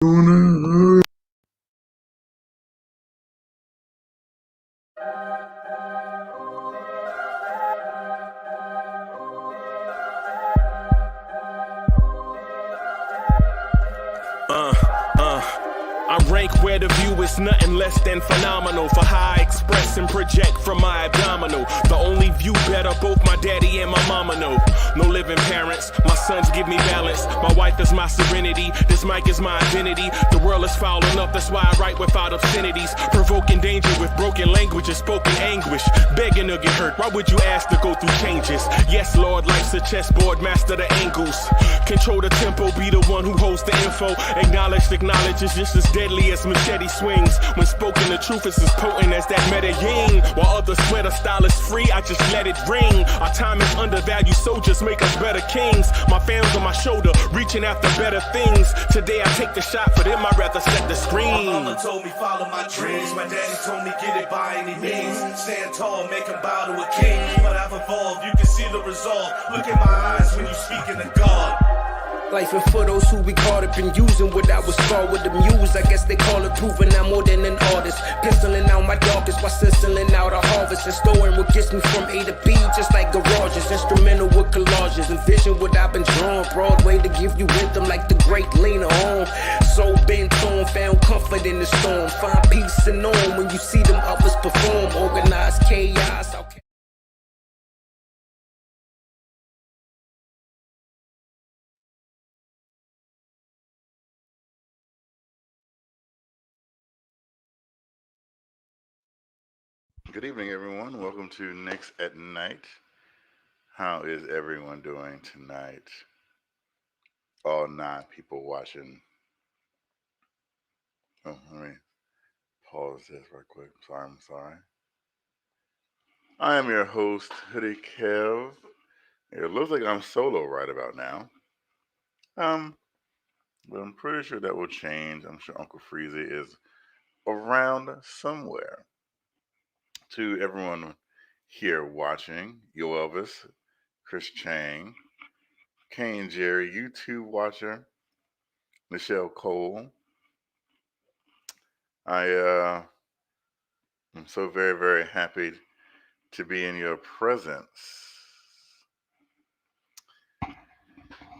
I rank where the view is nothing less than phenomenal. For how I express and project from my abdominal. The only view better, both my daddy and my mama know. No living parents, my sons give me balance. My wife is my serenity, this mic is my identity. The world is foul enough, that's why I write without obscenities. Provoking danger with broken language and spoken anguish. Begging to get hurt, why would you ask to go through changes? Yes, Lord, life's a chessboard, master the angles. Control the tempo, be the one who holds the info. Acknowledge is just as deadly as machete swings. When spoken, the truth is as potent as that Medellin. While others swear the style is free, I just let it ring. Our time is undervalued, soldiers make us better kings. My fans on my shoulder, reaching after better things. Today I take the shot, for them I'd rather set the screen. My mama told me follow my dreams. My daddy told me get it by any means. Stand tall, make him bow to a king. But I've evolved, you can see the resolve. Look in my eyes when you speaking to God. Life and for those who we caught up in using what I was scarred with the muse. I guess they call it proving I'm more than an artist. Pistoling out my darkest while sizzling out a harvest. And storing what gets me from A to B, just like garages. Instrumental with collages. Envision what I've been drawn. Broadway to give you rhythm like the great Lena Horne. So bent on, found comfort in the storm. Find peace and on when you see them others perform. Organized chaos. Good evening, everyone. Welcome to Knicks at Night. How is everyone doing tonight? All 9 people watching. Oh, let me pause this right quick. I'm sorry. I am your host, Hoodie Kev. It looks like I'm solo right about now. But I'm pretty sure that will change. I'm sure Uncle Freezy is around somewhere. To everyone here watching, Yo Elvis, Chris Chang, Kane Jerry, YouTube watcher, Michelle Cole. I am so very, very happy to be in your presence.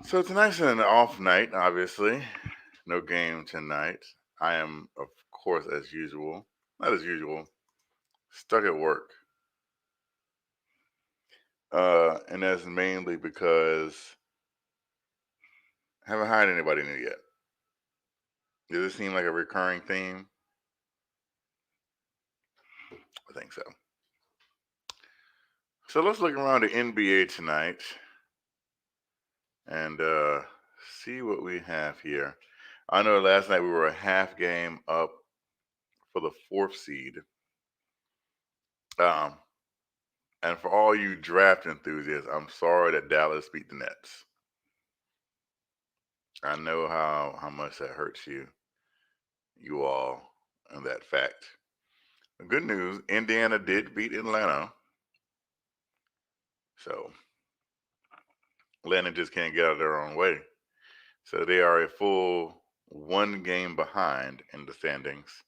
So tonight's an off night, obviously. No game tonight. I am, of course, as usual, not as usual, stuck at work. And that's mainly because I haven't hired anybody new yet. Does it seem like a recurring theme? I think so. So let's look around the NBA tonight and see what we have here. I know last night we were a half game up for the 4th seed. And for all you draft enthusiasts, I'm sorry that Dallas beat the Nets. I know how much that hurts you all, and that fact. The good news, Indiana did beat Atlanta. So Atlanta just can't get out of their own way. So they are a full 1 game behind in the standings.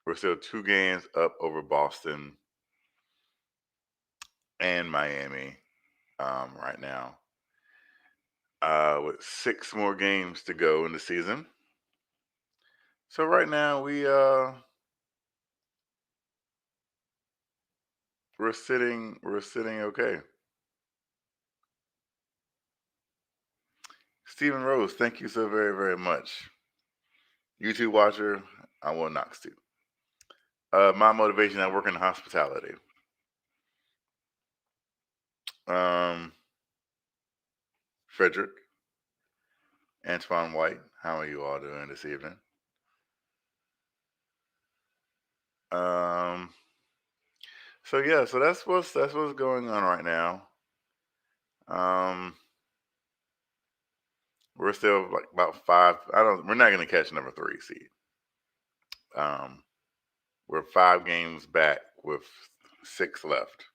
We're still 2 games up over Boston and Miami right now. With 6 more games to go in the season. So right now we're sitting okay. Stephen Rose, thank you so very, very much. YouTube watcher, I will Knox too. My motivation, I work in hospitality. Frederick, Antoine White, how are you all doing this evening? So yeah, so that's what's going on right now. We're still like about 5. We're not gonna catch number 3 seed. We're 5 games back with 6 left.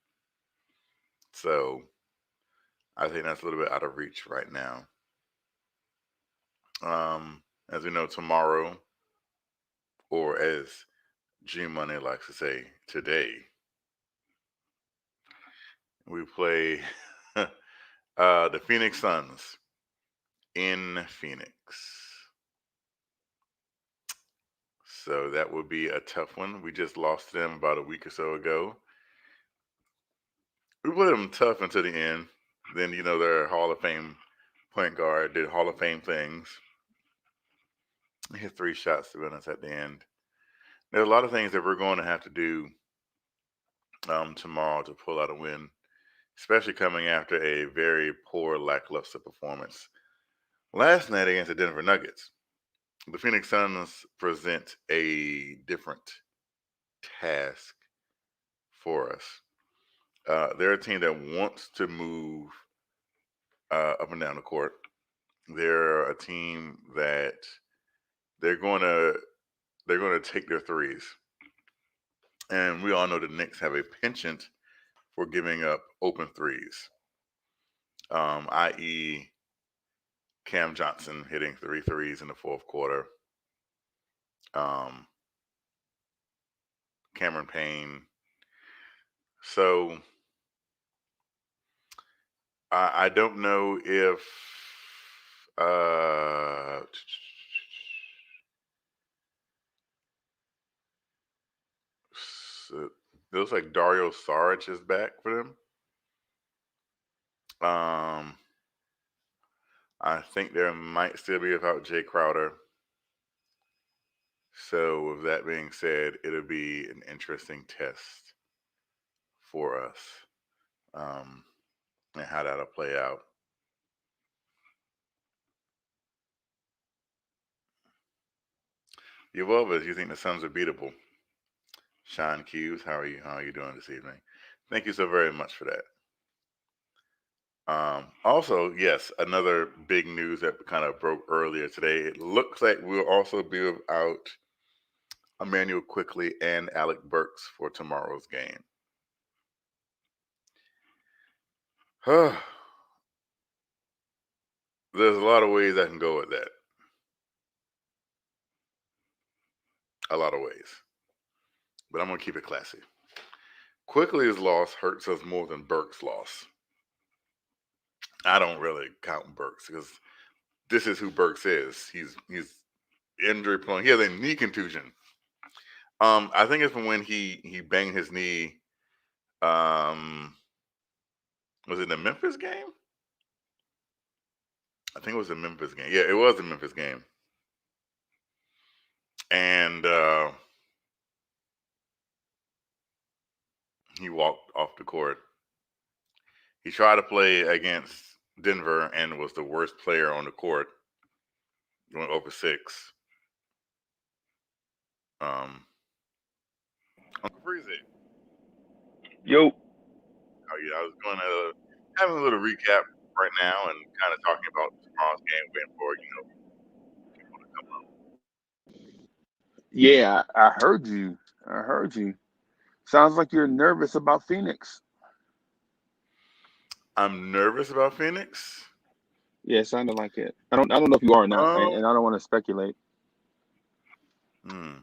So I think that's a little bit out of reach right now. As we know, tomorrow, or as G Money likes to say, today, we play the Phoenix Suns in Phoenix. So that would be a tough one. We just lost them about a week or so ago. We played them tough until the end. Then, their Hall of Fame point guard did Hall of Fame things. He hit 3 shots, to be honest, at the end. There's a lot of things that we're going to have to do tomorrow to pull out a win, especially coming after a very poor, lackluster performance last night against the Denver Nuggets. The Phoenix Suns present a different task for us. They're a team that wants to move up and down the court. They're a team that they're going to take their threes, and we all know the Knicks have a penchant for giving up open threes, i.e., Cam Johnson hitting 3 threes in the fourth quarter. Cameron Payne. So I don't know if it looks like Dario Saric is back for them. I think there might still be without Jay Crowder. So with that being said, it'll be an interesting test for us, and how that'll play out. Yuvalvas, you think the Suns are beatable? Sean Hughes, how are you doing this evening? Thank you so very much for that. Also, yes, another big news that kind of broke earlier today. It looks like we'll also be without Emmanuel Quickley and Alec Burks for tomorrow's game. There's a lot of ways I can go with that. A lot of ways. But I'm going to keep it classy. Quickly's loss hurts us more than Burks' loss. I don't really count Burks because this is who Burks is. He's injury prone. He has a knee contusion. I think it's from when he banged his knee. Was it the Memphis game? I think it was the Memphis game. Yeah, it was the Memphis game. And he walked off the court. He tried to play against Denver and was the worst player on the court. Going over 6. Uncle Freeze. Yo. Oh yeah, I was going to having a little recap right now and kind of talking about tomorrow's game, waiting for people to come up. Yeah, I heard you. Sounds like you're nervous about Phoenix. I'm nervous about Phoenix. Yeah, it sounded like it. I don't know if you are or not, and I don't want to speculate. I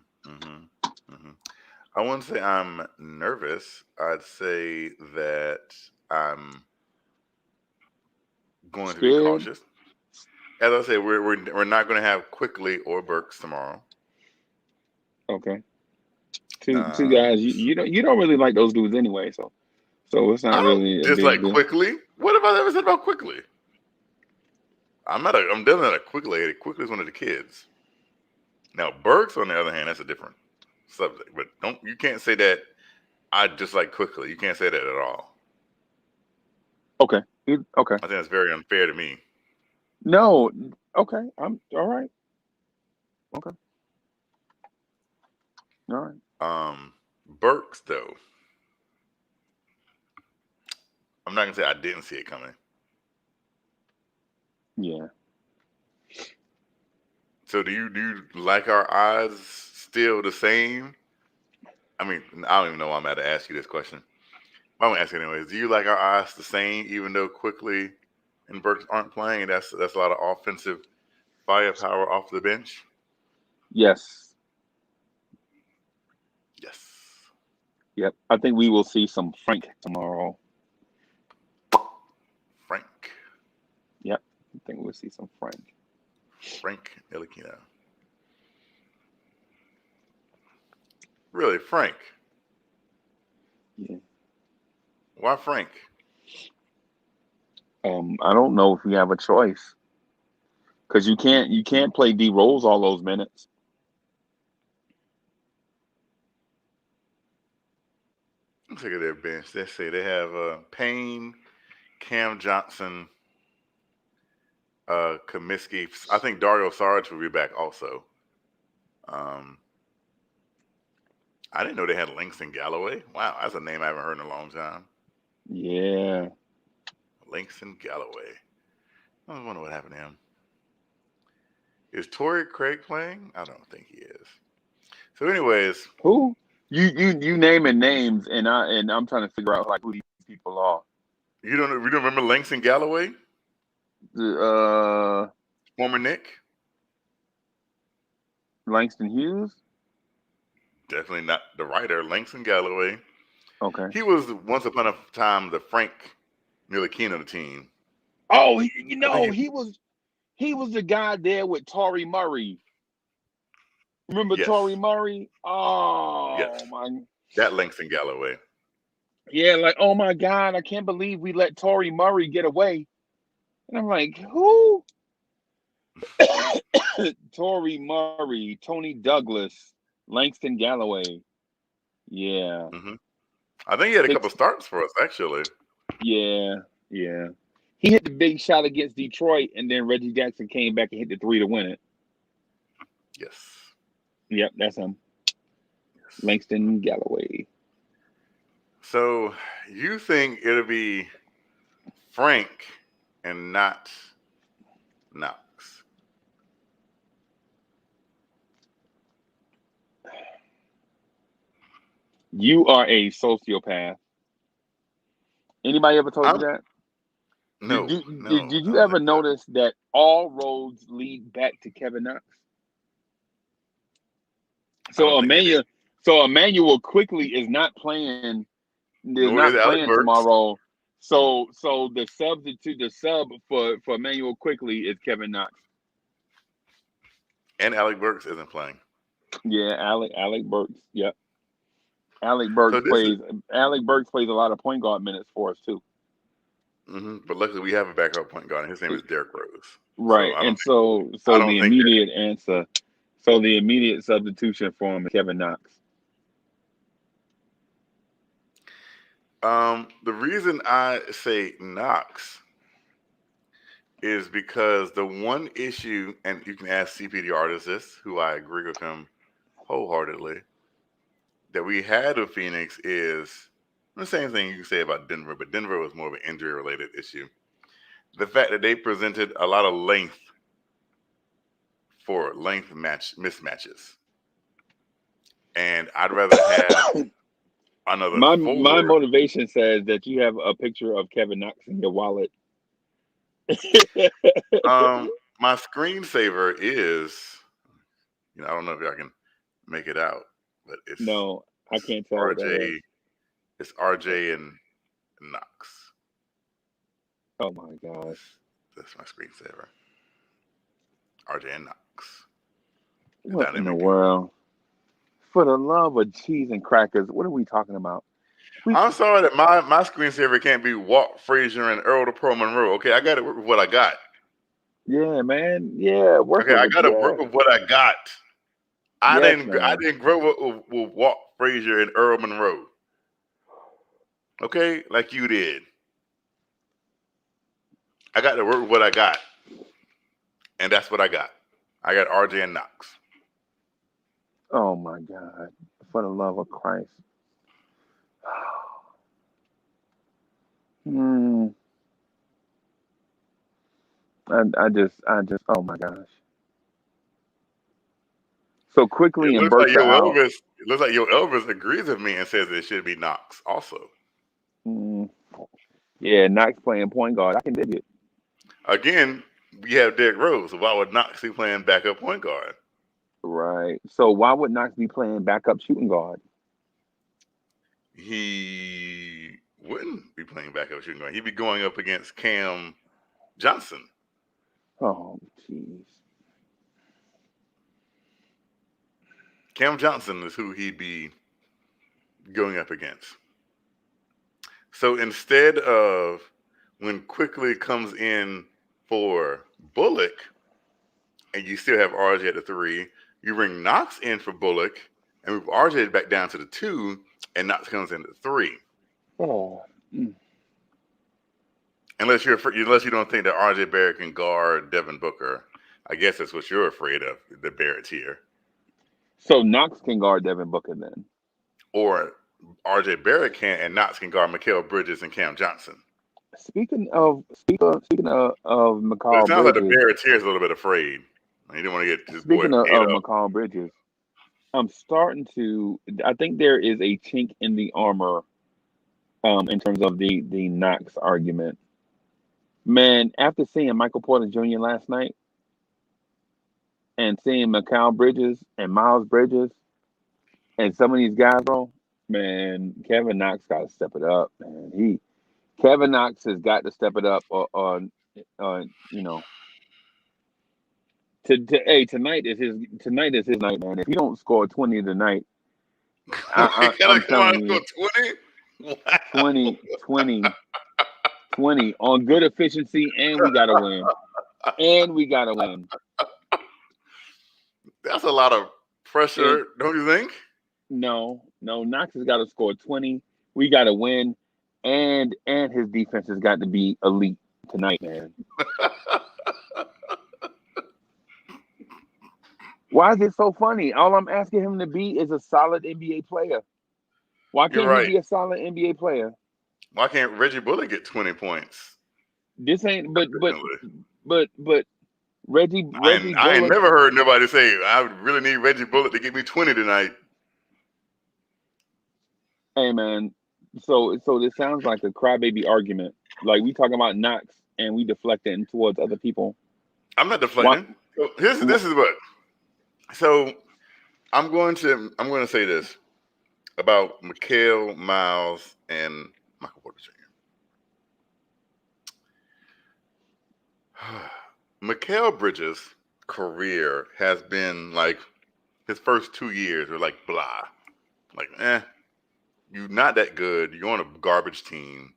wouldn't say I'm nervous. I'd say that I'm going to be cautious. As I say, we're not going to have Quickly or Burks tomorrow. Okay. Two guys. You don't really like those dudes anyway, so it's not really a just big like deal. Quickly. What have I ever said about Quickly? I'm definitely not a Quickly. Quickly is one of the kids. Now Burks, on the other hand, that's a different subject. But you can't say that I just like Quickly. You can't say that at all. Okay. Okay. I think that's very unfair to me. No. Okay. I'm all right. Okay. All right. Burks, though, I'm not gonna say I didn't see it coming. Yeah. So do you like our odds still the same? I mean, I don't even know why I'm about to ask you this question. I'm gonna ask you anyways. Do you like our odds the same, even though Quickly and Burks aren't playing? And that's a lot of offensive firepower off the bench? Yes. Yes. Yep. I think we will see some Frank tomorrow. Frank. Yep. I think we'll see some Frank. Frank Ntilikina. Really, Frank? Yeah. Why Frank? I don't know if we have a choice. Because you can't play D Rose all those minutes. Let's look at their bench. Let's say they have Payne, Cam Johnson, Comiskey. I think Dario Saric will be back also. I didn't know they had Langston Galloway. Wow, that's a name I haven't heard in a long time. Yeah. Langston Galloway. I wonder what happened to him. Is Torrey Craig playing? I don't think he is. So, anyways, Who? You naming names and I'm trying to figure out like who these people are. you don't remember Langston Galloway? The Former Knick? Langston Hughes? Definitely not the writer, Langston Galloway. Okay. He was once upon a time the Frank Ntilikina team. Oh, he was the guy there with Torrey Murray. Remember Yes. Torrey Murray? Oh Yes. my. That Langston Galloway. Yeah, like, oh my God, I can't believe we let Torrey Murray get away. And I'm like, who? Torrey Murray, Tony Douglas, Langston Galloway. Yeah. Mm-hmm. I think he had a couple starts for us, actually. Yeah. He hit the big shot against Detroit, and then Reggie Jackson came back and hit the 3 to win it. Yes. Yep, that's him. Yes. Langston Galloway. So you think it'll be Frank and not Knox? You are a sociopath. Anybody ever told you that? No. Did you ever notice that all roads lead back to Kevin Knox? So Emmanuel Quickly is not playing. Tomorrow. So the sub for Emmanuel Quickly is Kevin Knox. And Alec Burks isn't playing. Yeah, Alec Burks. Yep. Alec Burks plays a lot of point guard minutes for us too. Mm-hmm. But luckily we have a backup point guard. His name is Derrick Rose. Right, so the immediate answer, so the immediate substitution for him is Kevin Knox. The reason I say Knox is because the one issue, and you can ask CPD artists, who I agree with him wholeheartedly, that we had with Phoenix is the same thing you can say about Denver, but Denver was more of an injury-related issue. The fact that they presented a lot of length for mismatches. And I'd rather have another my motivation says that you have a picture of Kevin Knox in your wallet. My screensaver is, I don't know if y'all can make it out, but it's no, I can't tell. RJ. It's RJ and Knox. Oh my gosh, that's my screensaver. RJ and Knox. What in the world? For the love of cheese and crackers, what are we talking about? I'm sorry that my screensaver can't be Walt Frazier and Earl the Pro Monroe. Okay, I got to work with what I got. Yeah, man. Yeah. I got to work with what I got. I didn't grow up with Walt Frazier and Earl Monroe. Okay, like you did. I got to work with what I got, and that's what I got. I got RJ and Knox. Oh my God! For the love of Christ. I just, oh my gosh. So Quickly and Burks are out. It looks like your Elvis agrees with me and says it should be Knox also. Yeah, Knox playing point guard. I can dig it. Again, we have Derrick Rose. So why would Knox be playing backup point guard? Right. So why would Knox be playing backup shooting guard? He wouldn't be playing backup shooting guard. He'd be going up against Cam Johnson. Oh, jeez. Cam Johnson is who he'd be going up against. So instead of when Quickly comes in for Bullock, and you still have RJ at the 3, you bring Knox in for Bullock, and move RJ back down to the 2, and Knox comes in at the 3. Oh. Unless you don't think that RJ Barrett can guard Devin Booker. I guess that's what you're afraid of, the Barrett's here. So Knox can guard Devin Booker then? Or RJ Barrett can, and Knox can guard Mikal Bridges and Cam Johnson. Speaking of Mikal It sounds Bridges, like the Barrett's here is a little bit afraid. He didn't want to get his speaking boy of Mikal Bridges, I'm starting to. I think there is a chink in the armor, in terms of the Knox argument. Man, after seeing Michael Porter Jr. last night, and seeing Mikal Bridges and Miles Bridges, and some of these guys, bro, man, Kevin Knox got to step it up, man. Kevin Knox has got to step it up on you know. Tonight is his night, man. If he don't score 20 tonight, I'm telling you, 20? Wow. 20 on good efficiency, and we gotta win. That's a lot of pressure, don't you think? No, Knox has got to score 20. We gotta win, and his defense has got to be elite tonight, man. Why is it so funny? All I'm asking him to be is a solid NBA player. Why can't he be a solid NBA player? Why can't Reggie Bullock get 20 points? This ain't, but Reggie Bullock, I ain't never heard nobody say, I really need Reggie Bullock to give me 20 tonight. Hey, man. So this sounds like a crybaby argument. Like we talking about Knox and we deflecting towards other people. I'm not deflecting. So this is what. So I'm going to say this about Mikal, Miles, and Michael Porter Jr. Mikal Bridges' career has been like his first 2 years are like blah. Like, you're not that good. You're on a garbage team.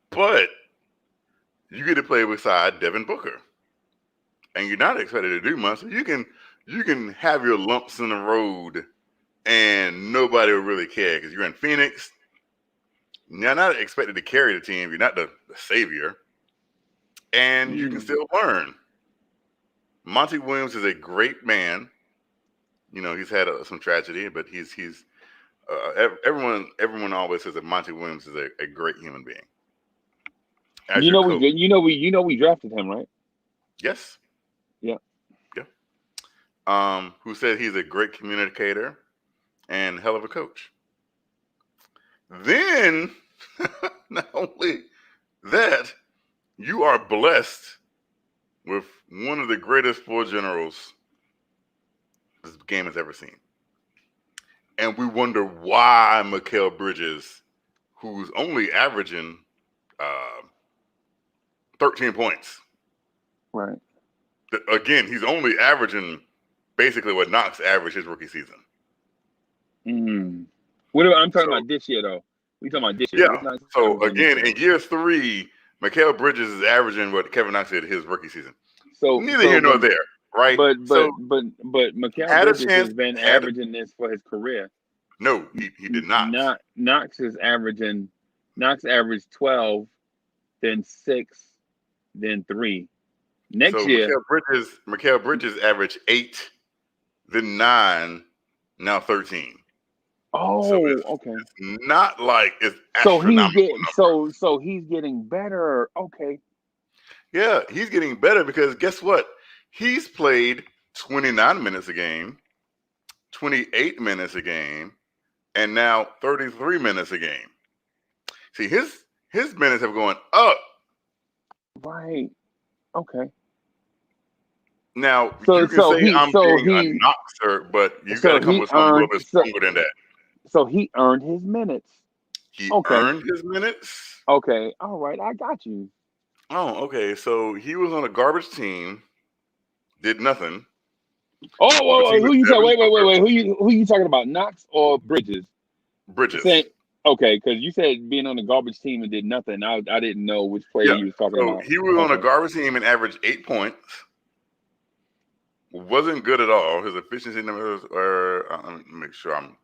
But you get to play beside Devin Booker. And you're not expected to do much. So you can have your lumps in the road and nobody will really care because you're in Phoenix. You're not expected to carry the team. You're not the savior. And you can still learn. Monty Williams is a great man. You know, he's had some tragedy, but he's everyone always says that Monty Williams is a great human being. We drafted him, right? Yes. Yeah. Who said he's a great communicator and hell of a coach. Then, not only that, you are blessed with one of the greatest floor generals this game has ever seen. And we wonder why Mikal Bridges, who's only averaging 13 points. Right. Again, he's only averaging basically what Knox averaged his rookie season. I'm talking about this year, though. We talking about this year. Yeah. So again, in year 3, Mikal Bridges is averaging what Kevin Knox did his rookie season. So neither here nor there, right? But Mikal Bridges has been averaging this for his career. No, he did not. Knox averaged 12, then 6, then 3. Next year, Mikal Bridges averaged 8, then 9, now 13. Oh, so okay. It's not like it's astronomical. So he's getting better. Okay. Yeah, he's getting better because guess what? He's played 29 minutes a game, 28 minutes a game, and now 33 minutes a game. See, his minutes have gone up. Right. Okay. Now So you can so say he I'm so being a he knoxer, but you got so to come he with something a little earned bit stronger than that. so he earned his minutes. He Okay. earned his minutes. Okay. All right. I got you. Oh, okay. So he was on a garbage team, did nothing Oh, with a whoa, whoa, team of who you talking? 7 Wait. starters. Who you talking about? Knox or Bridges? Bridges. Saying okay, because you said being on the garbage team and did nothing. I didn't know which player Yeah. you was talking So about. he was on a Okay. garbage team and averaged 8 points. Wasn't good at all. His efficiency numbers are. Let me make sure I'm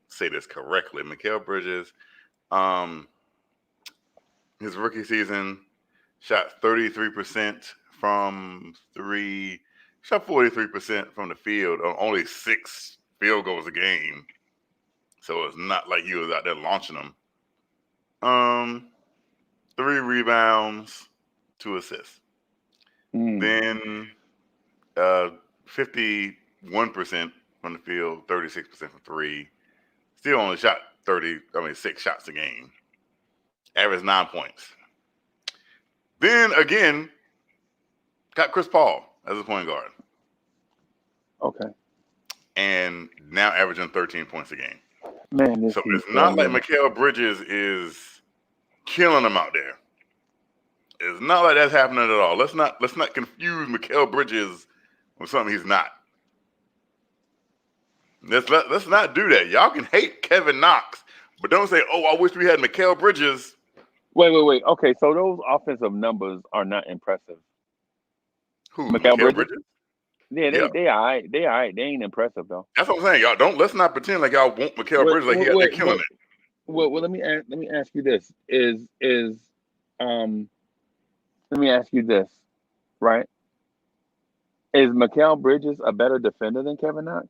say this correctly. Mikal Bridges, um, his rookie season, shot 33% from three, shot 43% from the field on only 6 field goals a game. So it's not like he was out there launching them. 3 rebounds, 2 assists. Mm, Then 51% from the field, 36% from three. Still only shot 6 shots a game. Averaged 9 points. Then again, got Chris Paul as a point guard. okay. And now averaging 13 points a game. Man, this So keeps it's not going like in. Mikal Bridges is killing them out there. It's not like that's happening at all. Let's not confuse Mikal Bridges with something he's not. Let's not do that. Y'all can hate Kevin Knox, but don't say, "Oh, I wish we had Mikal Bridges." Wait. Okay, so those offensive numbers are not impressive. Who? Mikal Mikal Bridges? Bridges? Yeah, Yeah, they all right. They all right. They ain't impressive though. that's what I'm saying. Y'all don't. Let's not pretend like y'all want Mikal What Bridges like he what out there what killing what, it. let me ask you this. Um let me ask you this, right? Is Mikal Bridges a better defender than Kevin Knox?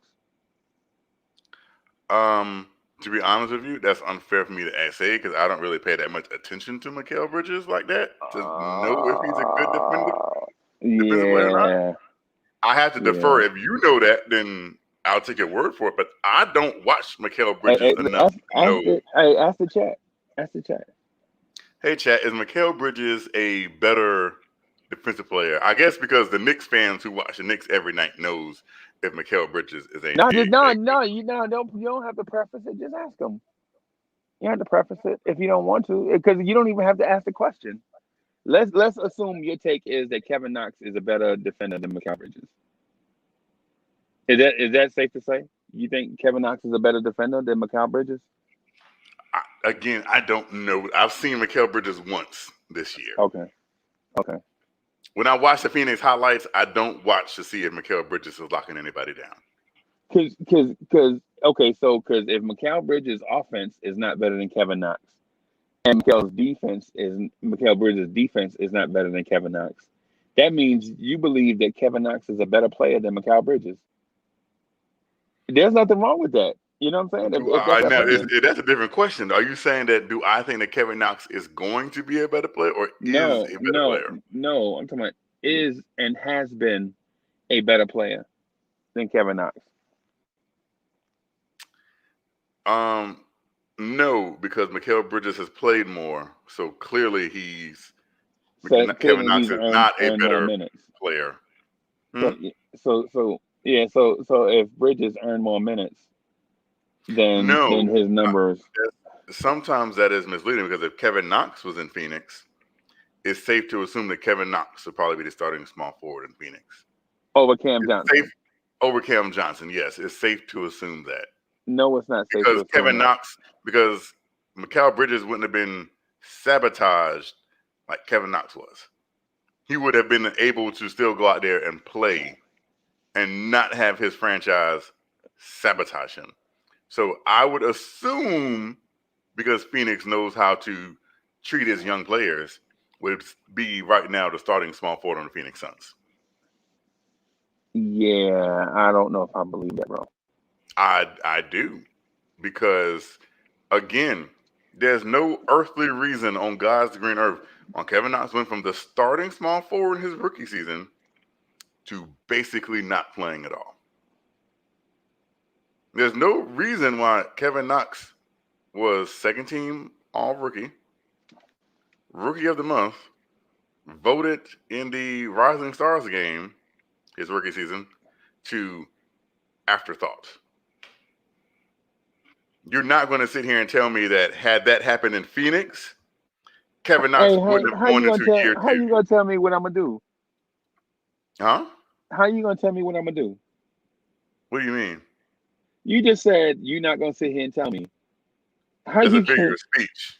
To be honest with you, that's unfair for me to say because I don't really pay that much attention to Mikal Bridges like that to know if he's a good defensive player or not. Yeah, I have to defer. yeah. If you know that, then I'll take your word for it. But I don't watch Mikal Hey, Bridges enough to know. ask the chat. Ask the chat. Hey, chat, is Mikal Bridges a better defensive player? I guess because the Knicks fans who watch the Knicks every night knows if Mikal Bridges is a No, just no, good. no. You don't have to preface it. Just ask them. You don't have to preface it if you don't want to, because you don't even have to ask the question. Let's assume your take is that Kevin Knox is a better defender than Mikal Bridges. Is that safe to say? You think Kevin Knox is a better defender than Mikal Bridges? Again, I don't know. I've seen Mikal Bridges once this year. Okay. Okay. When I watch the Phoenix highlights, I don't watch to see if Mikal Bridges is locking anybody down. Because if Mikal Bridges' offense is not better than Kevin Knox, and Mikal Bridges' defense is not better than Kevin Knox, that means you believe that Kevin Knox is a better player than Mikal Bridges. There's nothing wrong with that. You know what I'm saying? If that's your opinion. That's a different question. Are you saying that do I think that Kevin Knox is going to be a better player or is a better player? No. I'm talking about is and has been a better player than Kevin Knox. No, because Mikal Bridges has played more, so clearly So Kevin clearly Knox he's is not a earned more better minutes. player. So if Bridges earned more minutes, then No, his numbers sometimes that is misleading because if Kevin Knox was in Phoenix, it's safe to assume that Kevin Knox would probably be the starting small forward in Phoenix. over Cam Johnson. Safe over Cam Johnson, yes. It's safe to assume that. No, it's not safe Because to assume because Mikal Bridges wouldn't have been sabotaged like Kevin Knox was. He would have been able to still go out there and play and not have his franchise sabotage him. So I would assume because Phoenix knows how to treat his young players, would be right now the starting small forward on the Phoenix Suns. Yeah, I don't know if I believe that, bro. I do. Because again, there's no earthly reason on God's green earth when Kevin Knox went from the starting small forward in his rookie season to basically not playing at all. There's no reason why Kevin Knox was second team all rookie, rookie of the month, voted in the Rising Stars game, his rookie season, to afterthought. You're not going to sit here and tell me that had that happened in Phoenix, Kevin Knox Hey, wouldn't have how gone you gonna into tell? year How you two. gonna tell me what I'm gonna do? Huh? How you gonna tell me what I'm gonna do? What do you mean? You just said you're not gonna sit here and tell me. How That's a you figure can? of speech.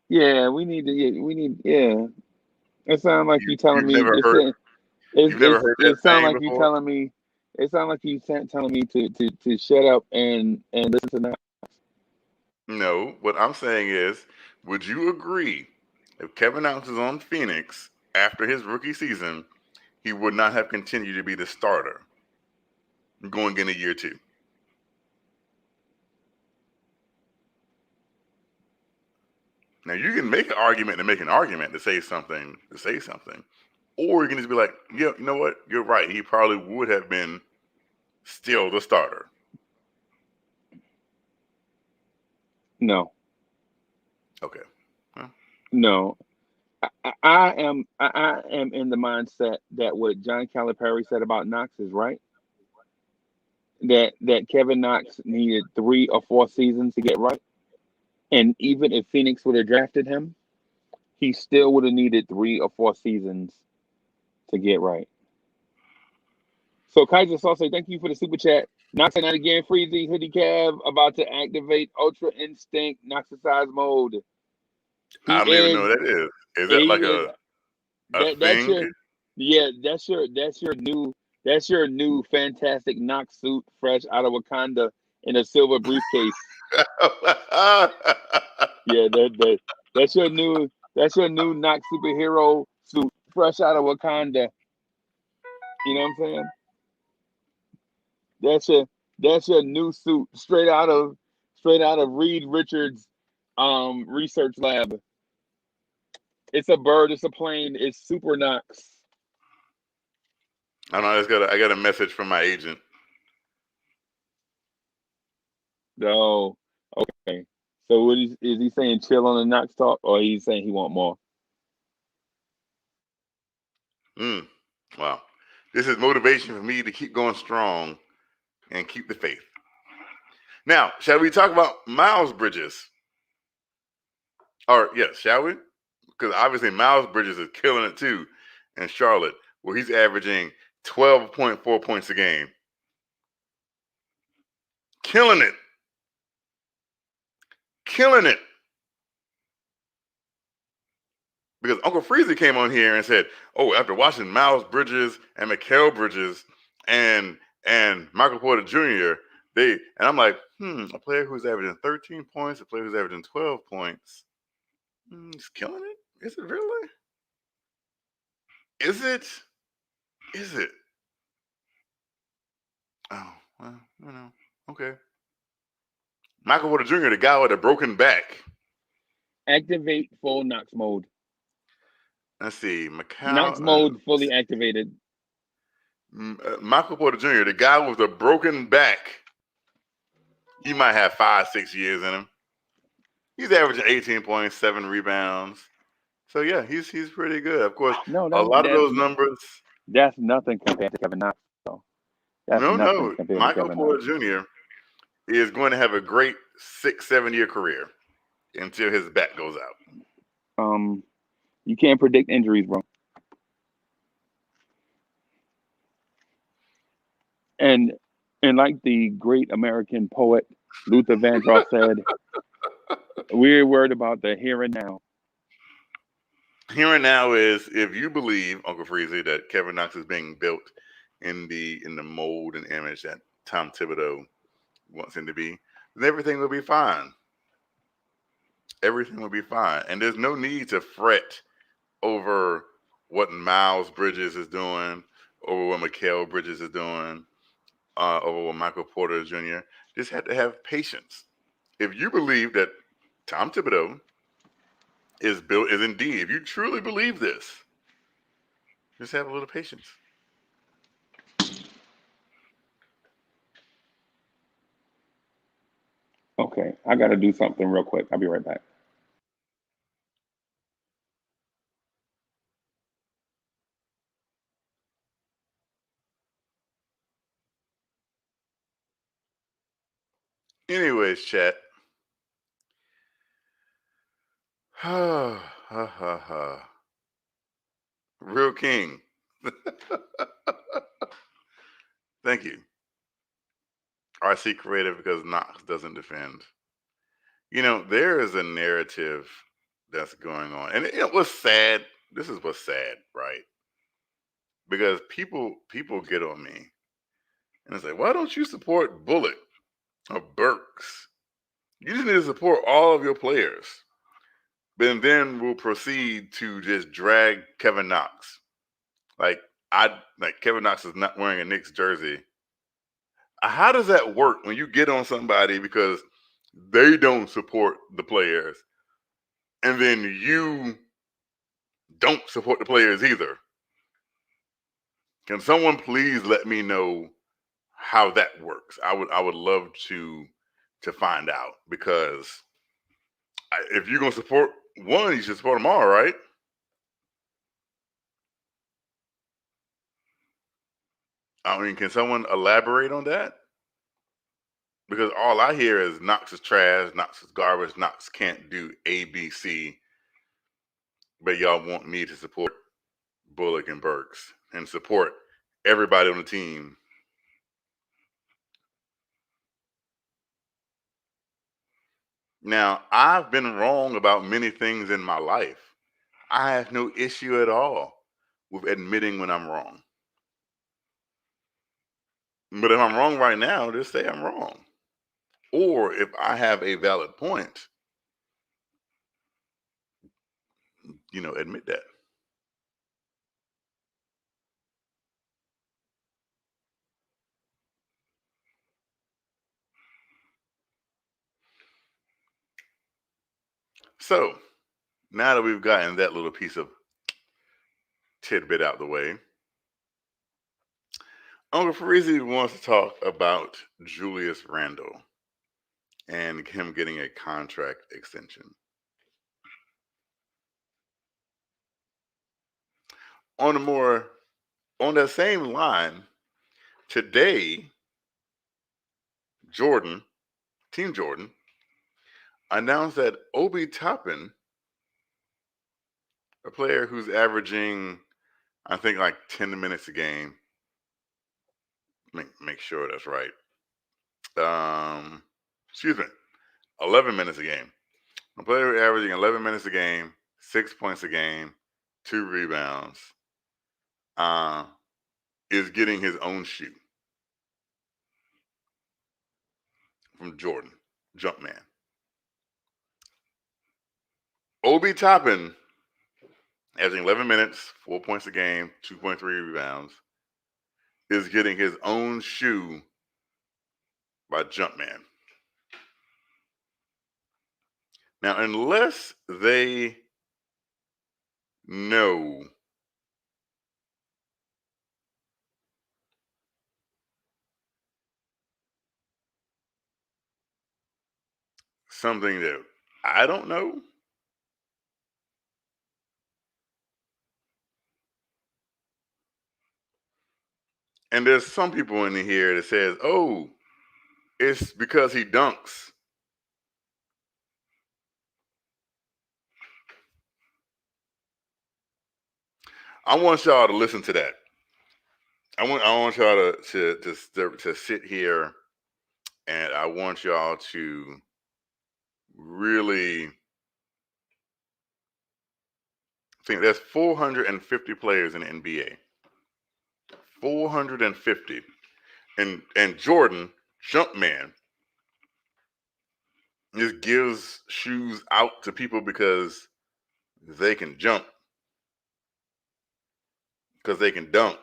Yeah, we need to. Yeah, we need. Yeah, it sounds like you telling You've me. never heard you've never heard that It sounds saying like you before? telling me. It sounds like you telling me to shut up and listen to that. No. What I'm saying is, would you agree if Kevin Knox was on Phoenix after his rookie season, he would not have continued to be the starter going into year two? Now you can make an argument to make an argument to say something, or you can just be like, yeah, you know what, you're right. He probably would have been still the starter. No, Okay. Well, no. I am in the mindset that what John Calipari said about Knox is right. That Kevin Knox needed 3 or 4 seasons to get right, and even if Phoenix would have drafted him, he still would have needed 3 or 4 seasons to get right. So Kaiser Sauce, thank you for the super chat. Knox and again, Freezy, Hoodie Cav, about to activate Ultra Instinct Noxicize mode. He I don't even know is what that is. Is that like he is a that's thing? your yeah, that's your new fantastic Knox suit fresh out of Wakanda in a silver briefcase. Yeah, that's your new Knox superhero suit fresh out of Wakanda. You know what I'm saying? That's your that's your new suit straight out of Reed Richards research lab. It's a bird, it's a plane, it's super Knox. I don't know. I got a message from my agent. No. Okay. So what is he saying chill on the Knox talk or he's saying he want more? Wow. This is motivation for me to keep going strong and keep the faith. Now, shall we talk about Miles Bridges? Or yes, shall we? Because obviously Miles Bridges is killing it too in Charlotte, where he's averaging 12.4 points a game. Killing it. Killing it. Because Uncle Freezy came on here and said, "Oh, after watching Miles Bridges and Mikal Bridges and Michael Porter Jr., and I'm like, a player who's averaging 13 points, a player who's averaging 12 points, he's killing it. Is it really? Is it? Is it? Oh, well, okay. Michael Porter Jr., the guy with a broken back. Activate full Knox mode. Let's see, Knox mode fully activated. Michael Porter Jr., the guy with a broken back. He might have 5-6 years in him. He's averaging 18 points, 7 rebounds. So yeah, he's pretty good. Of course, No, a lot of those numbers. that's nothing compared to Kevin Knox. Though. That's nothing No, compared to Michael Kevin Porter Knox. Jr. is going to have a great 6-7 year career until his back goes out. You can't predict injuries, bro. And like the great American poet Luther Vandross said, we're worried about the here and now. Here and now is if you believe, Uncle Freezy, that Kevin Knox is being built in the mold and image that Tom Thibodeau wants him to be, then everything will be fine. Everything will be fine. And there's no need to fret over what Miles Bridges is doing, over what Mikal Bridges is doing, over what Michael Porter Jr. Just have to have patience. If you believe that Tom Thibodeau is indeed, if you truly believe this, just have a little patience. Okay, I got to do something real quick. I'll be right back. Anyways, chat. Ha ha ha ha. Real King. Thank you. RC creative because Knox doesn't defend. You know, there is a narrative that's going on. And it was sad. This is what's sad, right? Because people get on me and say, why don't you support Bullock or Burks? You just need to support all of your players. But then we'll proceed to just drag Kevin Knox. Like Kevin Knox is not wearing a Knicks jersey. How does that work when you get on somebody because they don't support the players and then you don't support the players either? Can someone please let me know how that works? I would love to find out, because if you're gonna support one, you should support them all, right? I mean, can someone elaborate on that? Because all I hear is Knox is trash, Knox is garbage, Knox can't do A, B, C, but y'all want me to support Bullock and Burks and support everybody on the team. Now, I've been wrong about many things in my life. I have no issue at all with admitting when I'm wrong. But if I'm wrong right now, just say I'm wrong. Or if I have a valid point, admit that. So, now that we've gotten that little piece of tidbit out the way, Uncle Farisi wants to talk about Julius Randle and him getting a contract extension. On that same line, today, Team Jordan, announced that Obi Toppin, a player who's averaging, I think, like 10 minutes a game. Make sure that's right. 11 minutes a game. A player averaging 11 minutes a game, 6 points a game, 2 rebounds, is getting his own shoe from Jordan, Jumpman. Obi Toppin, averaging 11 minutes, 4 points a game, 2.3 rebounds, is getting his own shoe by Jumpman. Now, unless they know something that I don't know, and there's some people in here that says, oh, it's because he dunks. I want y'all to listen to that. I want y'all to sit here, and I want y'all to really think. There's 450 players in the NBA. 450, and Jordan, Jumpman, just gives shoes out to people because they can jump, because they can dunk.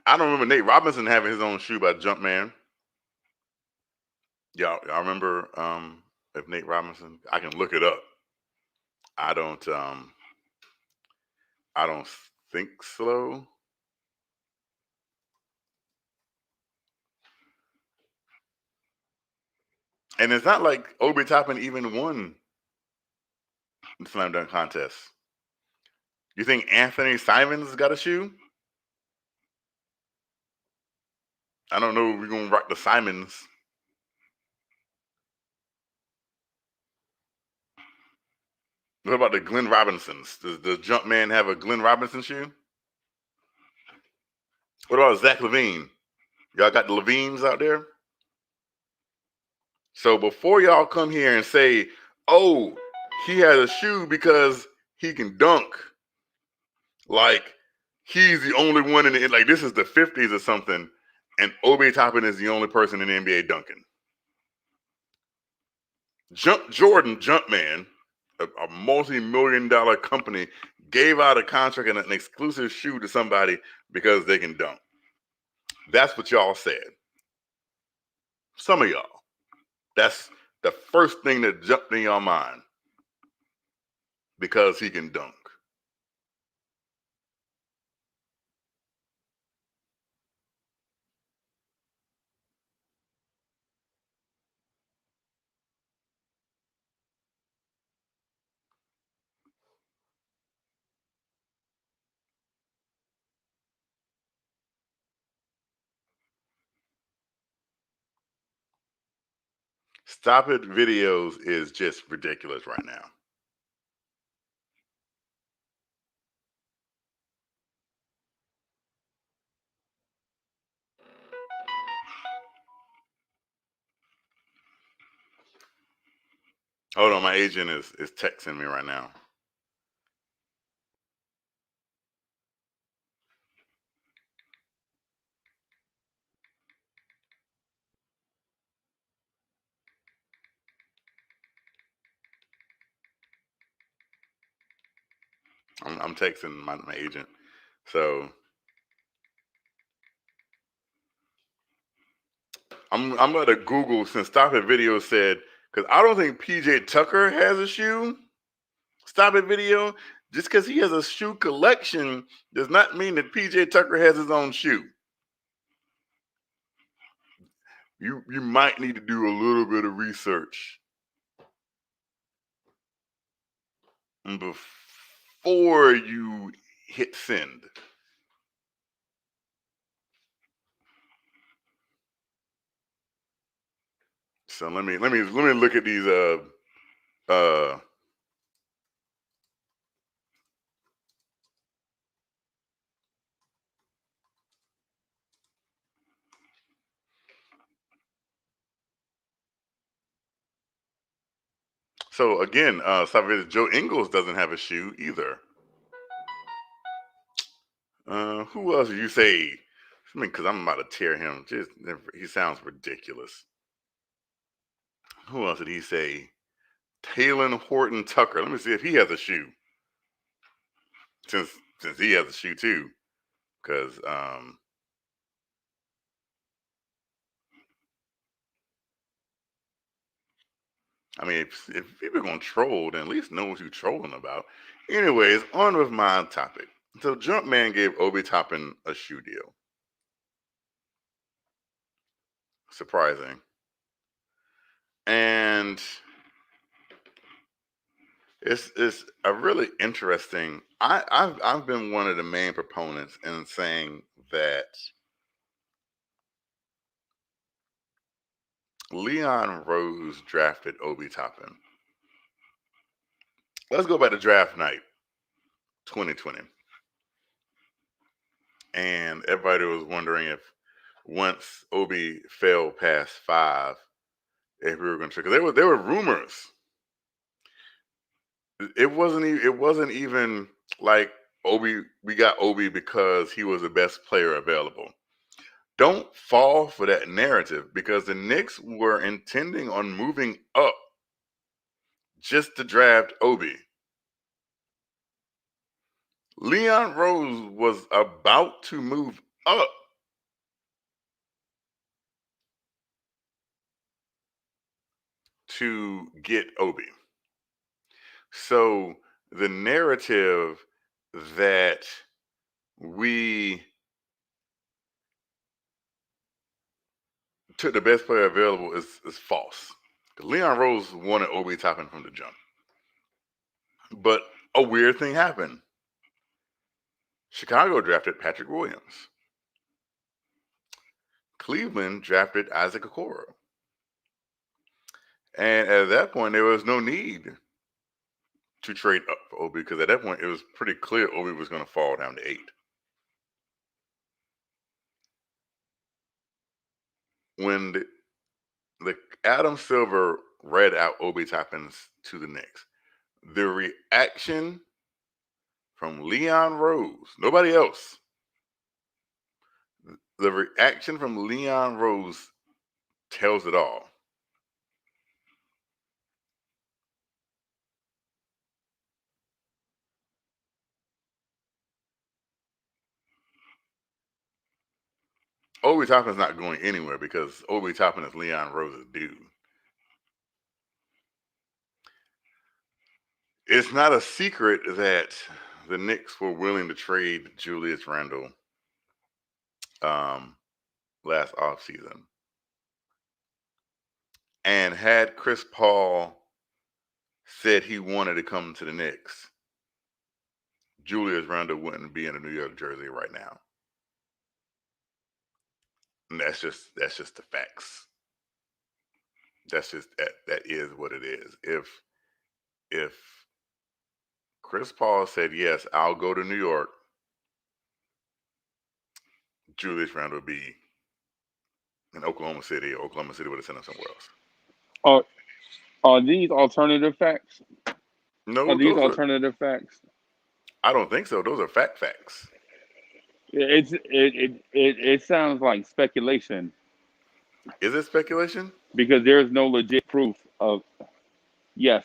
I don't remember Nate Robinson having his own shoe by Jumpman. Y'all remember if Nate Robinson? I can look it up. I don't think so. And it's not like Obi Toppin even won the slam dunk contest. You think Anthony Simons got a shoe? I don't know if we're gonna rock the Simons. What about the Glenn Robinsons? Does Jumpman have a Glenn Robinson shoe? What about Zach Levine? Y'all got the Levines out there? So before y'all come here and say, oh, he has a shoe because he can dunk, like he's the only one in the, like this is the 50s or something, and Obi Toppin is the only person in the NBA dunking. Jordan Jumpman, a multi-million-dollar company, gave out a contract and an exclusive shoe to somebody because they can dunk. That's what y'all said. Some of y'all. That's the first thing that jumped in your mind. Because he can dunk. Stop It videos is just ridiculous right now. Hold on, my agent is texting me right now. I'm texting my agent. So I'm gonna Google since Stop It video said, because I don't think PJ Tucker has a shoe. Stop It video, just because he has a shoe collection does not mean that PJ Tucker has his own shoe. You might need to do a little bit of research before you hit send. So let me look at these so again, Joe Ingles doesn't have a shoe either. Who else did you say? I mean, because I'm about to tear him. Just he sounds ridiculous. Who else did he say? Talon Horton Tucker. Let me see if he has a shoe. Since he has a shoe too, because I mean, if people are gonna troll, then at least know what you're trolling about. Anyways, on with my topic. So Jumpman gave Obi Toppin a shoe deal. Surprising. And it's a really interesting. I've been one of the main proponents in saying that Leon Rose drafted Obi Toppin. Let's go back to draft night 2020. And everybody was wondering if once Obi fell past 5, if we were going to, because there were rumors. It wasn't even like we got Obi because he was the best player available. Don't fall for that narrative, because the Knicks were intending on moving up just to draft Obi. Leon Rose was about to move up to get Obi. So the narrative that we took the best player available is false. Leon Rose wanted Obi Toppin from the jump. But a weird thing happened. Chicago drafted Patrick Williams. Cleveland drafted Isaac Okoro. And at that point, there was no need to trade up for Obi because at that point, it was pretty clear Obi was going to fall down to 8. When the Adam Silver read out Obi Toppins to the Knicks, the reaction from Leon Rose, nobody else, the reaction from Leon Rose tells it all. Obi Toppin's not going anywhere because Obi Toppin is Leon Rose's dude. It's not a secret that the Knicks were willing to trade Julius Randle last offseason. And had Chris Paul said he wanted to come to the Knicks, Julius Randle wouldn't be in a New York jersey right now. And that's just the facts. That's just that is what it is. If Chris Paul said yes, I'll go to New York, Julius Randle would be in Oklahoma City, or Oklahoma City would have sent him somewhere else. Are these alternative facts? No, Are these alternative facts? I don't think so. Those are facts. It sounds like speculation. Is it speculation? Because there's no legit proof of yes.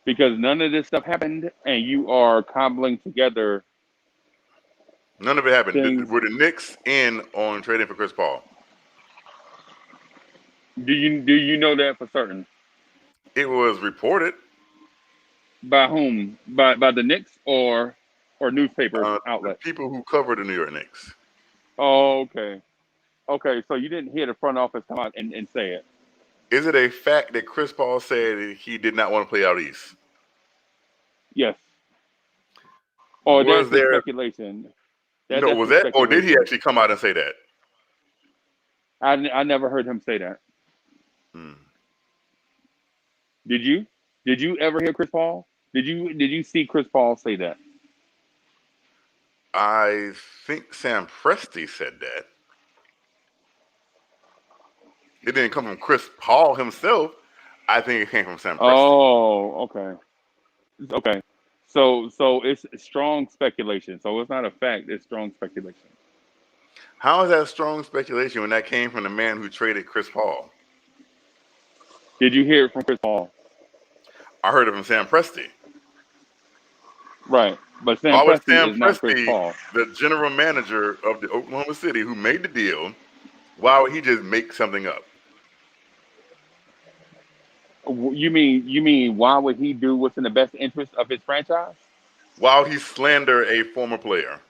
Because none of this stuff happened, and you are cobbling together. None of it happened. Things. Were the Knicks in on trading for Chris Paul? Do you know that for certain? It was reported. By whom? By the Knicks or newspaper outlets? The people who cover the New York Knicks. Oh, okay. Okay, so you didn't hear the front office come out and say it. Is it a fact that Chris Paul said he did not want to play out east? Yes. Or was that's there speculation? No, was that, or did he actually come out and say that? I never heard him say that. Did you? Did you ever hear Chris Paul? Did you see Chris Paul say that? I think Sam Presti said that. It didn't come from Chris Paul himself. I think it came from Sam Presti. Oh, okay. Okay. So it's strong speculation. So it's not a fact, it's strong speculation. How is that strong speculation when that came from the man who traded Chris Paul? Did you hear it from Chris Paul? I heard it from Sam Presti. Right. But Sam Presti is not Chris Paul. The general manager of the Oklahoma City who made the deal, why would he just make something up? You mean why would he do what's in the best interest of his franchise? Why would he slander a former player?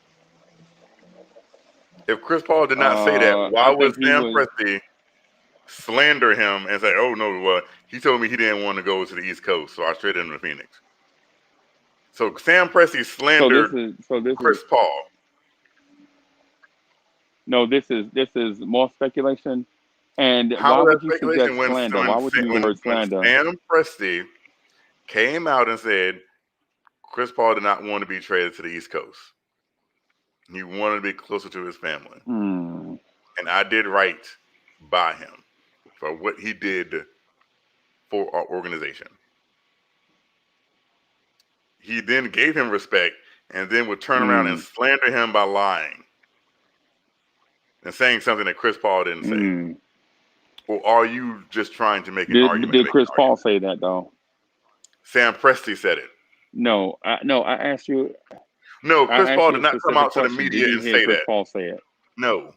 If Chris Paul did not say that, why would Sam Presti slander him and say, "Oh no, well, he told me he didn't want to go to the East Coast, so I traded him to Phoenix." So Sam Presti slandered Chris Paul. No, this is more speculation. And how why would you suggest slander? Why would you use the word slander? Sam Presti came out and said Chris Paul did not want to be traded to the East Coast. He wanted to be closer to his family. And I did right by him for what he did for our organization. He then gave him respect and then would turn around and slander him by lying and saying something that Chris Paul didn't say. Or are you just trying to make an argument? Did Chris Paul say that, though? Sam Presti said it. No, I asked you. No, Chris Paul did not come out to the media and say Chris that. Paul say it? No,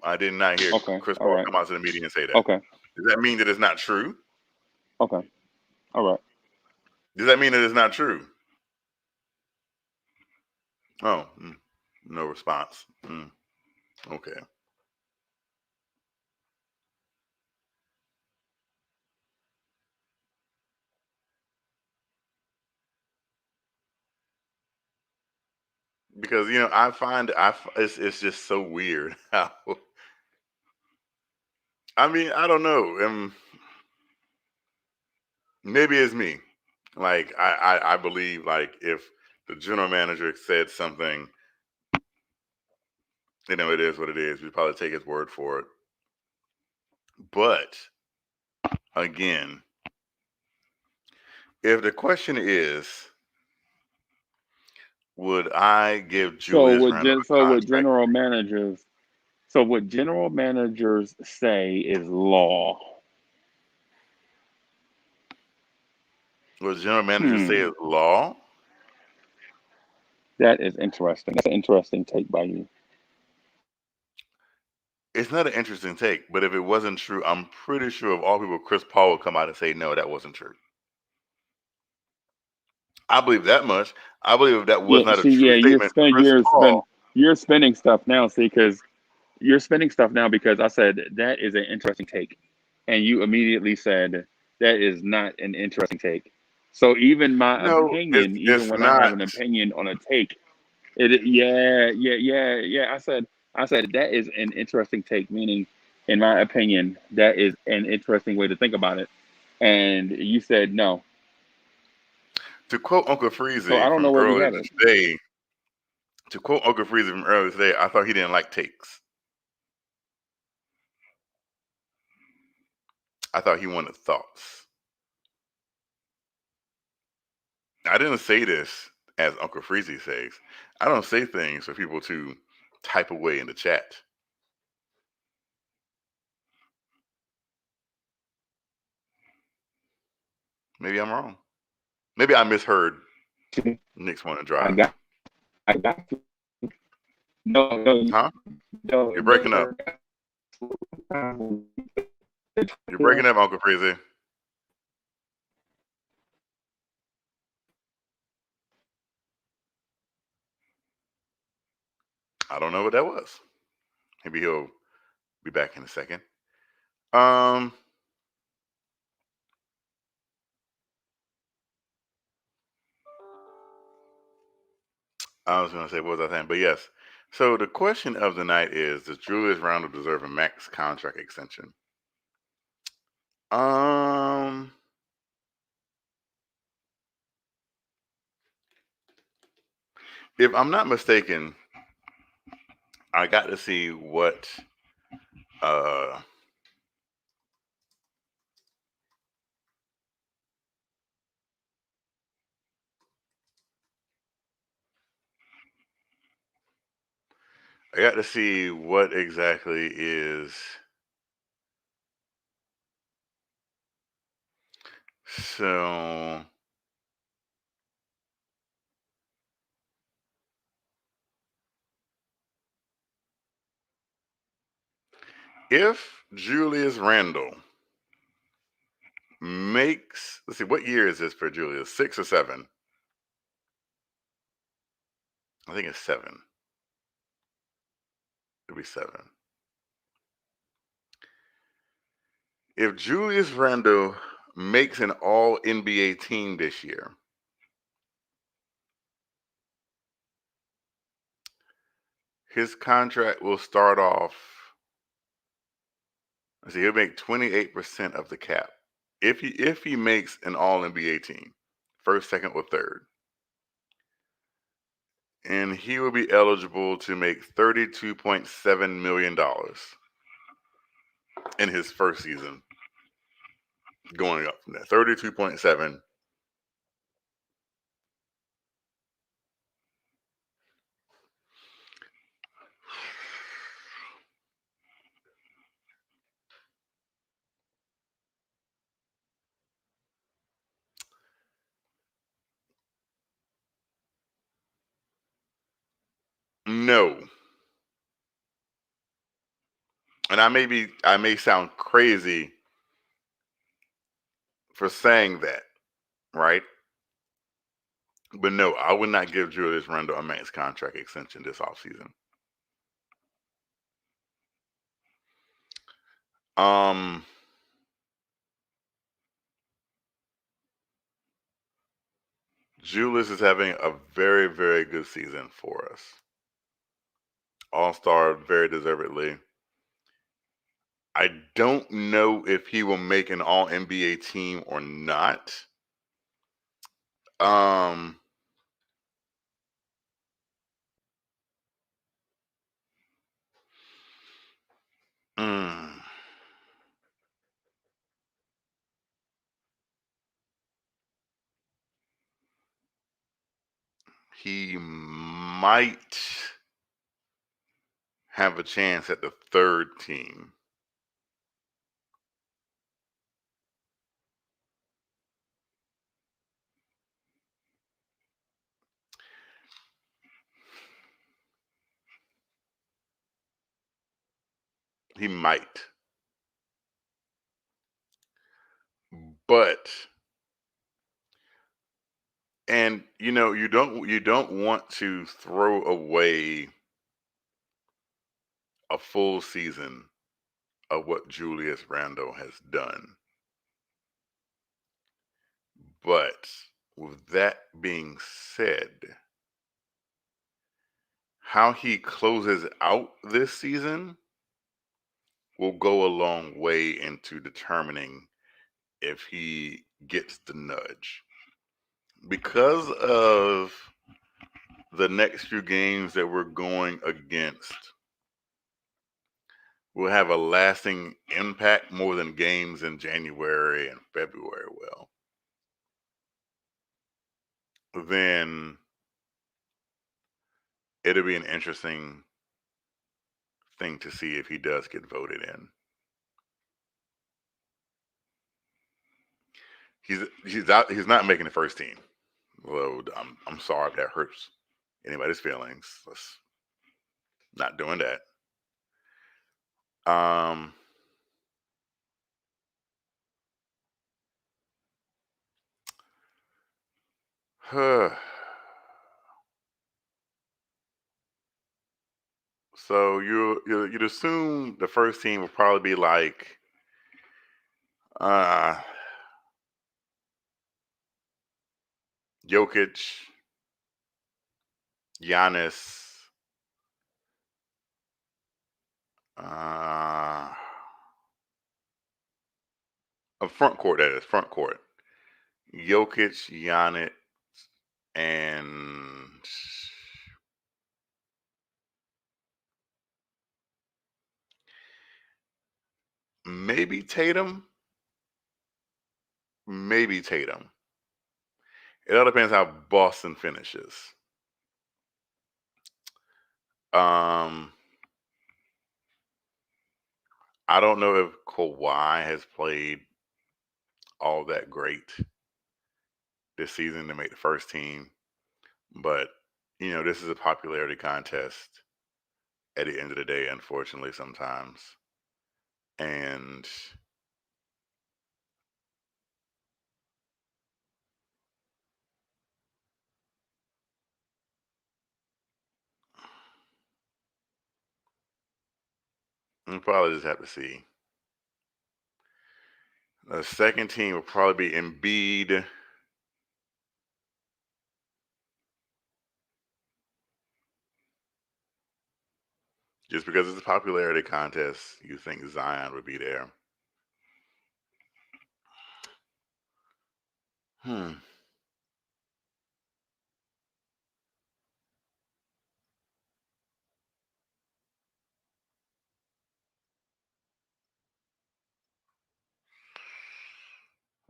I did not hear Chris Paul come out to the media and say that. Okay. Does that mean that it's not true? Okay. All right. Does that mean that it's not true? Oh, no response. Okay. because I find it's just so weird how. I mean, I don't know. Maybe it's me. Like I believe like if the general manager said something, it is what it is. We probably take his word for it. But again, if the question is, would I give So Julius Randle a contract? what general managers say is law. What the general manager say Hmm, is law? that is interesting. That's an interesting take by you. It's not an interesting take, but if it wasn't true, I'm pretty sure of all people, Chris Paul would come out and say, no, that wasn't true. I believe that much. I believe if that was Yeah, not a see, true yeah, statement, Chris Paul. you're spending stuff now. See, because you're spending stuff now because I said that is an interesting take, and you immediately said that is not an interesting take. So even my No, opinion, even it's when I have not. an opinion on a take, yeah. I said that is an interesting take, meaning, in my opinion, that is an interesting way to think about it. And you said no. To quote Uncle So I Freezy don't know from where we earlier have it. today, I thought he didn't like takes. I thought he wanted thoughts. I didn't say this as Uncle Freezy says. I don't say things for people to type away in the chat. Maybe I'm wrong. Maybe I misheard Knicks want to I drive. got, I got to. No, no, Huh? no, You're breaking up. no. You're breaking up, Uncle Freezy. I don't know what that was. Maybe he'll be back in a second. Um, I was going to say, what was I saying? But yes. So the question of the night is: does Julius Randle deserve a max contract extension? Um, if I'm not mistaken, I got to see what uh I got to see what exactly is. So if Julius Randle makes, let's see, what year is this for Julius? 6 or 7? I think it's 7. It'll be 7. If Julius Randle makes an all NBA team this year, his contract will start off, let's see, he'll make 28% of the cap. If he makes an all NBA team, first, second, or third, and he will be eligible to make $32.7 million in his first season, going up from there. 32.7. No, and I may sound crazy for saying that, right? But no, I would not give Julius Randle a max contract extension this offseason. Um, Julius is having a very, very good season for us. All-star, very deservedly. I don't know if he will make an All-NBA team or not. Mm, he might have a chance at the third team. He might. But and you don't want to throw away a full season of what Julius Randle has done. But with that being said, how he closes out this season will go a long way into determining if he gets the nudge. Because of the next few games that we're going against will have a lasting impact more than games in January and February will, then it'll be an interesting thing to see if he does get voted in. He's not making the first team. Well, I'm sorry if that hurts anybody's feelings. Let's not doing that. So you'd assume the first team would probably be like Jokic, Giannis, a front court, that is front court. Jokic, Giannis, and maybe Tatum. Maybe Tatum. It all depends how Boston finishes. I don't know if Kawhi has played all that great this season to make the first team, but this is a popularity contest at the end of the day, unfortunately, sometimes. And we'll probably just have to see. The second team will probably be Embiid, just because it's a popularity contest. You think Zion would be there.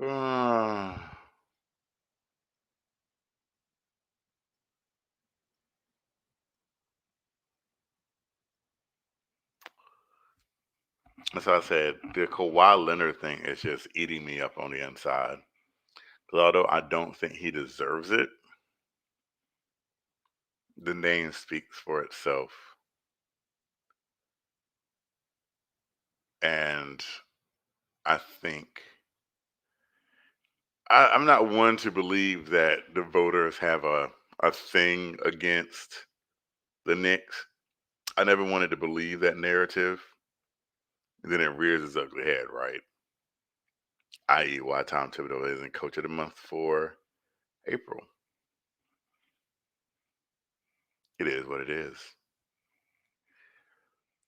Uh, That's why I said the Kawhi Leonard thing is just eating me up on the inside. Because although I don't think he deserves it, the name speaks for itself. And I think I'm not one to believe that the voters have a thing against the Knicks. I never wanted to believe that narrative. And then it rears its ugly head, right? I.e., why Tom Thibodeau isn't coach of the month for April. It is what it is.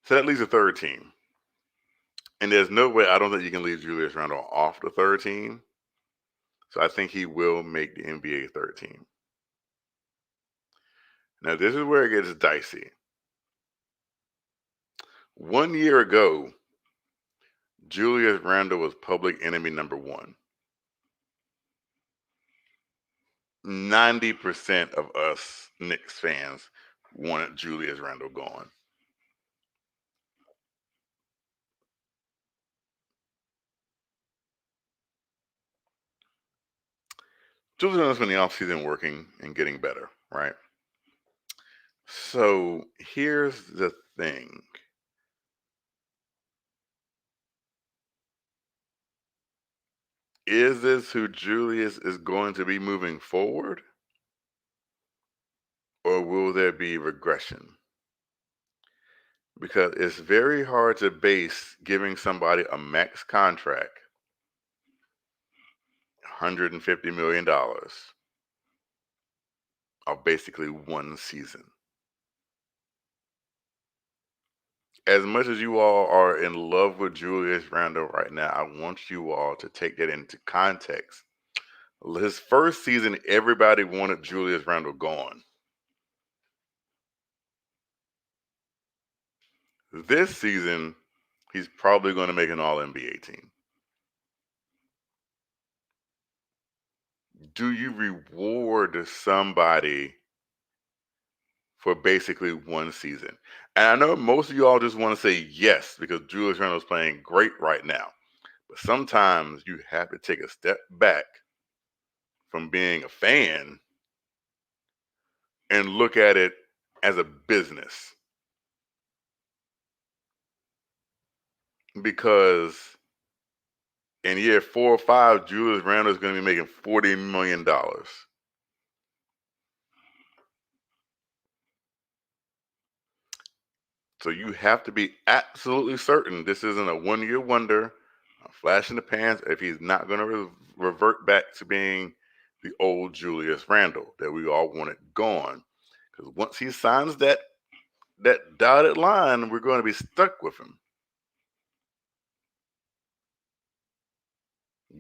So that leaves a third team. And there's no way, I don't think you can leave Julius Randle off the third team. So I think he will make the NBA third team. Now, this is where it gets dicey. 1 year ago, Julius Randle was public enemy number one. 90% of us Knicks fans wanted Julius Randle gone. Julius Randle's been in the offseason working and getting better, right? So here's the thing. Is this who Julius is going to be moving forward? Or will there be regression? Because it's very hard to base giving somebody a max contract, $150 million, of basically one season. As much as you all are in love with Julius Randle right now, I want you all to take that into context. His first season, everybody wanted Julius Randle gone. This season, he's probably going to make an All-NBA team. Do you reward somebody for basically one season? And I know most of you all just want to say yes because Julius Randle's playing great right now. But sometimes you have to take a step back from being a fan and look at it as a business. Because in year 4 or 5, Julius Randle is going to be making $40 million. So you have to be absolutely certain this isn't a one-year wonder, a flash in the pants, if he's not going to revert back to being the old Julius Randle that we all wanted gone. Because once he signs that dotted line, we're going to be stuck with him.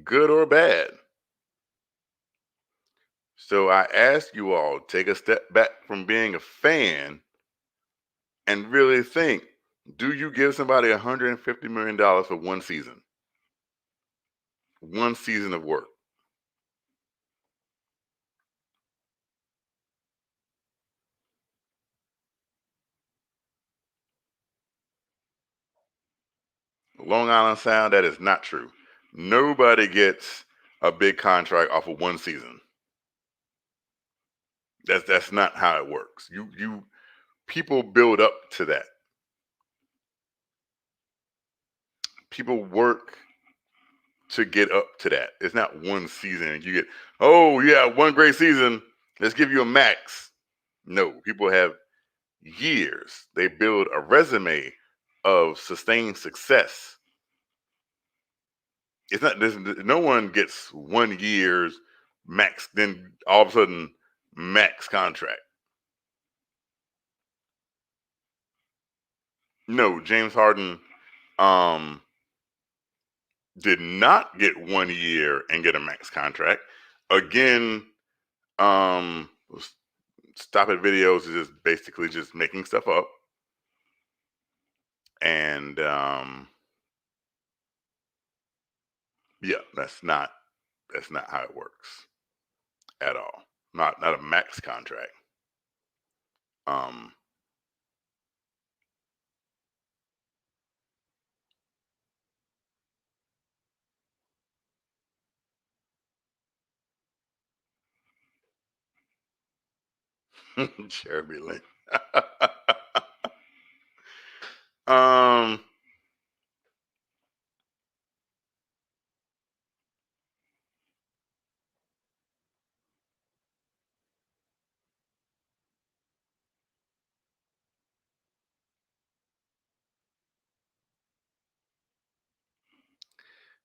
Good or bad. So I ask you all, take a step back from being a fan and really think, do you give somebody $150 million for one season? One season of work. Long Island Sound, that is not true. Nobody gets a big contract off of one season. That's not how it works. You people build up to that. People work to get up to that. It's not one season. You get, oh yeah, one great season. Let's give you a max. No, people have years. They build a resume of sustained success. It's not, no one gets 1 year's max, then all of a sudden max contract. No, James Harden did not get 1 year and get a max contract. Again, Stop It videos is just basically just making stuff up. And yeah, that's not how it works at all. Not a max contract. Jeremy Lin. um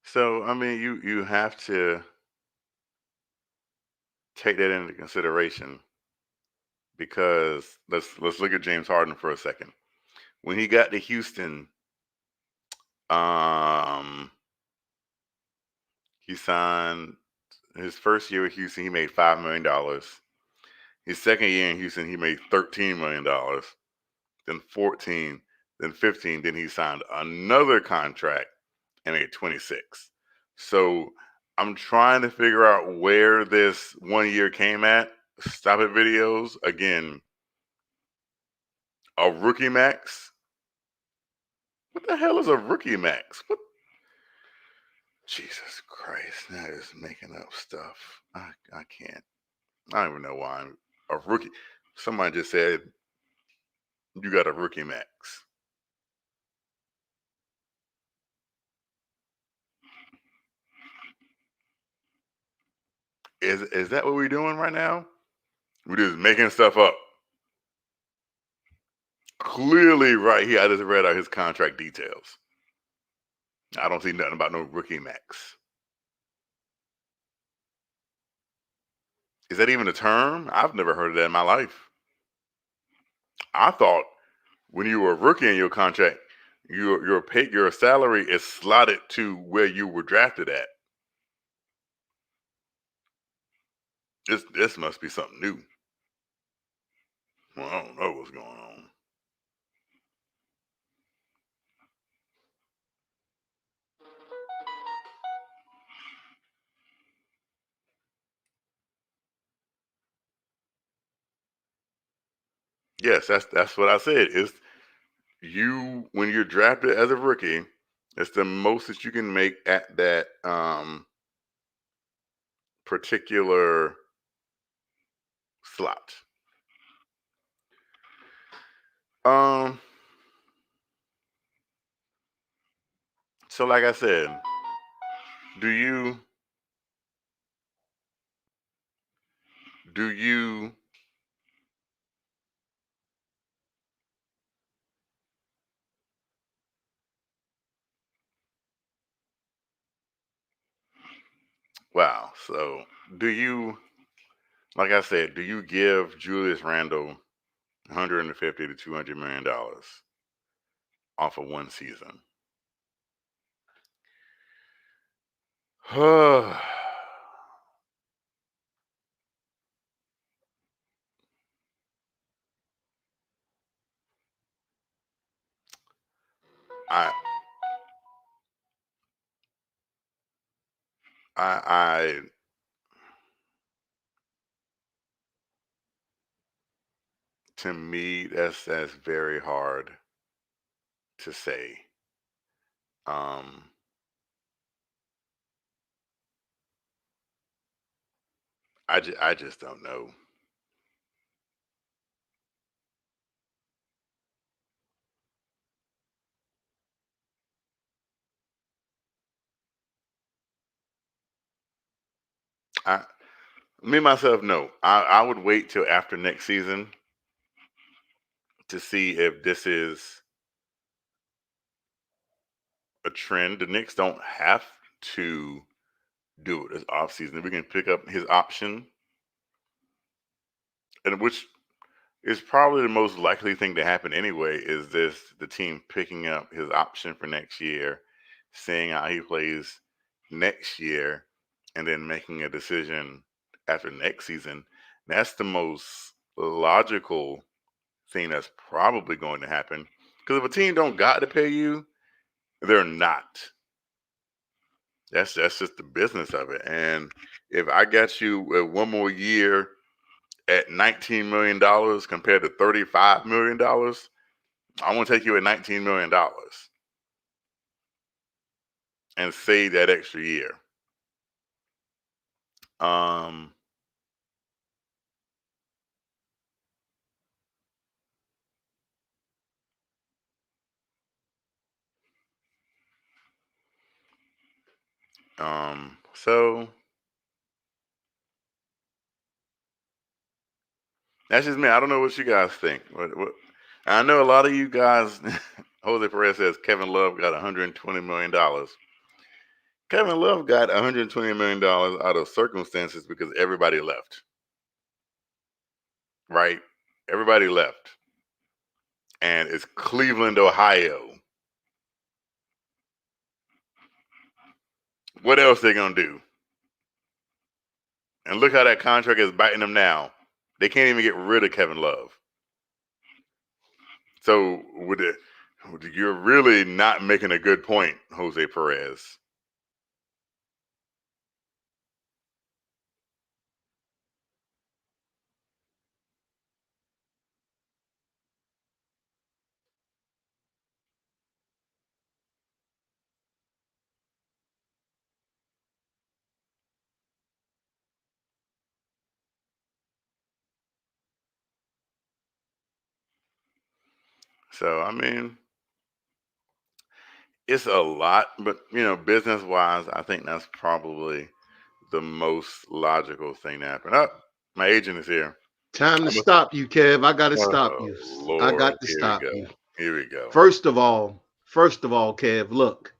so I mean you have to take that into consideration. because let's look at James Harden for a second. When he got to Houston, he signed his first year with Houston. He made $5 million. His second year in Houston, he made $13 million. Then 14, then 15. Then he signed another contract and made 26. So I'm trying to figure out where this 1 year came at. Stop it videos. Again, a rookie max? What the hell is a rookie max? What? Jesus Christ, that is making up stuff. I can't. I don't even know why I'm a rookie. Somebody just said you got a rookie max. Is that what we're doing right now? We're just making stuff up. Clearly, right here, I just read out his contract details. I don't see nothing about no rookie max. Is that even a term? I've never heard of that in my life. I thought when you were a rookie in your contract, your salary is slotted to where you were drafted at. This must be something new. Well, I don't know what's going on. Yes, that's what I said. It's you when you're drafted as a rookie, it's the most that you can make at that particular slot. So like I said, do you wow, so do you like I said, do you give Julius Randle 150 to 200 million dollars off of one season? I I to me that's very hard to say. Um I just don't know. I Me myself, no. I would wait till after next season to see if this is a trend. The Knicks don't have to do it this offseason. We can pick up his option, and which is probably the most likely thing to happen anyway, is the team picking up his option for next year, seeing how he plays next year, and then making a decision after next season. That's the most logical thing that's probably going to happen. Because if a team don't got to pay you, they're not. That's just the business of it. And if I got you one more year at $19 million compared to $35 million, I want to take you at $19 million and save that extra year. So that's just me. I don't know what you guys think. I know a lot of you guys, Jose Perez says Kevin Love got $120 million. Kevin Love got $120 million out of circumstances because everybody left. Right? Everybody left. And it's Cleveland, Ohio. What else they gonna do? And look how that contract is biting them now. They can't even get rid of Kevin Love. So you're really not making a good point, Jose Perez. So, I mean, it's a lot, but, business-wise, I think that's probably the most logical thing to happen. Oh, my agent is here. Time to stop you, Kev. I got to stop Oh, you. Lord. I got to Here stop we go. you. Here we go. First of all, Kev, look.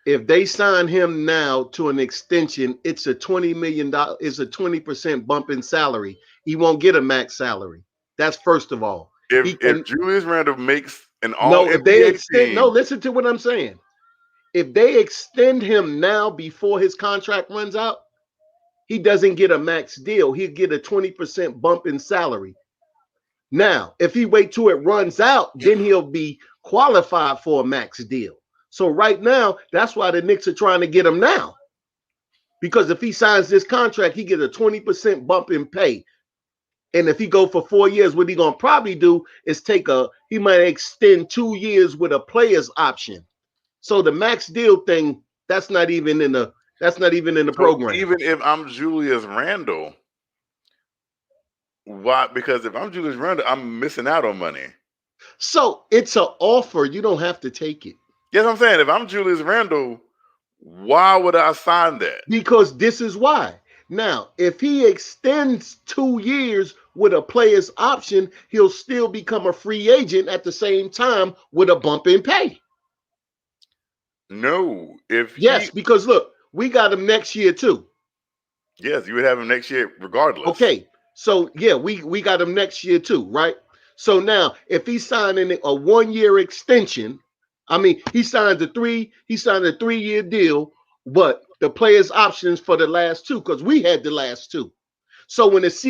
If they sign him now to an extension, it's a $20 million, it's a 20% bump in salary. He won't get a max salary. That's first of all. If Julius Randle makes an no, if they all-NBA extend, team, no, listen to what I'm saying. If they extend him now before his contract runs out, he doesn't get a max deal. He'll get a 20% bump in salary. Now, if he wait till it runs out, then he'll be qualified for a max deal. So right now, that's why the Knicks are trying to get him now. Because if he signs this contract, he get a 20% bump in pay. And if he go for 4 years, what he gonna probably do is he might extend 2 years with a player's option. So the max deal thing, that's not even in the program. Even if I'm Julius Randle, why? Because if I'm Julius Randle, I'm missing out on money. So it's an offer. You don't have to take it. Yes, I'm saying if I'm Julius Randle, why would I sign that? Because this is why. Now, if he extends 2 years with a player's option, he'll still become a free agent at the same time with a bump in pay. No, yes, because look, we got him next year too. Yes, you would have him next year regardless. Okay, so yeah, we got him next year too, right? So now, if he's signing a 1 year extension, I mean, he signed a 3-year deal, but the players' options for the last 2, because we had the last 2. So if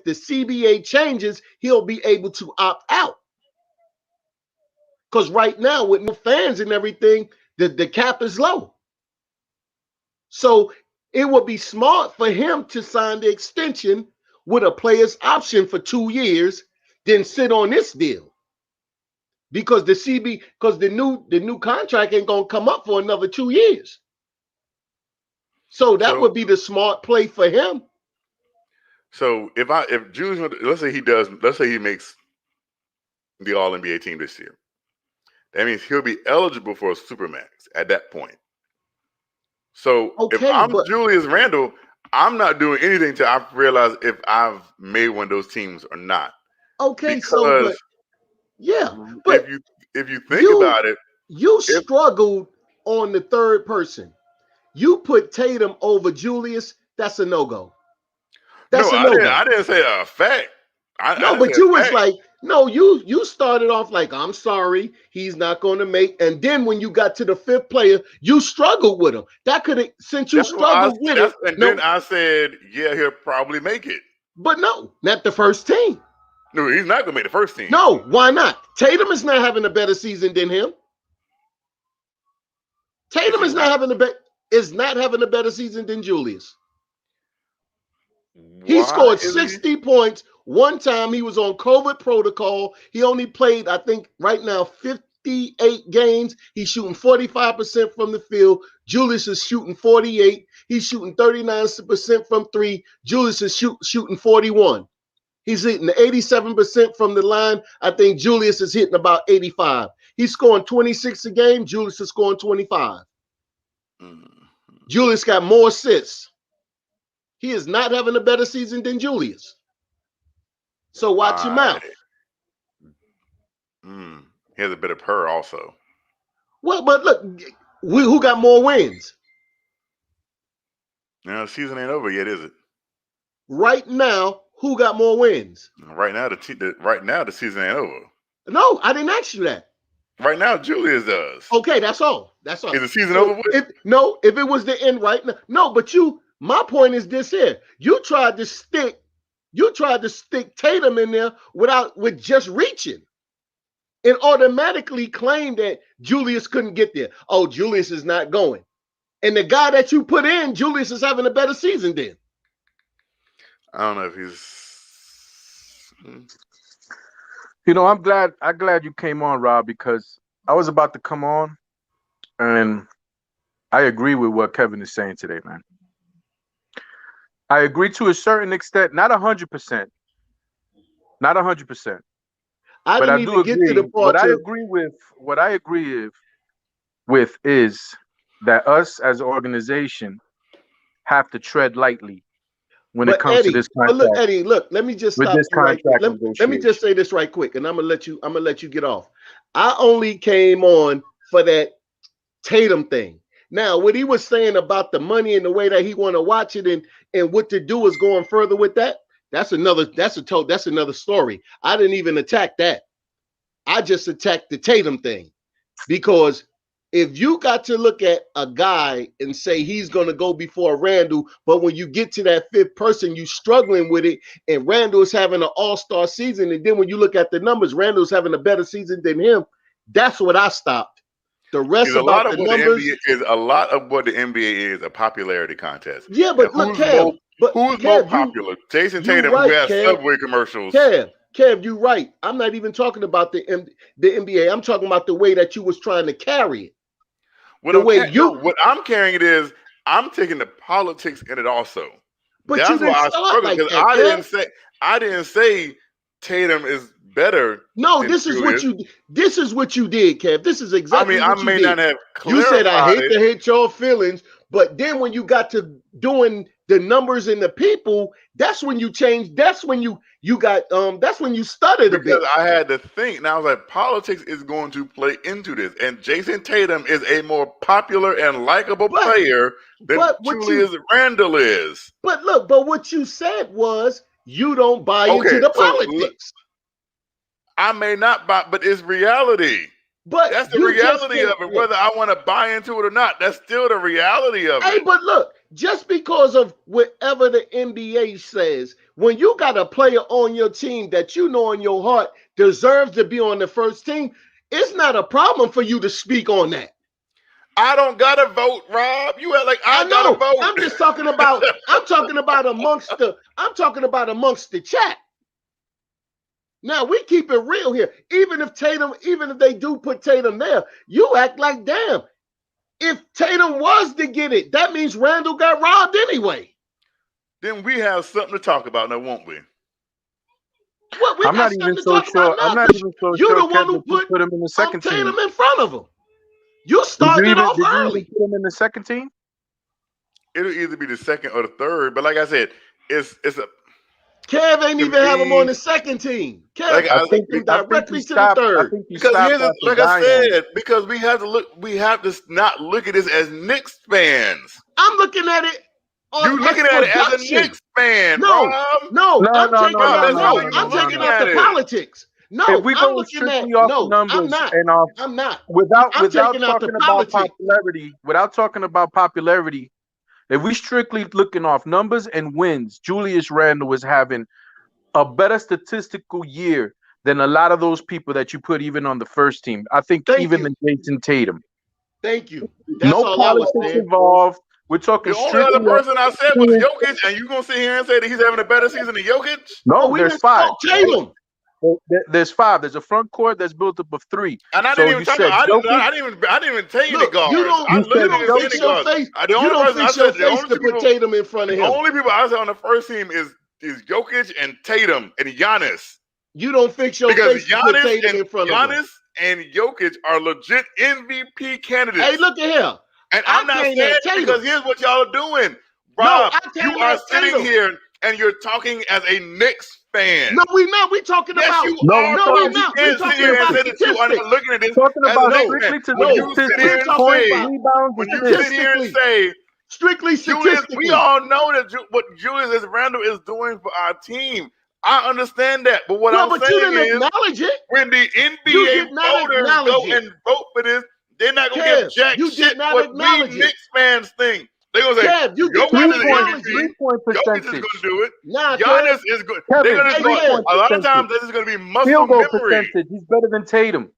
the CBA changes, he'll be able to opt out. Because right now, with no fans and everything, the cap is low. So it would be smart for him to sign the extension with a player's option for 2 years, then sit on this deal. Because the new contract ain't gonna come up for another 2 years. So that would be the smart play for him. So if Julius, let's say he makes the All NBA team this year, that means he'll be eligible for a Supermax at that point. So if I'm Julius Randle, I'm not doing anything till I realize if I've made one of those teams or not. Okay, because but if you think about it, you struggled on the third person. You put Tatum over Julius. That's a no-go. That's a no-go. I didn't say a fact. You started off like, I'm sorry, he's not going to make. And then when you got to the 5th player, you struggled with him. That could have, since you struggled with it. And then I said, yeah, he'll probably make it. But no, not the first team. No, he's not going to make the first team. No, why not? Tatum is not having a better season than him. Tatum is not having a better season than Julius. He scored 60 points. One time he was on COVID protocol. He only played, I think, right now, 58 games. He's shooting 45% from the field. Julius is shooting 48. He's shooting 39% from 3. Julius is shooting 41. He's hitting 87% from the line. I think Julius is hitting about 85. He's scoring 26 a game. Julius is scoring 25. Julius got more assists. He is not having a better season than Julius. So watch your mouth. He has a bit of purr also. Well, but look, who got more wins? No, season ain't over yet, is it? Right now, Who got more wins? Right now, the season ain't over. No, I didn't ask you that. Right now, Julius does. Okay, that's all. That's all. Is the season over with? If it was the end right now, no. But my point is this here. You tried to stick Tatum in there with just reaching, and automatically claim that Julius couldn't get there. Oh, Julius is not going, and the guy that you put in, Julius is having a better season than. I don't know if he's. You know, I'm glad you came on, Rob, because I was about to come on, and I agree with what Kevin is saying today, man. I agree to a certain extent, not 100%, not 100%. But I do agree. What I agree with is that us as an organization have to tread lightly when it comes to this contract. But look, Eddie, let me just stop this contract. Let me just say this right quick, and I'm gonna let you get off. I only came on for that Tatum thing. Now, what he was saying about the money and the way that he want to watch it and what to do is going further with that. That's another story. I didn't even attack that. I just attacked the Tatum thing, because if you got to look at a guy and say he's going to go before Randall, but when you get to that fifth person, you struggling with it, and Randall is having an all-star season, and then when you look at the numbers, Randall's having a better season than him. That's what I stopped. The rest about the numbers is a lot of what the NBA is a popularity contest. Yeah, but look, Kev, who's more popular? Jason Tatum, who has Subway commercials. Kev, you're right. I'm not even talking about the NBA. I'm talking about the way that you was trying to carry it. What I'm carrying it is I'm taking the politics in it also. But that's you didn't why I start struggle, like because that. I didn't say Tatum is better. No, this is what you did, Kev. This is exactly what you did. I may not have clarified. You said I hate to hit your feelings, but then when you got to doing the numbers and the people, that's when you changed. That's when you got that's when you stuttered a bit. Because I had to think. Now I was like, politics is going to play into this, and Jason Tatum is a more popular and likable player than Julius Randle is. But look, what you said was you don't buy into the politics. I may not buy, but it's reality. But that's the reality of it. Whether I want to buy into it or not, that's still the reality of it. Hey, but look, just because of whatever the NBA says, when you got a player on your team that you know in your heart deserves to be on the first team, it's not a problem for you to speak on that. I don't gotta vote, Rob. You act like I gotta vote. I'm just talking about. I'm talking about amongst the chat. Now we keep it real here. Even if they do put Tatum there, you act like damn. If Tatum was to get it, that means Randall got robbed anyway. Then we have something to talk about now, won't we? I'm not even so sure. You're the one who put him in the second team. Tatum in front of him. You started off early. Did you put him in the second team? It'll either be the second or the third. But like I said, it's a. Kev ain't even have him on the second team. Kev took him directly to the third. Because I said, because we have to not look at this as Knicks fans. I'm looking at it. You looking at it as a Knicks fan, Rob? No. I'm taking out the politics. No, if we go strictly off numbers and off, I'm not. Without talking about popularity, if we strictly looking off numbers and wins, Julius Randle is having a better statistical year than a lot of those people that you put even on the first team. I think than Jason Tatum. Thank you. No politics involved. We're talking strictly. The only other person I said was Jokic, and you gonna sit here and say that he's having a better season than Jokic? No, there's five. Tatum. There's five. There's a front court that's built up of three. And I didn't even tell you. I didn't even tell you the guards. You don't fix your face. You don't fix your face to put Tatum in front of him. The only people I said on the first team is Jokic and Tatum and Giannis. You don't fix your face to put Tatum in front of him. Giannis and Jokic are legit MVP candidates. Hey, look at here. And I'm not saying because here's what y'all are doing. Rob, you are sitting here and you're talking as a Knicks fan. No, we're not. We're talking about. We're not. We're talking about statistics. Talking about strictly to the when you sit here and say Strictly Julius, statistically. we all know that what Julius Randle is doing for our team. I understand that, but what I'm but you saying didn't is, acknowledge it. when the You NBA did not voters acknowledge go it. and vote for this, they're not gonna Kev, give jack you shit did not what we acknowledge it. Knicks fans think. They're gonna say Kev, you did Jokic not is acknowledge MVP. it. Three-point Jokic is percentage. gonna do it. Nah, Giannis Kev. is good. Kevin, They're gonna Hey, start. Kev. A lot of times, percentage. this is gonna be muscle Field goal memory. percentage. He's better than Tatum. It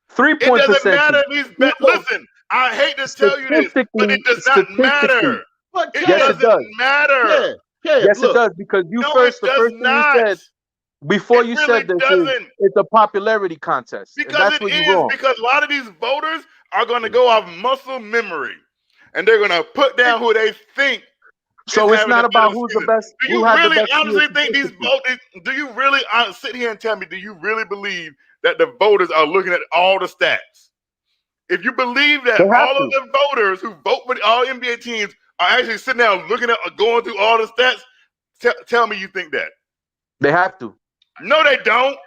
Three-point doesn't percentage. matter if he's better. Listen, I hate to tell you this, but it does not matter. But It Kev, Yes, it doesn't does. matter. Kev, Yes, look. it does, because you No, first, it the does first thing not. you said before It you really said this is doesn't. it's a popularity contest. And Because that's it where you're is, wrong. because a lot of these voters are going to go off muscle memory, and they're going to put down who they think. So is it's having not a about better who's season. the best. Do Who you had the really best year honestly think these statistically. voters? Do you really sit here and tell me? Do you really believe that the voters are looking at all the stats? If you believe that They have all of to. the voters who vote for all NBA teams are actually sitting down looking at going through all the stats, tell me you think that. They have to. No, they don't.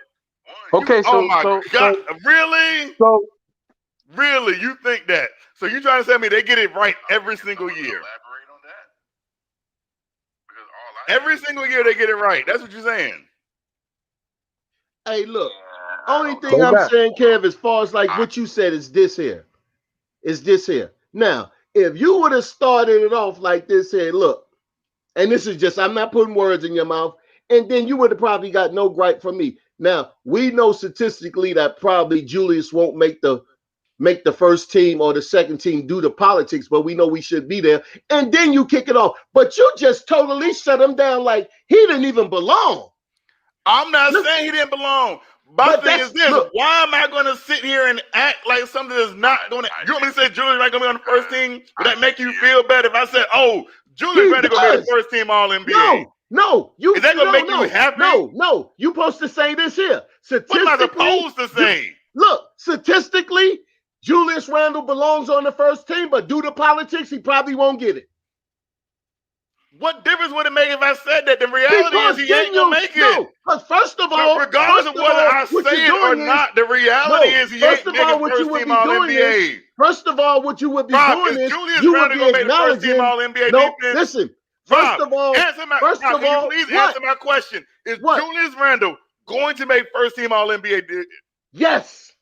Okay, Oh my God, really? So Really, you think that? So you trying to tell me they get it right every single year? Every single year they get it right. That's what you're saying. Hey, look. Only thing Go I'm back. saying, Kev, as far as like what you said is this here. Is this here. Now, if you would have started it off like this here, look, and this is just, I'm not putting words in your mouth, and then you would have probably got no gripe from me. Now, we know statistically that probably Julius won't make the first team or the second team due to politics, but we know we should be there. And then you kick it off. But you just totally shut him down like he didn't even belong. I'm not saying he didn't belong. My thing is this: why am I going to sit here and act like something that's not going to? You want me to say Julius not going to be on the first team? Would that make you feel better if I said, "Oh, Julius Randle going to be the first team All NBA"? No, you. Is that going to make you happy? No. You supposed to say this here. What am I supposed to say? Look, statistically, Julius Randle belongs on the first team, but due to politics, he probably won't get it. What difference would it make if I said that? The reality is he ain't gonna make it. No, because first of all, regardless of whether I say it or not, the reality is he ain't making first team All NBA. First of all, what you would be doing is Julius you would Randle be gonna make the first acknowledging. team All NBA No, defense. listen. Rob, First of all, can you please answer my question? Is Julius Randle going to make first team All NBA? Yes.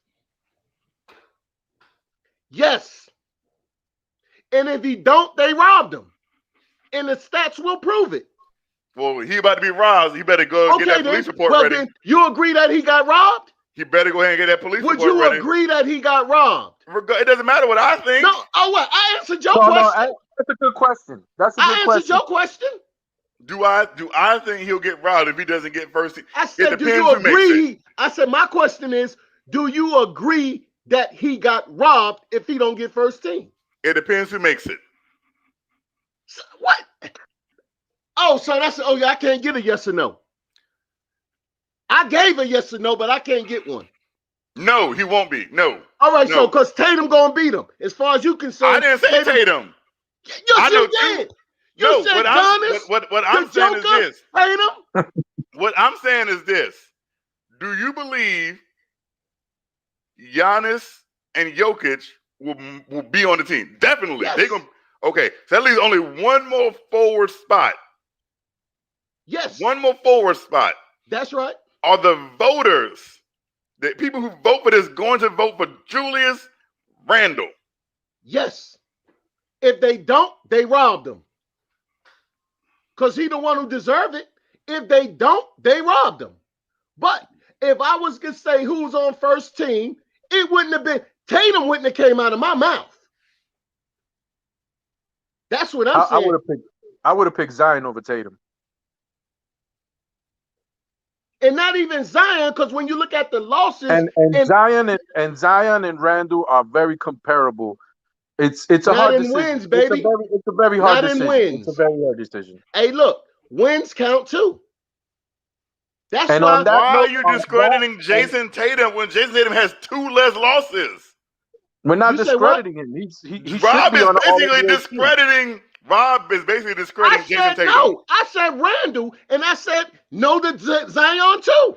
Yes. And if he don't, they robbed him. And the stats will prove it. Well, he about to be robbed. He better go get that police report ready. Then you agree that he got robbed? He better go ahead and get that police report ready. Would you agree that he got robbed? It doesn't matter what I think. No. Oh, what? I answered your question. That's a good question. That's a good question. I answered your question. Do I think he'll get robbed if he doesn't get first team? I said, do you agree? I said, my question is, do you agree that he got robbed if he don't get first team? It depends who makes it. So, what? Oh, so yeah, I can't get a yes or no. I gave a yes or no, but I can't get one. No, he won't be. No. All right, so because Tatum gonna beat him. As far as you concerned. I didn't say Tatum. Yes, you did. You said Giannis. What I'm saying is this. Tatum. What I'm saying is this. Do you believe Giannis and Jokic will be on the team? Definitely. Yes. They're gonna. Okay, so that leaves only one more forward spot. Yes. One more forward spot. That's right. Are the voters, the people who vote for this, going to vote for Julius Randle? Yes. If they don't, they robbed him. Because he the one who deserved it. If they don't, they robbed him. But if I was going to say who's on first team, it wouldn't have been, Tatum wouldn't have came out of my mouth. That's what I'm saying. I would have picked Zion over Tatum. And not even Zion, because when you look at the losses, and Zion and Randle are very comparable. It's a hard decision. Wins, baby. It's a very hard decision. Wins. It's a very hard decision. Hey, look, wins count too. That's and why. Why are you discrediting Jason Tatum when Jason Tatum has 2 less losses? We're not discrediting him. Rob is basically discrediting. Rob is basically discrediting Jason Tatum. No, I said Randle, and I said no to Zion too.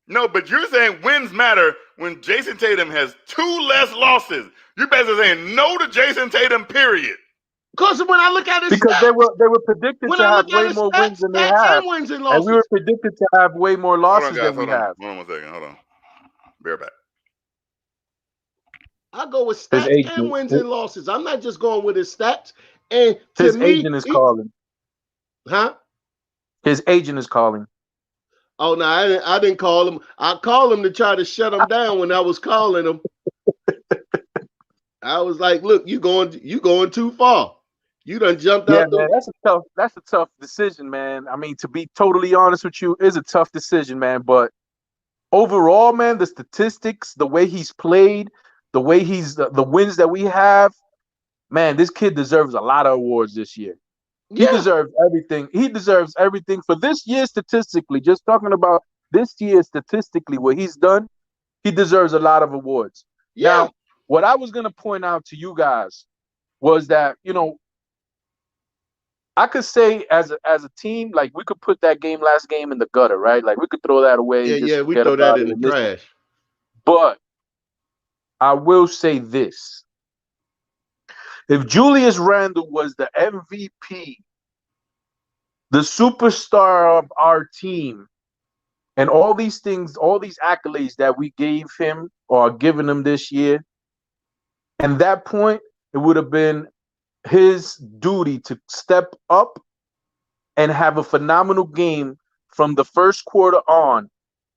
No, but you're saying wins matter when Jason Tatum has 2 less losses. You're basically saying no to Jason Tatum, period. Because when I look at his Because stats, they were predicted when to I have look at way his more wins stats, than they stats have, and wins and and we were losses. predicted to have way more Hold on, losses guys. than we Hold on. have. Hold on 1 second. Hold on. Bear back. I go with His stats and agent, wins and losses. I'm not just going with his stats. And to his me, agent is calling. huh? His agent is calling. Oh no, I didn't call him. I called him to try to shut him down when I was calling him. I was like, look, you going too far. You done jumped Yeah, out the man, that's a tough decision, man. I mean, to be totally honest with you, is a tough decision, man. But overall, man, the statistics, the way he's played, the way the wins that we have, man, this kid deserves a lot of awards this year. He yeah, deserves everything. He deserves everything for this year statistically. Just talking about this year statistically, what he's done, he deserves a lot of awards. yeah. Now, what I was gonna point out to you guys was that, I could say as a team, like we could put that last game in the gutter, right? Like we could throw that away Yeah, and just yeah, we forget throw that about it. in the And this, trash. but I will say this: if Julius Randle was the MVP, the superstar of our team, and all these things, all these accolades that we gave him or are giving him this year, and that point, it would have been his duty to step up and have a phenomenal game from the first quarter on,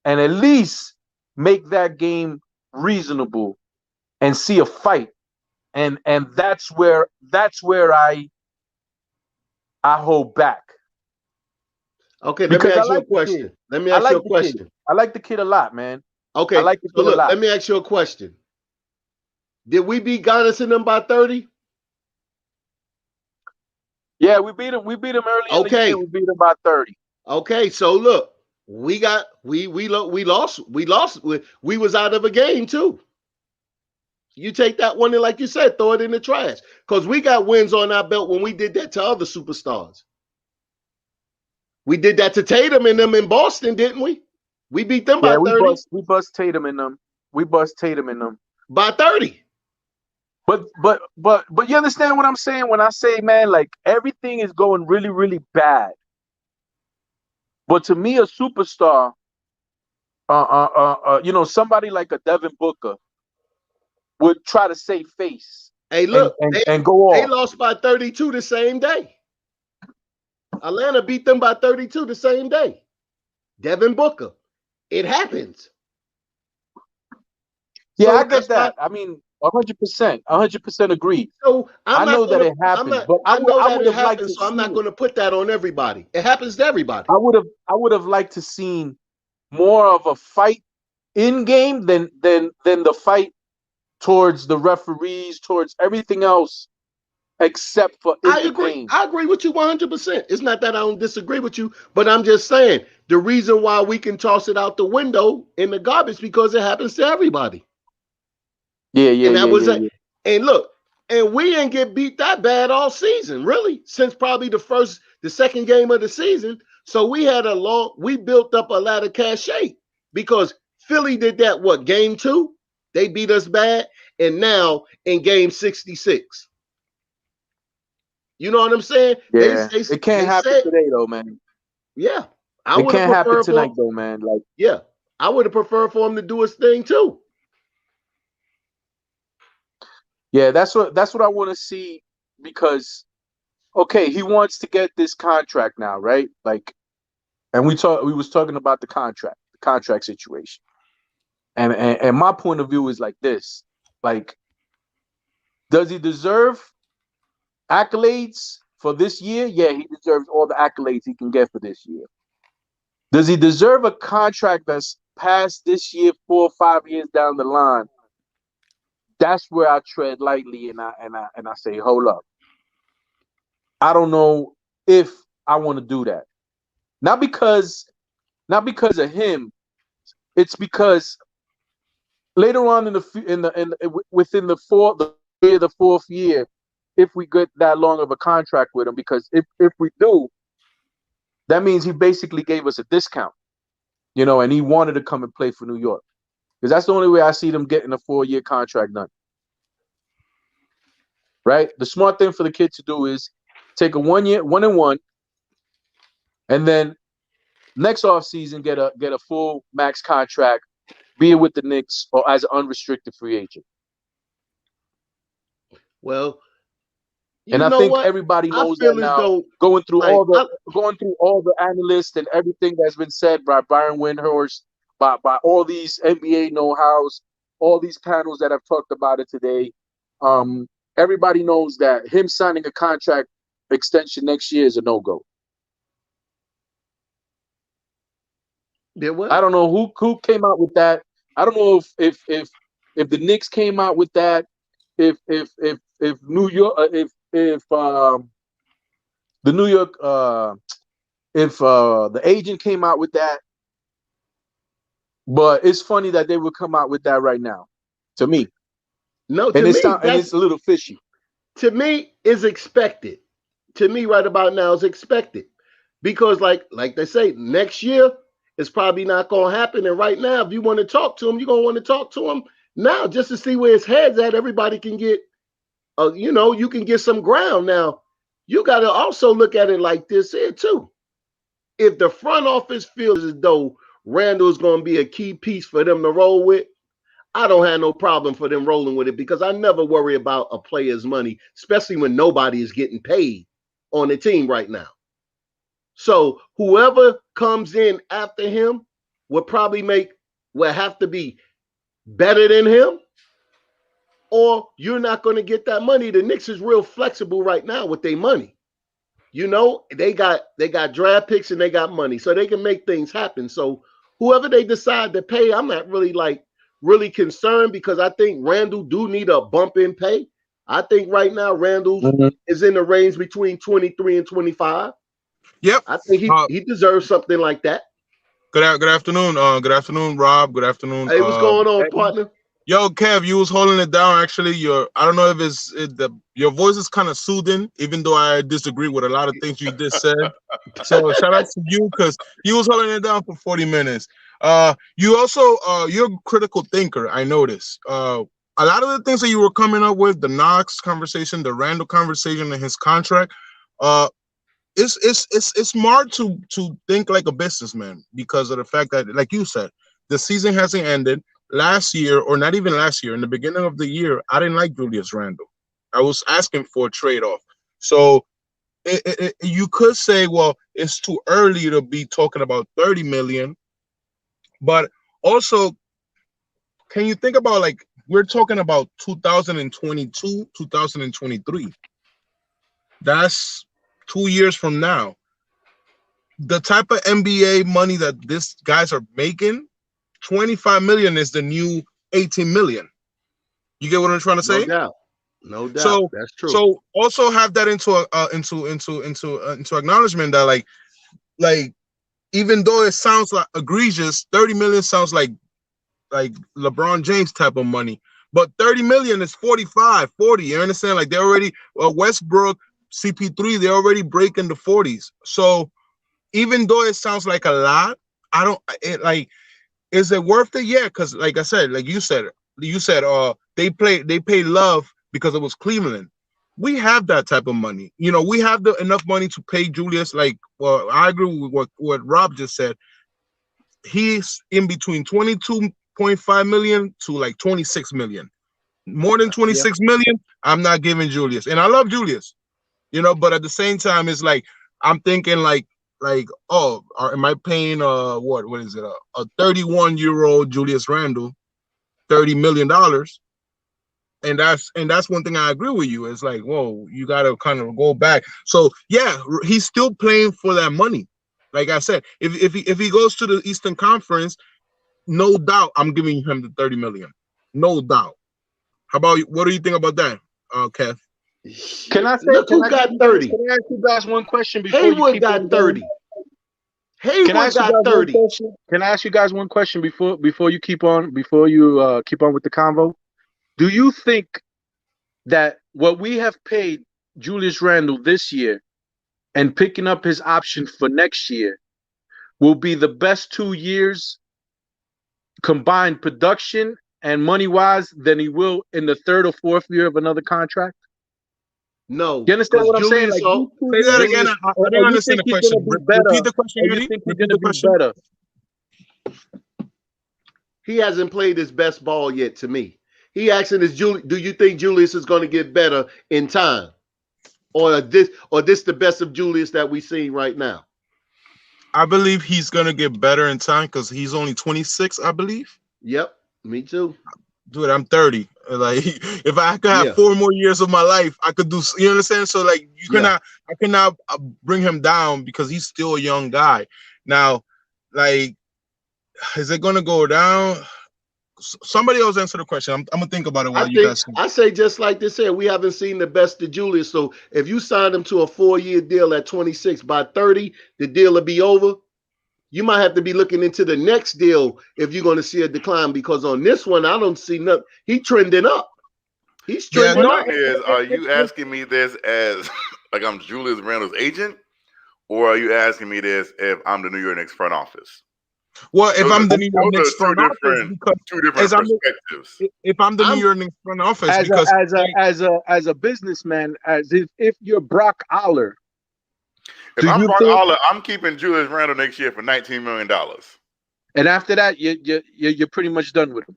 and at least make that game reasonable and see a fight. And that's where I hold back Okay, let me because I ask you a like the kid. question. Let me I ask you like a the kid. question. I like the kid a lot, man. I Okay, like the so kid a look, lot. let me ask you a question. Did we beat Giannis and them by 30? Yeah, we beat him. We beat him early in the year. Okay, We beat him by 30. okay. So look, we was out of a game too. You take that one and like you said, throw it in the trash. Because we got wins on our belt when we did that to other superstars. We did that to Tatum and them in Boston, didn't we? We beat them by Yeah, 30. we bust Tatum in them. We bust Tatum in them. By 30. But you understand what I'm saying when I say, man, like everything is going really, really bad. But to me, a superstar, somebody like a Devin Booker would try to save face Hey, and look, and, they, and go they off. lost by 32 the same day. Atlanta beat them by 32 the same day. Devin Booker. It happens. Yeah, So I that's get why. that. I mean, 100% agree. So I know that it happens, but I know I that would it have liked happens, to so I'm see not it. going to put that on everybody. It happens to everybody. I would have liked to seen more of a fight in game than the fight towards the referees, towards everything else except for in I the agree. game. I agree with you 100%. It's not that I don't disagree with you, but I'm just saying the reason why we can toss it out the window in the garbage because it happens to everybody. Yeah, yeah, And that yeah, was yeah, it. yeah. And look, and we didn't get beat that bad all season, really, since probably the second game of the season. So we built up a lot of cachet because Philly did that, what, game 2? They beat us bad. And now in game 66. You know what I'm saying? Yeah. It can't They happen said, today though, man. yeah, I It would have can't happen preferred tonight for, though, man. Like, yeah, I would have preferred for him to do his thing too. yeah, that's what I want to see because okay, he wants to get this contract now, right? Like, and we was talking about the contract situation. And my point of view is like this. Like, does he deserve accolades for this year? Yeah, he deserves all the accolades he can get for this year. Does he deserve a contract that's past this year, 4 or 5 years down the line? That's where I tread lightly and I say, hold up. I don't know if I want to do that. Not because of him. It's because later on within the fourth year, if we get that long of a contract with him, because if we do, that means he basically gave us a discount, and he wanted to come and play for New York. Because that's the only way I see them getting a 4-year contract done. right? The smart thing for the kid to do is take a 1 year, 1-and-1, and then next offseason get a full max contract, be it with the Knicks or as an unrestricted free agent. Well, And you I know think what? everybody I knows that feel as now, though, going through like, all the analysts and everything that's been said by Byron Windhorst, by all these NBA know-hows, all these panels that have talked about it today. Everybody knows that him signing a contract extension next year is a no-go. there what? I don't know who came out with that. I don't know if the Knicks came out with that, if New York, if the New York, if the agent came out with that. But it's funny that they would come out with that right now, to me. No, And to me, it's a little fishy. To me, is expected. To me, right about now, is expected. Because like they say, next year it's probably not gonna happen. And right now, if you want to talk to him, you're gonna want to talk to him now just to see where his head's at. Everybody can get you can get some ground. Now, you gotta also look at it like this here too. If the front office feels as though Randall's gonna be a key piece for them to roll with, I don't have no problem for them rolling with it because I never worry about a player's money, especially when nobody is getting paid on the team right now. So whoever comes in after him will have to be better than him, or you're not going to get that money. The Knicks is real flexible right now with their money. They got draft picks and they got money, so they can make things happen. So whoever they decide to pay, I'm not really concerned because I think Randall do need a bump in pay. I think right now Randall is in the range between 23 and 25. Yep. I think he deserves something like that. Good afternoon. Good afternoon, Rob. Good afternoon. Hey, what's going on, partner? Yo, Kev, you was holding it down. Actually, I don't know if your voice is kind of soothing, even though I disagree with a lot of things you just said. So shout out to you because you was holding it down for 40 minutes. You also you're a critical thinker. I noticed. A lot of the things that you were coming up with, the Knox conversation, the Randall conversation, and his contract. It's smart to think like a businessman because of the fact that, like you said, the season hasn't ended. Last year, or not even last year, in the beginning of the year, I didn't like Julius Randle. I was asking for a trade-off. So you could say, well, it's too early to be talking about 30 million. But also, can you think about, like, we're talking about 2022, 2023. That's 2 years from now. The type of NBA money that these guys are making, 25 million is the new 18 million. You get what I'm trying to say? No doubt. So That's true. So also have that into acknowledgement that like even though it sounds like egregious, 30 million sounds like LeBron James type of money. But 30 million is 45, 40. You understand? Like, they're already Westbrook, CP3, they're already breaking the 40s. So even though it sounds like a lot, is it worth it? Yeah, because like I said, like you said, they pay Love because it was Cleveland. We have that type of money. We have enough money to pay Julius. Like, well, I agree with what Rob just said. He's in between 22.5 million to like 26 million. More than 26 million, I'm not giving Julius. And I love Julius, but at the same time, it's like I'm thinking like, am I paying what is it, a 31-year-old Julius Randle $30 million? And that's one thing I agree with you. It's like, whoa, you got to kind of go back. So yeah, he's still playing for that money. Like I said, if he goes to the Eastern Conference, no doubt I'm giving him the 30 million. No doubt. What do you think about that, Kev? Can I say? Look who got 30. Can I ask you guys one question before Haywood you keep got 30. Haywood got 30. Can I ask you guys one question before you keep on with the convo? Do you think that what we have paid Julius Randle this year and picking up his option for next year will be the best 2 years combined production and money-wise than he will in the third or fourth year of another contract? No, You understand because what I'm saying? Julius. Like these 2 Say that years, again. Julius, I didn't or you understand think the he's gonna question. be better, Repeat the question, or you Eddie. think he's Repeat gonna the be question. better? he hasn't played his best ball yet. To me, he asking is Julius. Do you think Julius is going to get better in time, or this the best of Julius that we see right now? I believe he's gonna get better in time because he's only 26, I believe. Yep, me too. Dude, I'm 30. Like, if I could have Yeah, 4 more years of my life, I could do. You understand? So, like, yeah. I cannot bring him down because he's still a young guy. Now, like, is it gonna go down? Somebody else answer the question. I'm gonna think about it while you guys think. I say just like this here, we haven't seen the best of Julius. So if you sign him to a 4-year deal at 26, by 30, the deal will be over. You might have to be looking into the next deal if you're going to see a decline, because on this one, I don't see nothing. He's trending up. He's Yeah, trending no. up. Are you asking me this as like I'm Julius Randle's agent, or are you asking me this if I'm the New York Knicks front office? Well, if Those I'm the are, New York those Knicks are front office, because two different as I'm perspectives. if I'm the New I'm York Knicks front office, As because as a businessman, as if you're Brock Aller, If do I'm you Brock think? Aller, I'm keeping Julius Randle next year for $19 million. And after that, you're pretty much done with him.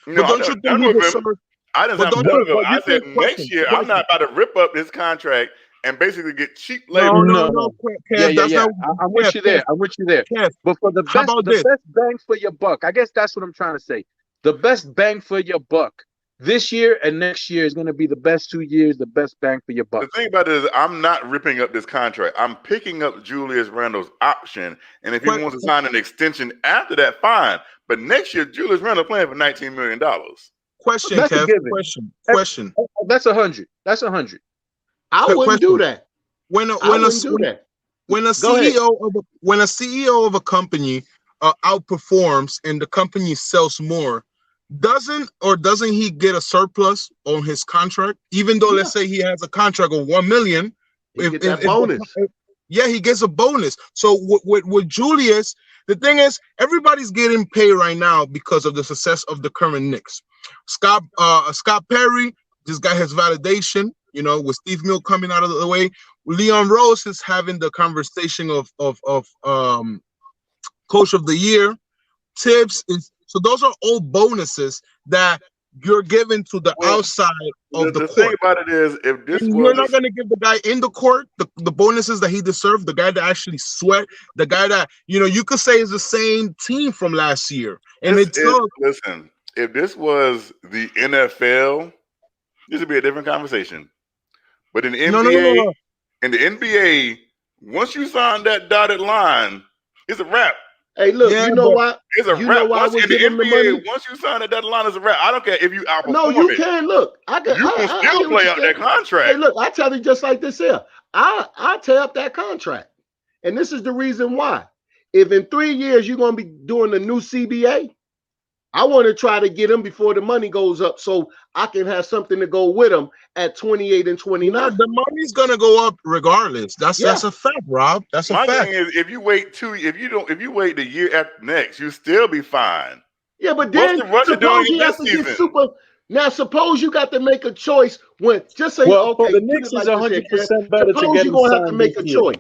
but No, I'm don't you not think done he with him. deserves? I didn't say But I'm don't done you? with him. But I you said think next year I'm not about to rip up this contract and basically get cheap labor. No, Kev, that's not. I'm with you there. I'm with you there. Kev, But for how about this? best bang for your buck, I guess that's what I'm trying to say. The best bang for your buck this year and next year is going to be the best 2 years, the best bang for your buck. The thing about it is I'm not ripping up this contract. I'm picking up Julius Randle's option. And if he wants to sign an extension after that, fine. But next year, Julius Randle playing for $19 million. Question, That's a Kev. given. Question. That's 100. That's 100. I wouldn't do that. When I wouldn't do that. when a Go ahead. CEO of a company outperforms and the company sells more, doesn't he get a surplus on his contract? Even though let's say he has a contract of $1 million, He get that bonus. yeah, he gets a bonus. So with Julius, the thing is, everybody's getting paid right now because of the success of the current Knicks. Scott Perry just got his validation, with Steve Mills coming out of the way. Leon Rose is having the conversation of Coach of the Year. Tibbs is, so those are all bonuses that you're giving to the outside of the The court. thing about it is, if this And was you're not going to give the guy in the court the bonuses that he deserved, the guy that actually sweat, the guy that, you could say is the same team from last year. And listen, if this was the NFL, this would be a different conversation. But in the NBA, in the NBA, once you sign that dotted line, it's a wrap. Hey, look, you know what? It's a You wrap. know why I Once would in the give him the NBA, money? once you sign that dotted line, it's a wrap. I don't care if you outperform No, you it. can. Look, You can still play out that contract. Hey, look, I tell you just like this here. I tear up that contract. And this is the reason why. If in 3 years you're going to be doing the new CBA, I want to try to get him before the money goes up so I can have something to go with him at 28 and 29. Yeah, the money's gonna go up regardless. That's a fact, Rob. That's a fact. My thing is, if you wait the year after next, you still be fine. Yeah, but then suppose you have to get super. Now, suppose you got to make a choice when just say, well, okay, for the Knicks is 100% better to suppose get you're gonna have to make a choice.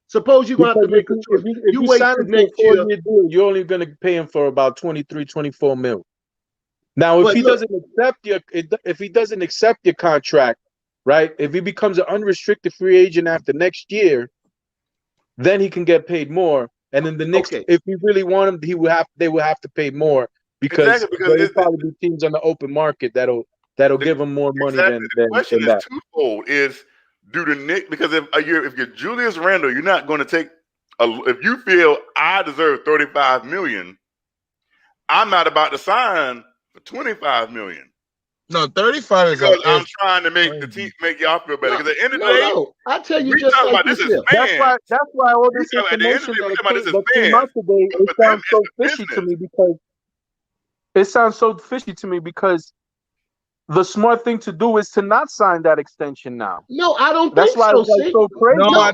Suppose you're gonna have to make a choice. If you wait sign till him for a next year. 4-year deal, you're only going to pay him for about 23, 24 mil. Now, if he doesn't accept your contract, right? If he becomes an unrestricted free agent after next year, then he can get paid more. And then the Knicks, if we really want him, they will have to pay more because there'll probably be teams on the open market that'll give him more money than the question than is twofold: is do the Knicks, because if you're Julius Randle, you're not going to take if you feel I deserve $35 million, I'm not about to sign for $25 million. No, 35 is because I'm trying to make the team, make y'all feel better. Because at the end of the day, I tell you, we just talk like about this is as fans. That's why all this information that came out today, it sounds so fishy to me because the smart thing to do is to not sign that extension now. No, I don't That's think why so. it's like so crazy. No,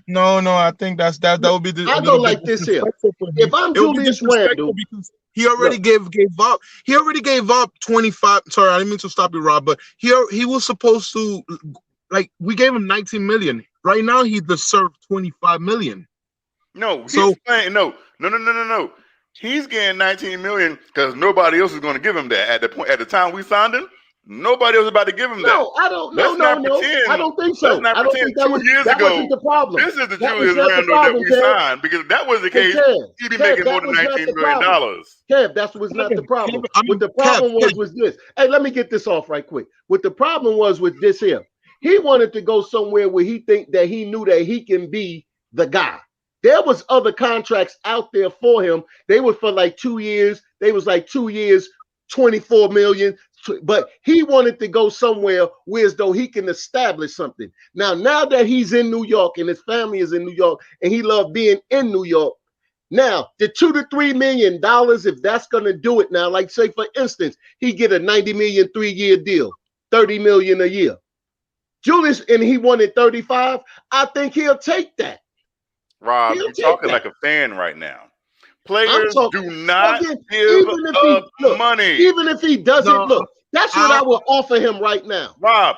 No, I think that would be a I go little bit like this here. disrespectful for him. If I'm It would be Julius disrespectful Randle, because he already look, gave up. He already gave up 25. Sorry, I didn't mean to stop you, Rob, but he was supposed to, like, we gave him 19 million. Right now he deserves 25 million. No, he's So playing. No. He's getting 19 million because nobody else is going to give him that. At the time we signed him, nobody else was about to give him that. no, I don't. No, Let's not no. pretend. I don't think Let's so. not I don't pretend think that 2 years that ago. wasn't the problem. This is the That was Julius not the Randle that problem, we Kev. signed, because if that was the case, Kev, he'd be Kev, making that more than was not 19 the million problem. dollars. Kev, that was not the problem. What the problem was this. Hey, let me get this off right quick. What the problem was with this here, he wanted to go somewhere where he think that he knew that he can be the guy. There was other contracts out there for him. They were for like 2 years. They was like 2 years, 24 million. But he wanted to go somewhere where as though he can establish something. Now that he's in New York and his family is in New York and he loved being in New York, now the $2 to $3 million, if that's going to do it now, like say for instance, he get a 90 million 3-year deal, 30 million a year. Julius, and he wanted 35. I think he'll take that. Rob, you're talking like a fan right now. Players do not give up money. Even if he doesn't, look, that's what I will offer him right now. Rob,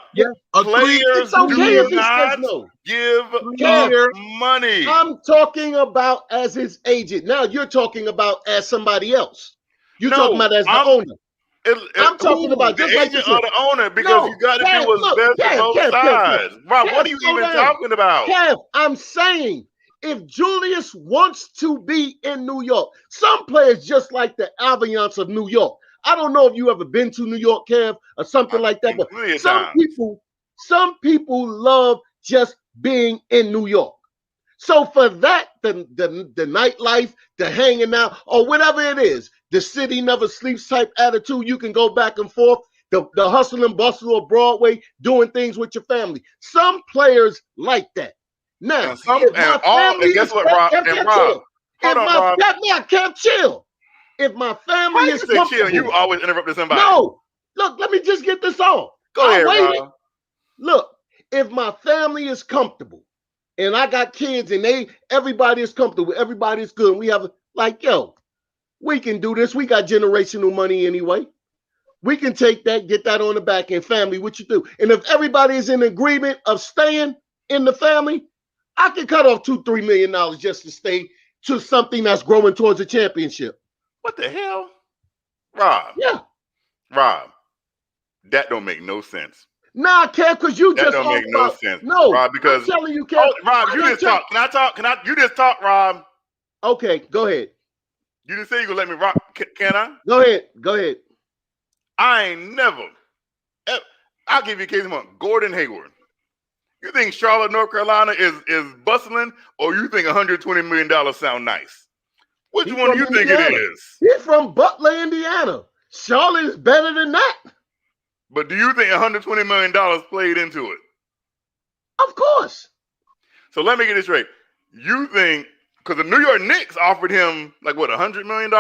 players do not give up money. I'm talking about as his agent. Now you're talking about as somebody else. You're talking about as the owner. I'm talking about just the like agent or the owner, because you got to do what's best for both sides. Rob, what are you even talking about? Kev, I'm saying, if Julius wants to be in New York, some players just like the ambiance of New York. I don't know if you ever been to New York, Kev, or something like that, but some people love just being in New York. So for that, the nightlife, the hanging out, or whatever it is, the city never sleeps type attitude, you can go back and forth, the hustle and bustle of Broadway, doing things with your family. Some players like that. Now, guess what, Rob? Rob. I can't chill. If my family is comfortable, you always interrupt somebody. No, look, let me just get this off. Go ahead, Rob. Look, if my family is comfortable, and I got kids, and everybody is comfortable, everybody's good. We have we can do this. We got generational money anyway. We can take that, get that on the back end. Family, what you do? And if everybody is in agreement of staying in the family, I can cut off $2-3 million just to stay to something that's growing towards a championship. What the hell, Rob? Yeah, Rob, that don't make no sense. Nah, Kev, because you just don't make no sense. No, Rob, because I'm telling you, Kev. Rob, you just talk. Can I talk? You just talk, Rob? Okay, go ahead. You just say you gonna let me rock? Can I? Go ahead. I ain't never. I'll give you a case in point. Gordon Hayward. You think Charlotte, North Carolina is bustling, or you think $120 million sound nice? Which one do you think it is? He's from Butler, Indiana. Charlotte is better than that. But do you think $120 million played into it? Of course. So let me get this straight. You think, because the New York Knicks offered him like what, $100 million?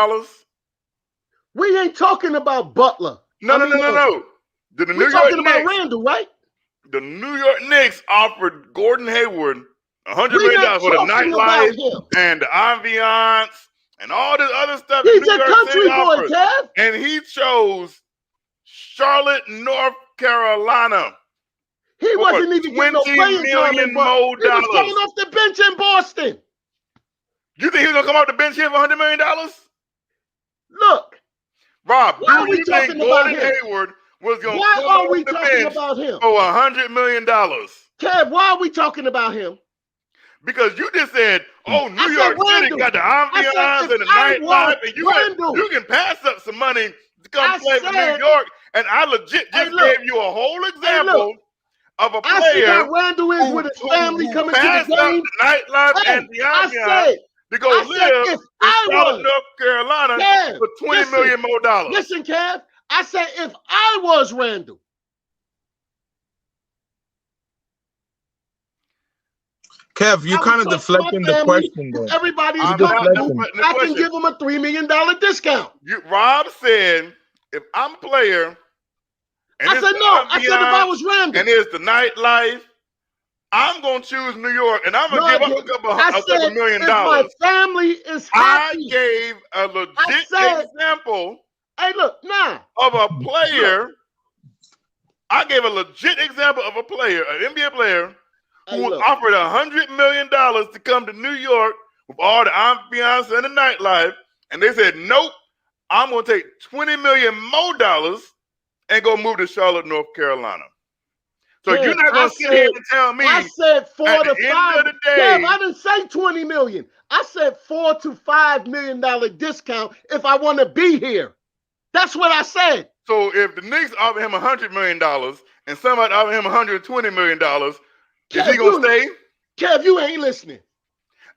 We ain't talking about Butler. No. The New York Knicks, about Randall, right? The New York Knicks offered Gordon Hayward $100 million for the nightlife and the ambiance and all this other stuff. He's a country boy, Kev. And he chose Charlotte, North Carolina. He wasn't even getting no playing time. He was coming off the bench in Boston. You think he was gonna come off the bench here for $100 million? Look, Rob, do you think Gordon Hayward was gonna come off the bench for $100 million? Kev, why are we talking about him? Because you just said, "Oh, New York City got the ambiance and the nightlife, and you can pass up some money to come play for New York." And I legit just gave you a whole example of a player. I see how Randall is with his family coming to the game. The nightlife and the ambiance to go live in Charlotte, North Carolina for $20 million more. Listen, Kev, I said if I was Randall. Kev, you're kind of deflecting the question, though. Everybody's comfortable. I can give him a $3 million discount. Rob said, if I'm a player, I said no. I said if I was Randall, and it's the nightlife, I'm gonna choose New York, and I'm gonna No, I give up didn't. a couple I said $1 million. if my family is I happy. gave a legit example Hey, look, nah. of a player. I gave a legit example of a player, an NBA player, who was offered $100 million to come to New York with all the ambiance and the nightlife, and they said, "Nope, I'm gonna take $20 million more and go move to Charlotte, North Carolina." So Kev, you're not gonna sit here and tell me I said 4 at to the 5. end of the day, Kev, I didn't say 20 million. I said $4 to $5 million discount if I want to be here. That's what I said. So if the Knicks offer him $100 million and somebody offer him $120 million, is he gonna stay? Kev, you ain't listening.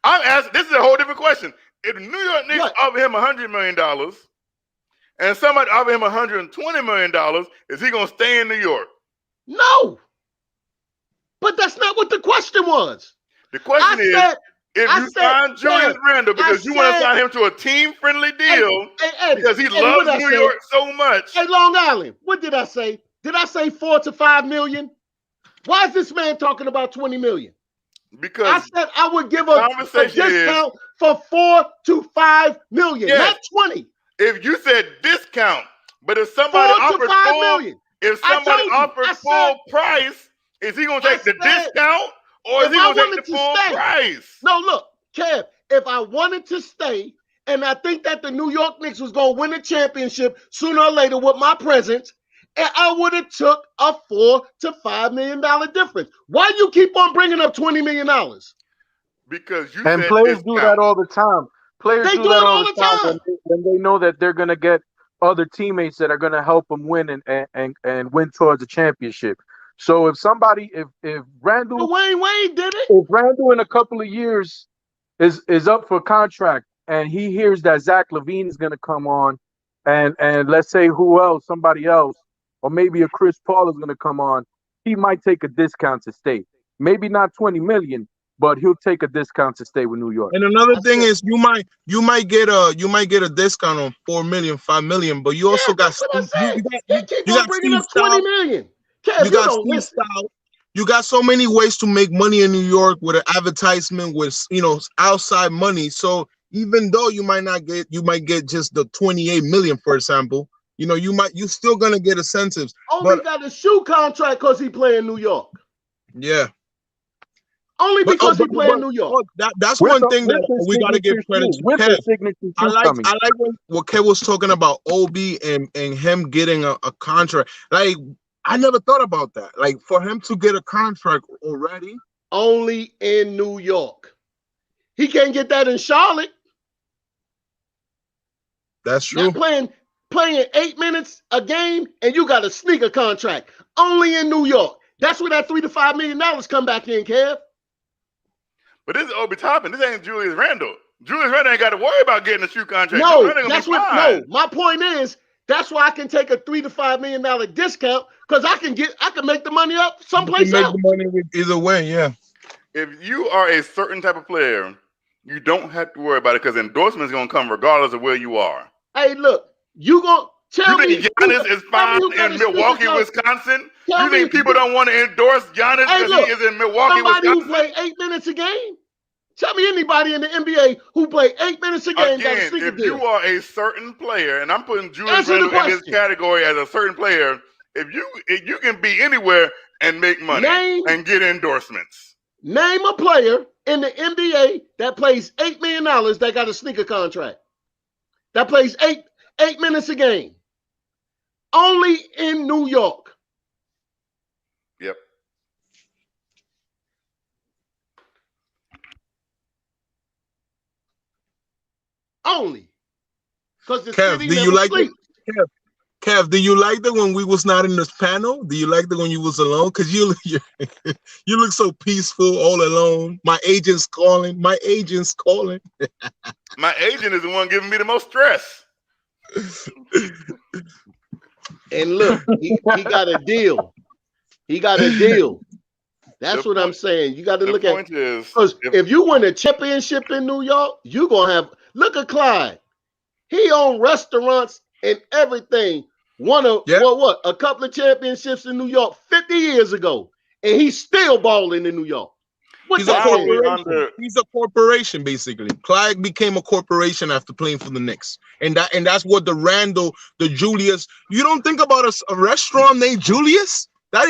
I'm asking. This is a whole different question. If the New York Knicks offer him $100 million and somebody offer him $120 million, is he gonna stay in New York? No. But that's not what the question was. The question is, if you sign Julius Randle because you want to sign him to a team-friendly deal because he loves New York so much. Hey, Long Island, what did I say? Did I say 4 to 5 million? Why is this man talking about 20 million? Because I said I would give a discount for 4 to 5 million, not 20. If you said discount, but if somebody offered full price, is he gonna take the discount or is he gonna take the full price? No, look, Kev, if I wanted to stay and I think that the New York Knicks was gonna win a championship sooner or later with my presence, I would have took a $4 to $5 million difference. Why you keep on bringing up $20 million? Because you and said players discount. do that all the time. Players do that all the time when they know that they're gonna get other teammates that are gonna help them win and win towards a championship. So if somebody, if Randall, Dwayne Wade did it. If Randall in a couple of years is up for contract and he hears that Zach LaVine is gonna come on, and let's say somebody else, or maybe a Chris Paul is gonna come on, he might take a discount to stay. Maybe not 20 million, but he'll take a discount to stay with New York. And another thing is you might get a discount on 4 million, 5 million, but you also got bringing up 20 million. Kev, you don't listen. You got so many ways to make money in New York with an advertisement, with outside money. So even though you might get just the 28 million, for example, you're still gonna get incentives. Only got a shoe contract because he play in New York. Yeah. Only because he play in New York. That's one thing that we gotta give credit to Kev. I like what Kev was talking about, Obi and him getting a contract. Like, I never thought about that. Like, for him to get a contract already. Only in New York. He can't get that in Charlotte. That's true. Not playing 8 minutes a game and you got a sneaker contract. Only in New York. That's where that $3 to $5 million come back in, Kev. But this is Obi Toppin. This ain't Julius Randle. Julius Randle ain't got to worry about getting a shoe contract. No, my point is, that's why I can take a $3 to $5 million discount, because I can make the money up someplace else. Make the money either way, yeah. If you are a certain type of player, you don't have to worry about it because endorsements gonna come regardless of where you are. Hey, look, you gonna tell me Giannis is fine in Milwaukee, Wisconsin? You think people don't want to endorse Giannis because he is in Milwaukee, Wisconsin? Somebody who play 8 minutes a game? Tell me anybody in the NBA who play 8 minutes a game. Again, if you are a certain player, and I'm putting Julius Randle in this category as a certain player, if you can be anywhere and make money and get endorsements. Name a player in the NBA that plays $8 million that got a sneaker contract. That plays eight minutes a game. Only in New York. Yep. Only. Because the Kev, city do never you like sleeps. it? Kev, do you like that when we was not in this panel? Do you like that when you was alone? Because you look so peaceful all alone. My agent's calling. My agent is the one giving me the most stress. And look, he got a deal. He got a deal. That's what I'm saying. You got to look at, because if you win a championship in New York, you're gonna have. Look at Clyde. He owned restaurants and everything. Won a couple of championships in New York 50 years ago. and he's still balling in New York. What He's a that Why are says? we corporation. under? He's a corporation, basically. Clyde became a corporation after playing for the Knicks, and that's what the Randall, the Julius. You don't think about a restaurant named Julius? That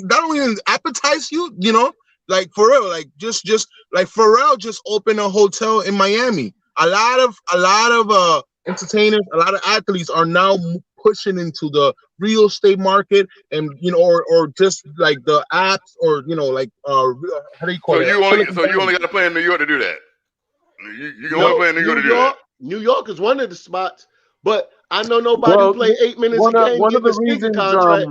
don't even appetize you. You know, like for real, like just like Pharrell just opened a hotel in Miami. A lot of entertainers, a lot of athletes are now pushing into the real estate market, and or just like the apps, or like how do you call So it? you only Silicon Valley. got to play in New York to do that. You can only No, play in New York New to do that. York. New York is one of the spots, but I know nobody who Well, play 8 minutes a one of game one of getting a the sneaker reasons contract.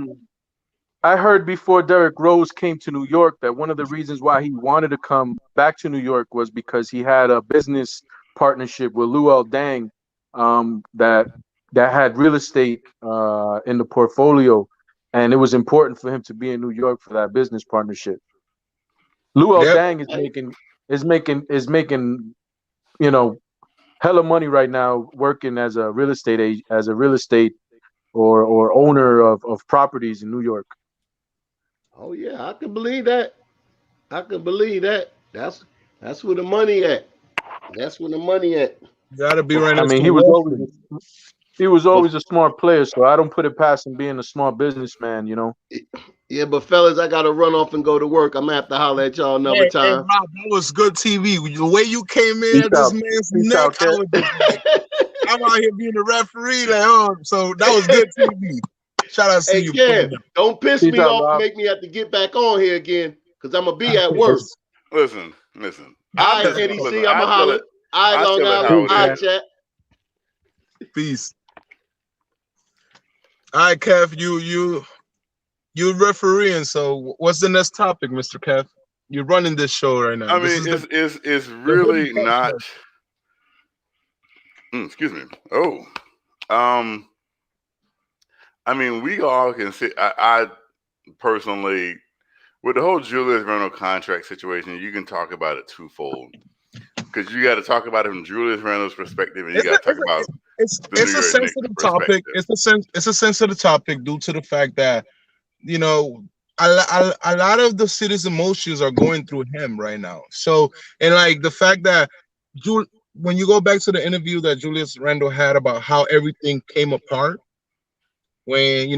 I heard before Derrick Rose came to New York that one of the reasons why he wanted to come back to New York was because he had a business partnership with Luol Deng, that had real estate in the portfolio, and it was important for him to be in New York for that business partnership. Luol Yep. Deng is making hella money right now working as a real estate or owner of properties in New York. Oh yeah, I can believe that. I can believe that. That's where the money at. That's where the money at. Gotta be right I next mean, to he was Wall always Street. But a smart player, so I don't put it past him being a smart businessman. yeah, but fellas, I gotta run off and go to work. I'm gonna have to holler at y'all another Hey, time. Rob, that was good TV. The way you came in Peace at this out, man's peace neck, out, I Kev. was just like, I'm out here being a referee. Like, so that was good TV. Shout out to Hey you, Kev, brother. don't piss Peace me out, off and Rob. make me have to get back on here again, because I'm gonna be at work. Listen. All right, Peace, Eddie bro. C, I'ma holler. All right, I Long tell it Island. how Peace, it All man. right, chat. Peace. All right, Kev, you refereeing. So what's the next topic, Mr. Kev? You're running this show right now. I This mean, is it's the really Hoodie Talk not. Show. Excuse me. Oh, I mean, we all can see. I personally, with the whole Julius Randle contract situation, you can talk about it twofold, because you got to talk about it from Julius Randle's perspective, and you got to talk about It's the New a York Knicks sensitive perspective. topic. It's a sensitive topic due to the fact that a lot of the city's emotions are going through him right now. So, and like the fact that when you go back to the interview that Julius Randle had about how everything came apart, when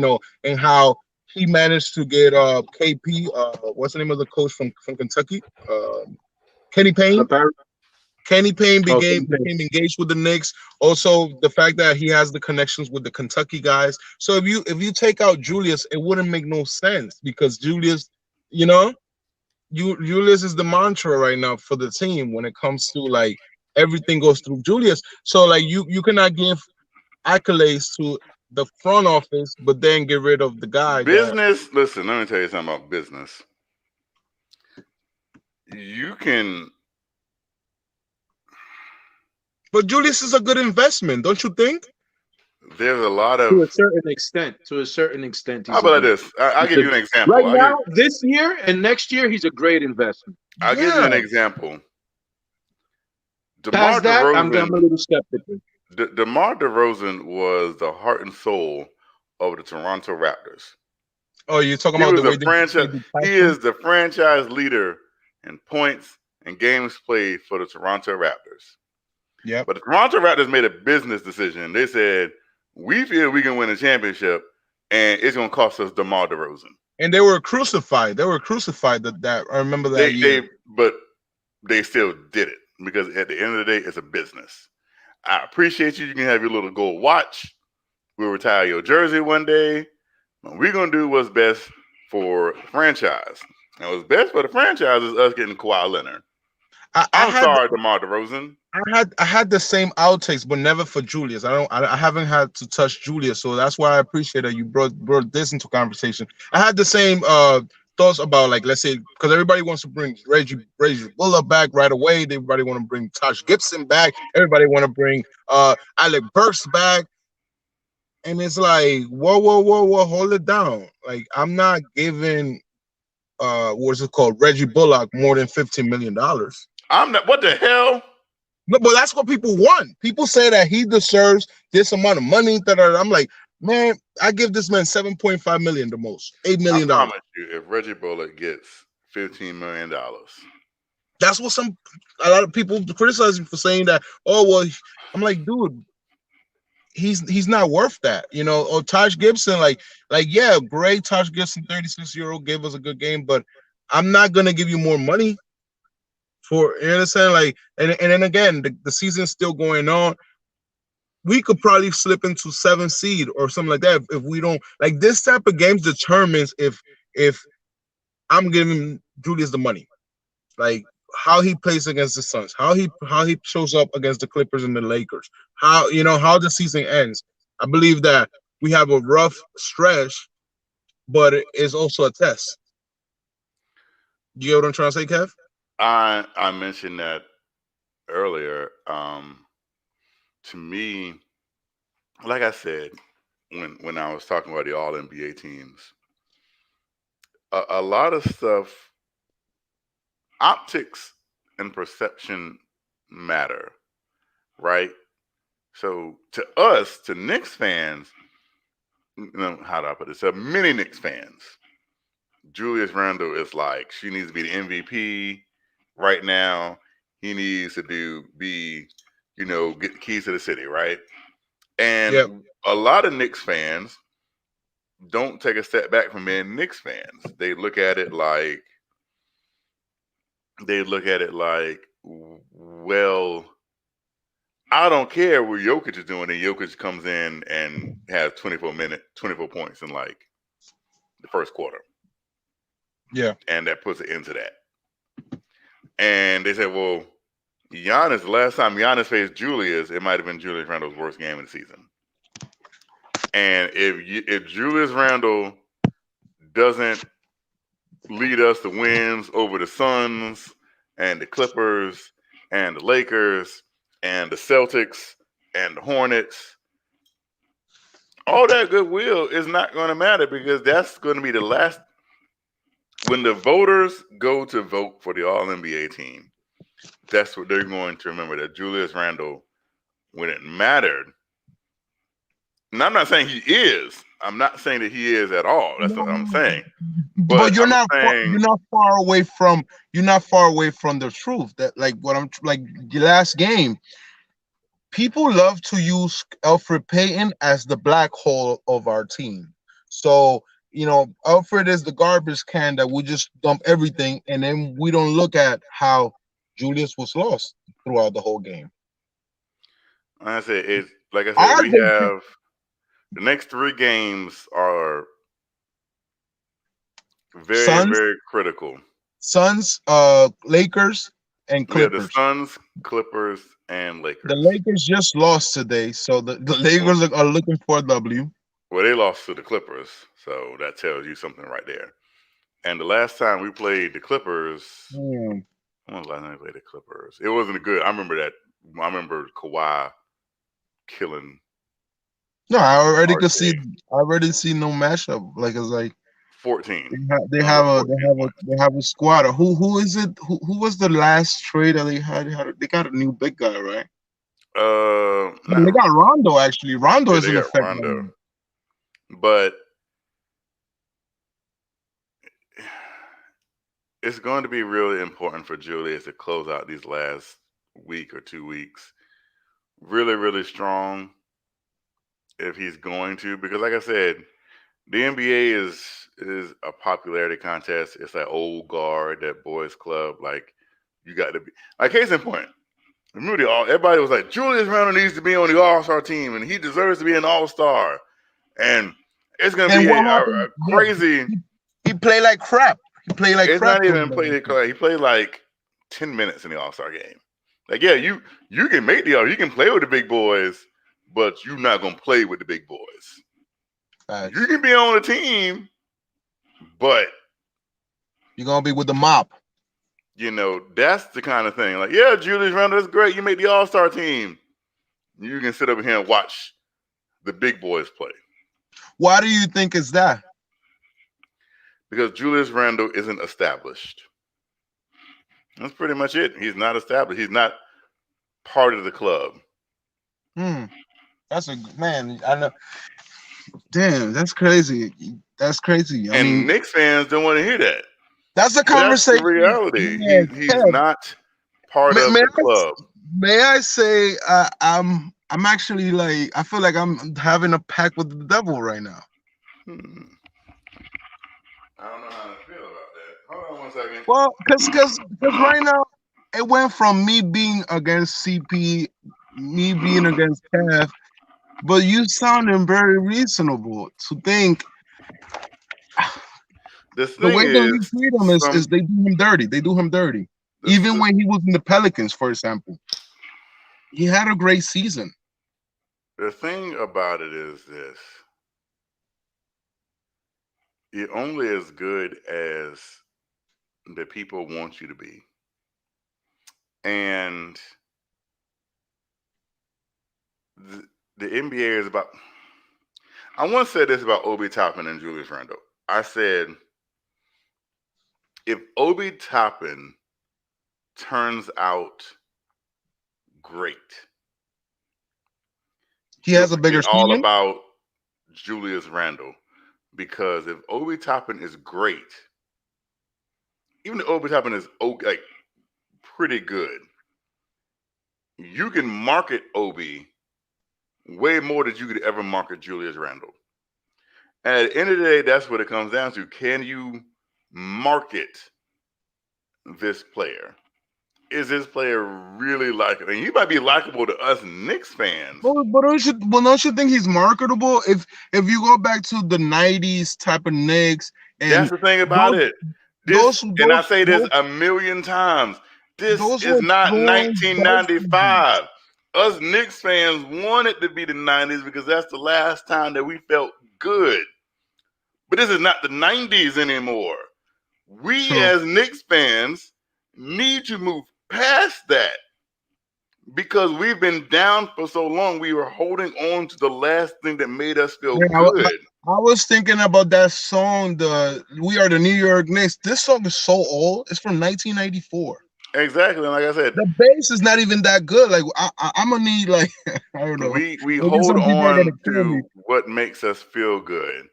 and how he managed to get KP, what's the name of the coach from Kentucky, Kenny Payne. Kenny Payne became engaged with the Knicks. Also, the fact that he has the connections with the Kentucky guys. So if you take out Julius, it wouldn't make no sense, because Julius, Julius is the mantra right now for the team when it comes to like everything goes through Julius. So like you cannot give accolades to the front office, but then get rid of the guy. Business. Listen, let me tell you something about business. You can. But Julius is a good investment, don't you think? There's a lot of. To a certain extent. How about this? I'll give you an example. Right now, this year and next year, he's a great investment. I'll give you an example. Past that, I'm a little skeptical. DeMar DeRozan was the heart and soul of the Toronto Raptors. Oh, you're talking about the way he is the franchise leader in points and games played for the Toronto Raptors. Yeah. But the Toronto Raptors made a business decision. They said, we feel we can win a championship, and it's going to cost us DeMar DeRozan. And they were crucified. That I remember that year. But they still did it, because at the end of the day, it's a business. I appreciate you. You can have your little gold watch. We'll retire your jersey one day. But we're going to do what's best for the franchise. And what's best for the franchise is us getting Kawhi Leonard. I'm sorry, DeMar DeRozan. I had the same outtakes, but never for Julius. I haven't had to touch Julius, so that's why I appreciate that you brought this into conversation. I had the same thoughts about, like, let's say, because everybody wants to bring Reggie Bullock back right away. Everybody want to bring Taj Gibson back. Everybody want to bring Alec Burks back. And it's like, whoa, hold it down. Like, I'm not giving what's it called, Reggie Bullock more than $15 million. I'm not. What the hell? No, but that's what people want. People say that he deserves this amount of money. I'm like, Man, I give this man 7.5 million the most. $8 I million. promise you, if Reggie Bullock gets $15 million, That's what a lot of people criticize him for saying that. Oh well, I'm like, dude, he's not worth that, you know. Or Taj Gibson, yeah, great. Taj Gibson, 36-year-old, gave us a good game, but I'm not gonna give you more money for, you understand? Like, and then again, the season's still going on. We could probably slip into 7th seed or something like that if we don't, like, this type of games determines if I'm giving Julius the money, like how he plays against the Suns, how he shows up against the Clippers and the Lakers, how, you know, how the season ends. I believe that we have a rough stretch, but it is also a test. You get what I'm trying to say, Kev? I mentioned that earlier. To me, like I said, when I was talking about the All NBA teams, a lot of stuff, optics and perception matter, right? So to us, to Knicks fans, you know, how do I put this? To many Knicks fans, Julius Randle is like, she needs to be the MVP right now. He needs to be, you know, get the keys to the city, right? And Yeah. a lot of Knicks fans don't take a step back from being Knicks fans. They look at it like, well, I don't care what Jokic is doing, and Jokic comes in and has 24 points in like the first quarter. Yeah. And that puts an end to that. And they said, well, Giannis, the last time Giannis faced Julius, it might have been Julius Randle's worst game of the season. And if Julius Randle doesn't lead us to wins over the Suns and the Clippers and the Lakers and the Celtics and the Hornets, all that goodwill is not going to matter, because that's going to be the last. When the voters go to vote for the All-NBA team, that's what they're going to remember, that Julius Randle, when it mattered, and I'm not saying he is. I'm not saying that he is at all. That's what I'm saying. But you're I'm not saying, you're not far away from the truth. That, like, what I'm like, the last game, people love to use Alfred Payton as the black hole of our team. So, you know, Alfred is the garbage can that we just dump everything, and then we don't look at how Julius was lost throughout the whole game. I said, it's like I said, Our we game- have the next 3 games are very, Suns, very critical. Suns, Lakers, and We have the Clippers. Suns, Clippers, and Lakers. The Lakers just lost today, so the Lakers are looking for a W. Well, they lost to the Clippers, so that tells you something right there. And the last time we played the Clippers, when was the last time we played the Clippers? It wasn't good. I remember that. I remember Kawhi killing. No, I already RJ. could see. I already see no matchup. Like, it's like 14. they have a squad. Who is it? Who was the last trade that they had? They got a new big guy, right? They got Rondo, actually. Rondo is in effect. Rondo. But it's going to be really important for Julius to close out these last week or 2 weeks really, really strong, if he's going to, because like I said, the NBA is a popularity contest. It's that old guard, that boys club. Like, you got to be, like, case in point, remember everybody was like, Julius Randle needs to be on the All-Star team and he deserves to be an All-Star. And it's going to be a crazy. He played like crap. It's not even played. He played like 10 minutes in the All-Star game. Like, yeah, you can make you can play with the big boys, but you're not gonna play with the big boys. You can be on the team, but you're gonna be with the mop. You know, that's the kind of thing. Like, yeah, Julius Randle, that's great. You made the All-Star team. You can sit over here and watch the big boys play. Why do you think it's that? Because Julius Randle isn't established. That's pretty much it. He's not established. He's not part of the club. That's a man. I know. Damn, that's crazy. That's crazy. I And mean, Knicks fans don't want to hear that. that's the But that's the conversation. reality. Yeah, He's Kev, not part may, of may the I, club. may I say I'm actually like I feel like I'm having a pact with the devil right now. I don't know how to feel about that. Hold on 1 second. Well, because right now it went from me being against CP, me being against Kev, but you sounding very reasonable to think The the thing way the is, league treat him is they do him dirty. They do him dirty. Even when he was in the Pelicans, for example, he had a great season. the thing about it is this: you're only as good as the people want you to be, and the NBA is about. I once said this about Obi Toppin and Julius Randle. I said, if Obi Toppin turns out great, He has a bigger forget all ceiling. about Julius Randle, because if Obi Toppin is great, even if Obi Toppin is like pretty good, you can market Obi way more than you could ever market Julius Randle. And at the end of the day, that's what it comes down to. Can you market this player? Is this player really likable? And he might be likable to us Knicks fans. But don't you think he's marketable? If you go back to the '90s type of Knicks, and that's the thing about it. And I say this a million times. This is not 1995. Us Knicks fans want it to be the 90s because that's the last time that we felt good. But this is not the 90s anymore. We as Knicks fans need to move past that because we've been down for so long. We were holding on to the last thing that made us feel good. I was thinking about that song, the "We Are the New York Knicks." This song is so old; it's from 1994. Exactly, and like I said, the bass is not even that good. Like I'm gonna need like I don't know. We hold on to what makes us feel good,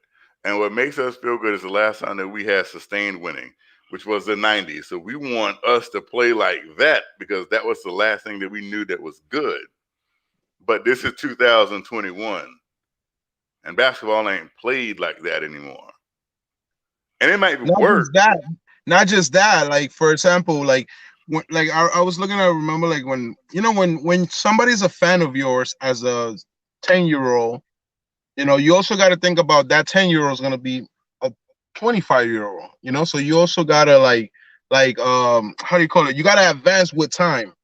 and what makes us feel good is the last time that we had sustained winning, which was the 90s. So we want us to play like that because that was the last thing that we knew that was good. But this is 2021, and basketball ain't played like that anymore. And it might be worse. Not just that. Like for example, like when, like I was looking at, remember like when when somebody's a fan of yours as a 10-year-old, you also got to think about that 10-year-old is gonna be a 25-year-old. So you also gotta like how do you call it? You gotta advance with time.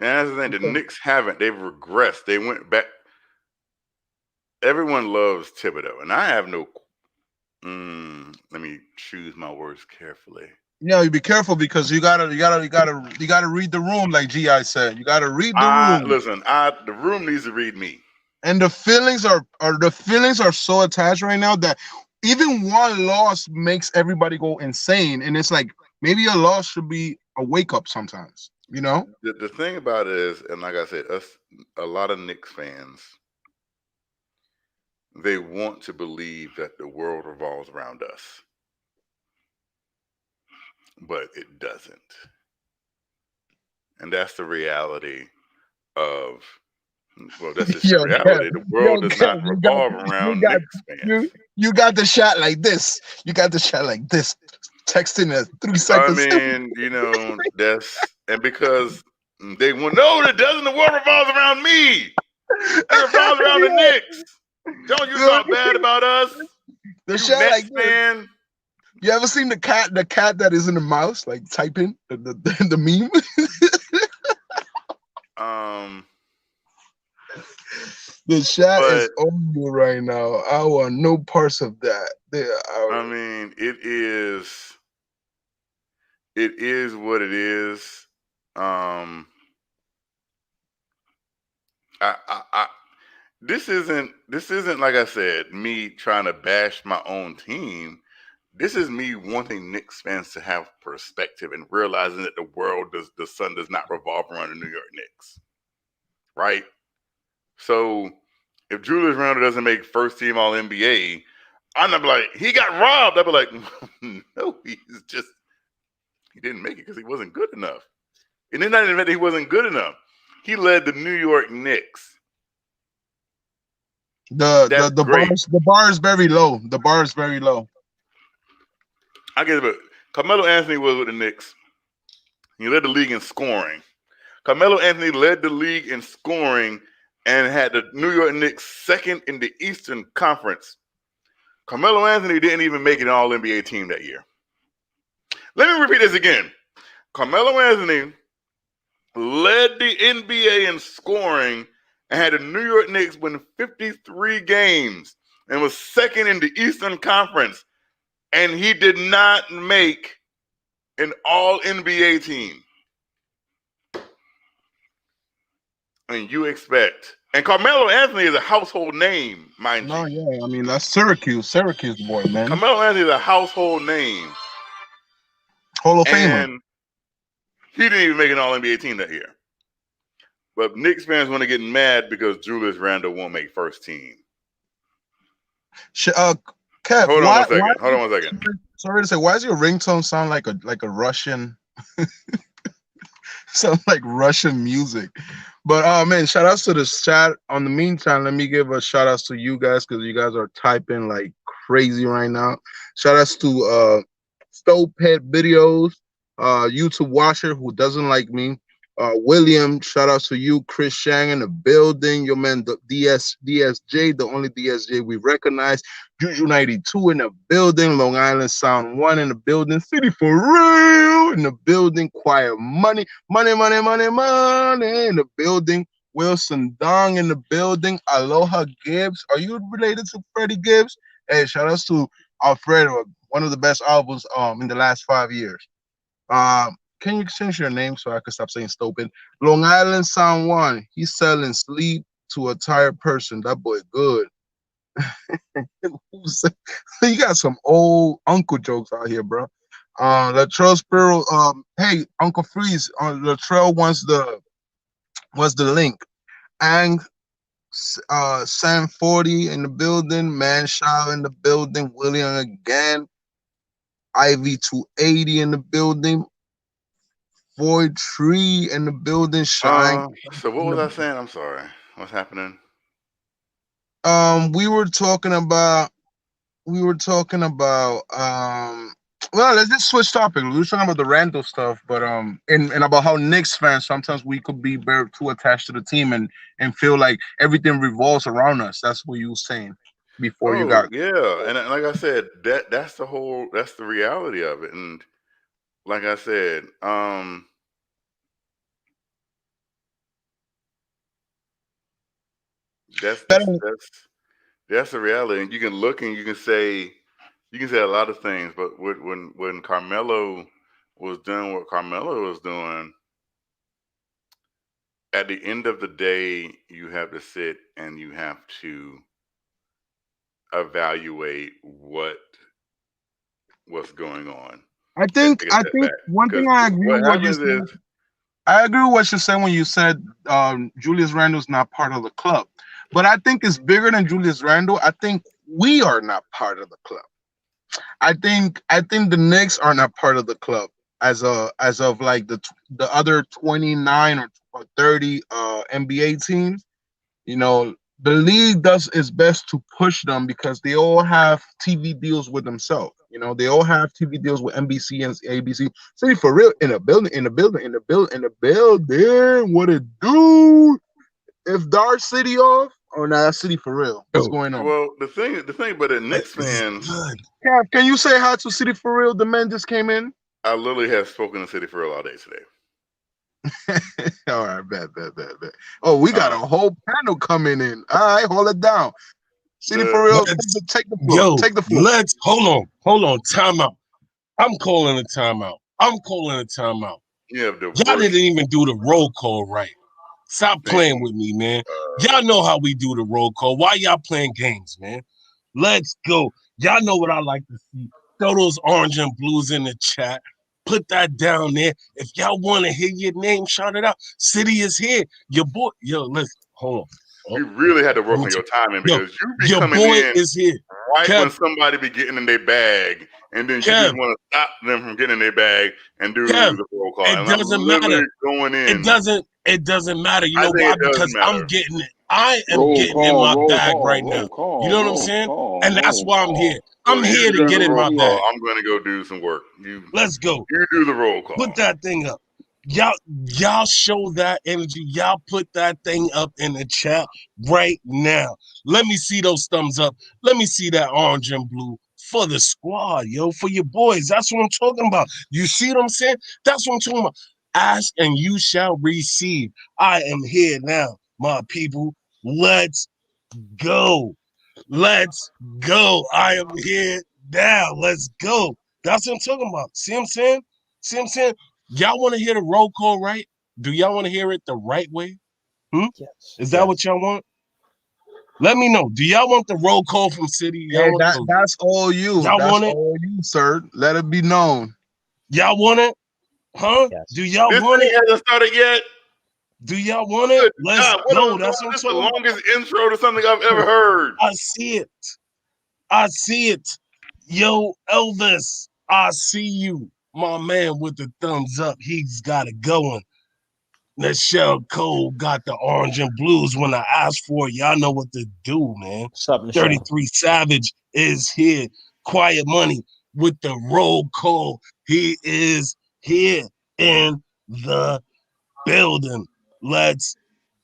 And that's the thing. The Knicks haven't. They've regressed. They went back. Everyone loves Thibodeau, and I have no. Let me choose my words carefully. Yeah, you be careful because you gotta read the room, like G.I. said. You gotta read the room. Listen, the room needs to read me. And the feelings are so attached right now that even one loss makes everybody go insane. And it's like maybe a loss should be a wake up sometimes. The thing about it is, and like I said, a lot of Knicks fans, they want to believe that the world revolves around us, but it doesn't. And that's the reality of. Well, that's just the reality. The world does not revolve around Knicks fans. You got the shot like this. You got the shot like this. Texting at 3 seconds. I mean, and because they want no, it doesn't. The world revolves around me. It revolves around the Knicks. Don't you talk bad about us? The shot Nets like fan. You ever seen the cat that is in the mouse, like typing the meme? The shot is on you right now. I want no parts of that. I mean, it is what it is. This isn't like I said, me trying to bash my own team. This is me wanting Knicks fans to have perspective and realizing that the sun does not revolve around the New York Knicks, right? So if Julius Randle doesn't make first team All NBA, I'm not like he got robbed. I'd be like, no, he didn't make it because he wasn't good enough. And then not even that he wasn't good enough. He led the New York Knicks. The bar is very low. The bar is very low. I get it, but Carmelo Anthony was with the Knicks. He led the league in scoring. Carmelo Anthony led the league in scoring and had the New York Knicks second in the Eastern Conference. Carmelo Anthony didn't even make an All-NBA team that year. Let me repeat this again. Carmelo Anthony led the NBA in scoring and had the New York Knicks win 53 games and was second in the Eastern Conference. And he did not make an All-NBA team. And you expect. And Carmelo Anthony is a household name, mind you. No, yeah. I mean, that's Syracuse boy, man. Carmelo Anthony is a household name. Hall of Famer. And he didn't even make an All-NBA team that year. But Knicks fans want to get mad because Julius Randle won't make first team. Kev, Hold on one second. Sorry to say, why does your ringtone sound like a Russian? Sound like Russian music. But man, shout outs to the chat. On the meantime, let me give a shout outs to you guys because you guys are typing like crazy right now. Shout outs to Stove Pet Videos, YouTube Watcher who doesn't like me. William, shout out to you. Chris Shang in the building. Your man, the DSJ, the only DSJ we recognize. Juju 92 in the building. Long Island Sound 1 in the building. City for real in the building. Quiet money in the building. Wilson Dong in the building. Aloha Gibbs. Are you related to Freddie Gibbs? Hey, shout outs to Alfredo, one of the best albums in the last 5 years. Can you change your name so I can stop saying stupid? Long Island Sound 1. He's selling sleep to a tired person. That boy good. You got some old uncle jokes out here, bro. Latrell Sparrow. Hey, Uncle Freeze. Latrell wants the link. And Sam 40 in the building. Manshaw in the building. William again. Ivy 280 in the building. Boy Tree in the building. Shine. So what was I saying? I'm sorry. What's happening? We were talking about well, let's just switch topic. We were talking about the Randall stuff, but and about how Knicks fans sometimes we could be very too attached to the team and feel like everything revolves around us. That's what you were saying before you got. Yeah, and like I said, that's the reality of it. And like I said, that's the reality. And you can look and you can say a lot of things, but when Carmelo was doing what Carmelo was doing, at the end of the day, you have to sit and you have to evaluate what's going on. I think one thing I agree with what you said. I agree with what you said when you said Julius Randle's not part of the club. But I think it's bigger than Julius Randle. I think we are not part of the club. I think the Knicks are not part of the club as of like the other 29 or 30 NBA teams. You know, the league does its best to push them because they all have TV deals with themselves. You know, they all have TV deals with NBC and ABC. City for real in the building. What it do? If Dar City off, or nah, that's City for real. What's going on? Well, the thing, but the Knicks fans. Can you say hi to City for real? The man just came in. I literally have spoken to City for real all day today. All right, bet. Oh, we got a whole panel coming in. All right, hold it down. City for real, take the floor. Take the floor. Let's hold on. Timeout. I'm calling a timeout. Yeah, y'all didn't even do the roll call right. Stop playing with me, man. Y'all know how we do the roll call. Why y'all playing games, man? Let's go. Y'all know what I like to see. Throw those orange and blues in the chat. Put that down there. If y'all want to hear your name, shout it out. City is here. Your boy, listen, hold You really had to work on your timing Yo, because you be your coming boy in is here. right when Kev, somebody be getting in their bag, and then you just Kev, want to stop them from getting in their bag and do Kev. the roll call. It And I'm doesn't matter. literally going in. It doesn't matter. You I know think why? it does Because I'm matter. getting it. I am Roll getting in call, my roll bag call, right now. roll call, You know what I'm roll saying? call, And that's roll why I'm call. here. So I'm you here to do get the in roll my call. bag. I'm going to go do some work. You Let's go. do the roll call. Put that thing up. Y'all show that energy. Y'all put that thing up in the chat right now. Let me see those thumbs up. Let me see that orange and blue for the squad, yo, for your boys. That's what I'm talking about. You see what I'm saying? That's what I'm talking about. Ask and you shall receive. I am here now, my people. Let's go. Let's go. I am here now. Let's go. That's what I'm talking about. See what I'm saying? See what I'm saying? Y'all want to hear the roll call right? Do y'all want to hear it the right way? Yes. Is that what y'all want? Let me know. Do y'all want the roll call from City? Y'all Hey, want that's all you. y'all That's want it? all you, sir. Let it be known. Y'all want it? Huh? Yes. Do y'all This want thing it? hasn't started yet. Do y'all want it? Good Let's God, what go. am I That's doing? what I'm This is the talking about. longest intro to something I've ever heard. I see it. I see it. Yo, Elvis, I see you. My man with the thumbs up. He's got it going. Michelle Cole got the orange and blues when I asked for it. Y'all know what to do, man. What's up, Michelle? 33 Savage is here. Quiet Money with the roll call. He is here in the building. Let's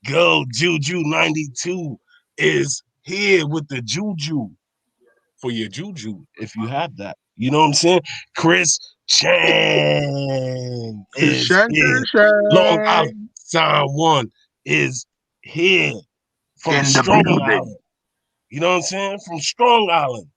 go. Juju 92 is here with the Juju for your Juju if you have that. You know what I'm saying? Chris Chang is here. Long Island Sign One is here from In the Strong building. Island. You know what I'm saying? From Strong Island.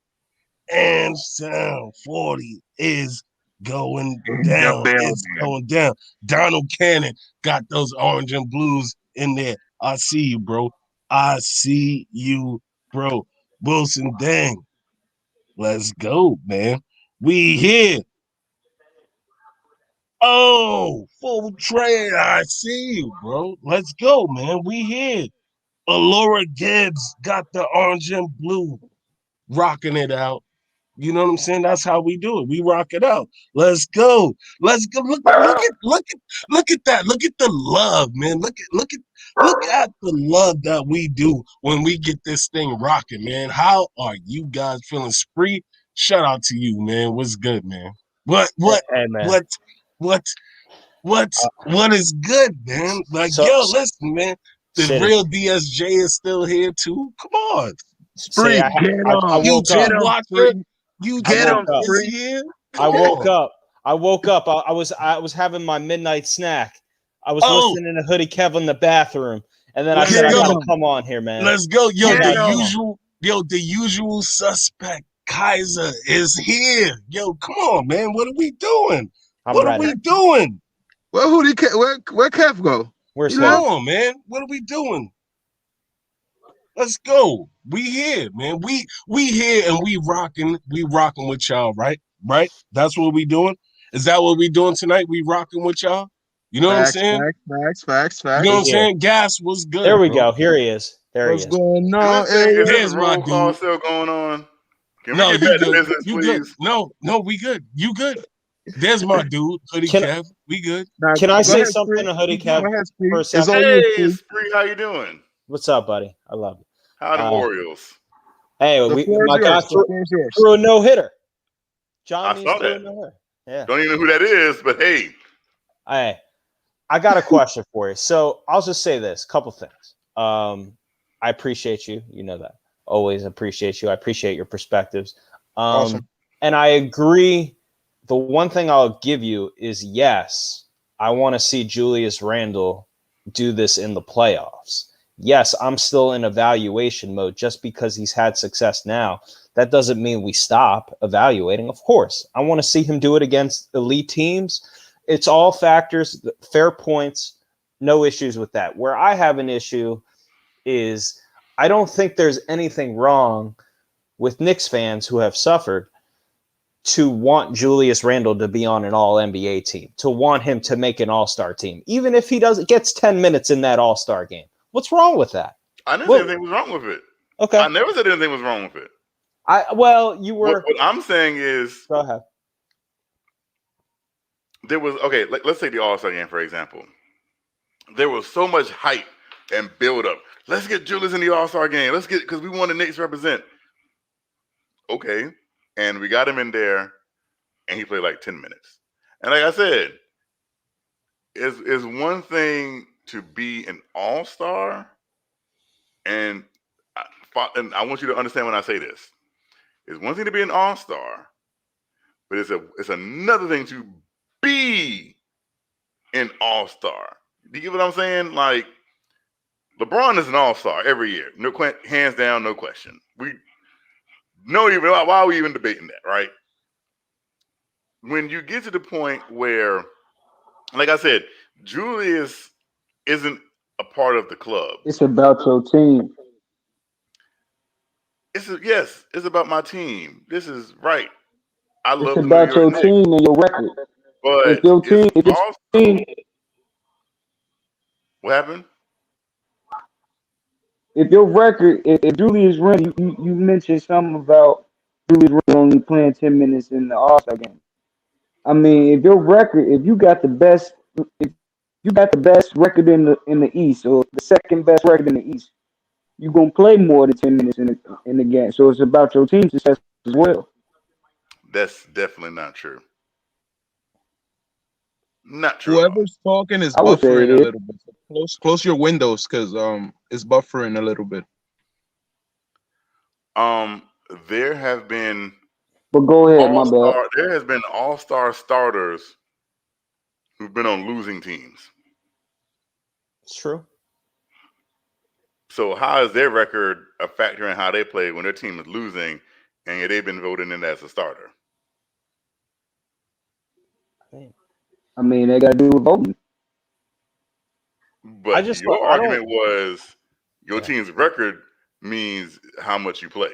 And Sound 40 is going In the down. It's building. going down. Donald Cannon got those orange and blues in there. I see you, bro. I see you, bro. Wilson Dang. Let's go, man. We here. Oh, full trade. I see you, bro. Let's go, man. We here. Alora Gibbs got the orange and blue, rocking it out. You know what I'm saying? That's how we do it. We rock it out. Let's go. Let's go. Look at that. Look at the love, man. Look at the love that we do when we get this thing rocking, man. How are you guys feeling? Spree, shout out to you, man. What's good, man? What Hey, man. what what is good, man? Like, So- yo, listen, man. The City. real DSJ is still here too. Come on. Say, Spree, get him. I woke YouTube up. watcher. Spree. Get YouTube him, up. is Spree. here. I Come woke on. up. I woke up. I was having my midnight snack. I was Oh. listening to Hoodie Kev in the bathroom, and then I Let's said, I gotta go. come on here, man. Let's go. Yo, Get him. the usual suspect, Kaiser, is here. Yo, come on, man. What are we doing? I'm What ready. are we doing? Well, where Kev go? Where's You Come know? Kev? on, man. What are we doing? Let's go. We here, man. We here and we rocking with y'all, right? Right? That's what we doing. Is that what we doing tonight? We rocking with y'all. You know what I'm Facts, saying? facts. You know what I'm Yeah. saying? Gas was good. There we bro. go. Here he is. There What's he is. going Is on? There's this my roll call dude. still going on? Can we No, get you back to good. business, You good. please? No, we good. You good. There's my dude, Hoodie Can- Kev. We good. Now, Can I go say ahead, something Spree. to Hoodie Go Kev ahead, Spree. for a It's second? all you, Hey, Spree. Spree, how you doing? What's up, buddy? I love you. How the Orioles? Hey, The floor my is guy yours. The floor is yours. threw a no hitter. John I Means saw threw a that. no hitter. Yeah. Don't even know who that is, but hey, Hey, I got a question for you. So I'll just say this, couple things. I appreciate you. You know that. Always appreciate you. I appreciate your perspectives. Awesome. And I agree. The one thing I'll give you is yes, I want to see Julius Randle do this in the playoffs. Yes, I'm still in evaluation mode just because he's had success now. That doesn't mean we stop evaluating. Of course, I want to see him do it against elite teams. It's all factors, fair points, no issues with that. Where I have an issue is I don't think there's anything wrong with Knicks fans who have suffered to want Julius Randle to be on an all NBA team, to want him to make an all-star team, even if he gets 10 minutes in that all-star game. What's wrong with that? I didn't say Well, anything was wrong with it. okay. I never said anything was wrong with it. You were. What I'm saying is Go ahead. there was let's take the All-Star game, for example. There was so much hype and build up. Let's get Julius in the All-Star game. Because we want the Knicks to represent. Okay. And we got him in there, and he played like 10 minutes. And like I said, it's one thing to be an all-star, and I want you to understand when I say this. It's one thing to be an all-star, but it's another thing to be an all-sar. Do you get what I'm saying? Like, LeBron is an all-star every year. No, hands down, no question. Why are we even debating that, right? When you get to the point where, like I said, Julius isn't a part of the club. It's about your team. Yes, it's about my team. This is right. I love It's the about New your York Knicks, team and your record. but If your team, what happened? if your record, if Julius Randle, you mentioned something about Julius Randle only playing 10 minutes in the All-Star game. I mean, if your record, if you got the best record in the East, or the second best record in the East, you're gonna play more than 10 minutes in the game. So it's about your team success as well. That's definitely not true. Not true. Whoever's talking is I would say buffering it a is. little bit. So close your windows because it's buffering a little bit. There have been But go ahead, my bad. there has been all-star starters who've been on losing teams. It's true. So how is their record a factor in how they play when their team is losing and they've been voted in as a starter? I mean, they got to do with voting. But your argument was your team's record means how much you play.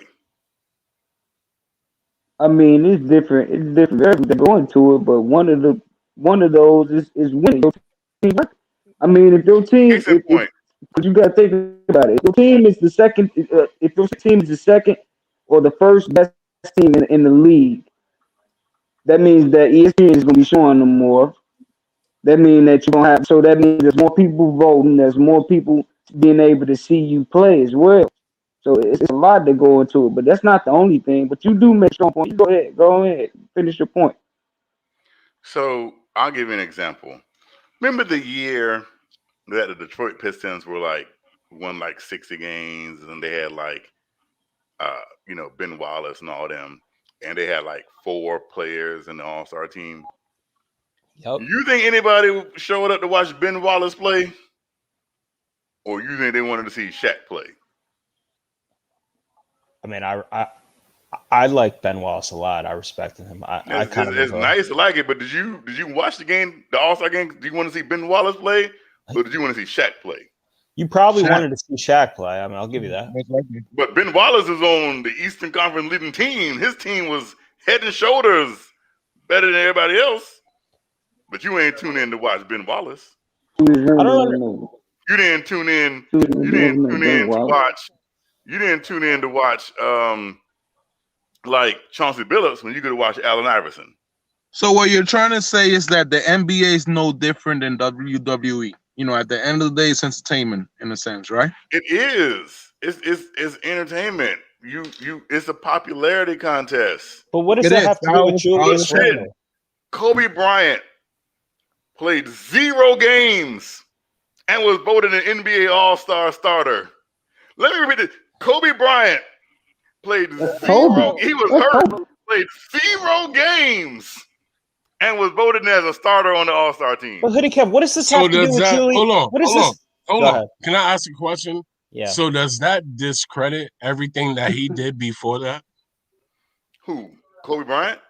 I mean, it's different. It's different for everything going to it, but one of those is winning your team record. I mean, if your team, Case in point. but you got to think about it. If your team is the second, if your team is the second or the first best team in the league, that means that ESPN is going to be showing them more. That means that you're going to have. So that means there's more people voting. There's more people being able to see you play as well. So it's a lot that go into it, but that's not the only thing. But you do make strong point. Go ahead, finish your point. So I'll give you an example. Remember the year that the Detroit Pistons won 60 games, and they had Ben Wallace and all them, and they had 4 players in the All-Star team. Yep. You think anybody showed up to watch Ben Wallace play, or you think they wanted to see Shaq play? I mean, I like Ben Wallace a lot. I respected him. It's nice to like it, but did you watch the game, the All-Star game? Do you want to see Ben Wallace play, or did you want to see Shaq play? You probably wanted to see Shaq play. I mean, I'll give you that. But Ben Wallace is on the Eastern Conference leading team. His team was head and shoulders better than everybody else. But you ain't tuned in to watch Ben Wallace. I don't know. You didn't tune in. You didn't tune in to watch. You didn't tune in to watch Chauncey Billups when you could watch Allen Iverson. So what you're trying to say is that the NBA is no different than WWE. At the end of the day, it's entertainment in a sense, right? It is. It's entertainment. It's a popularity contest. But what does that have to do with Julius Randle? Kobe Bryant played 0 games and was voted an NBA All-Star starter. Let me repeat this. Kobe Bryant played 0. He was hurt. Played 0 games and was voted as a starter on the All-Star team. But Hoodie Kev, what does this have to do with Julius? Hold on. Can I ask a question? Yeah. So does that discredit everything that he did before that? Who? Kobe Bryant?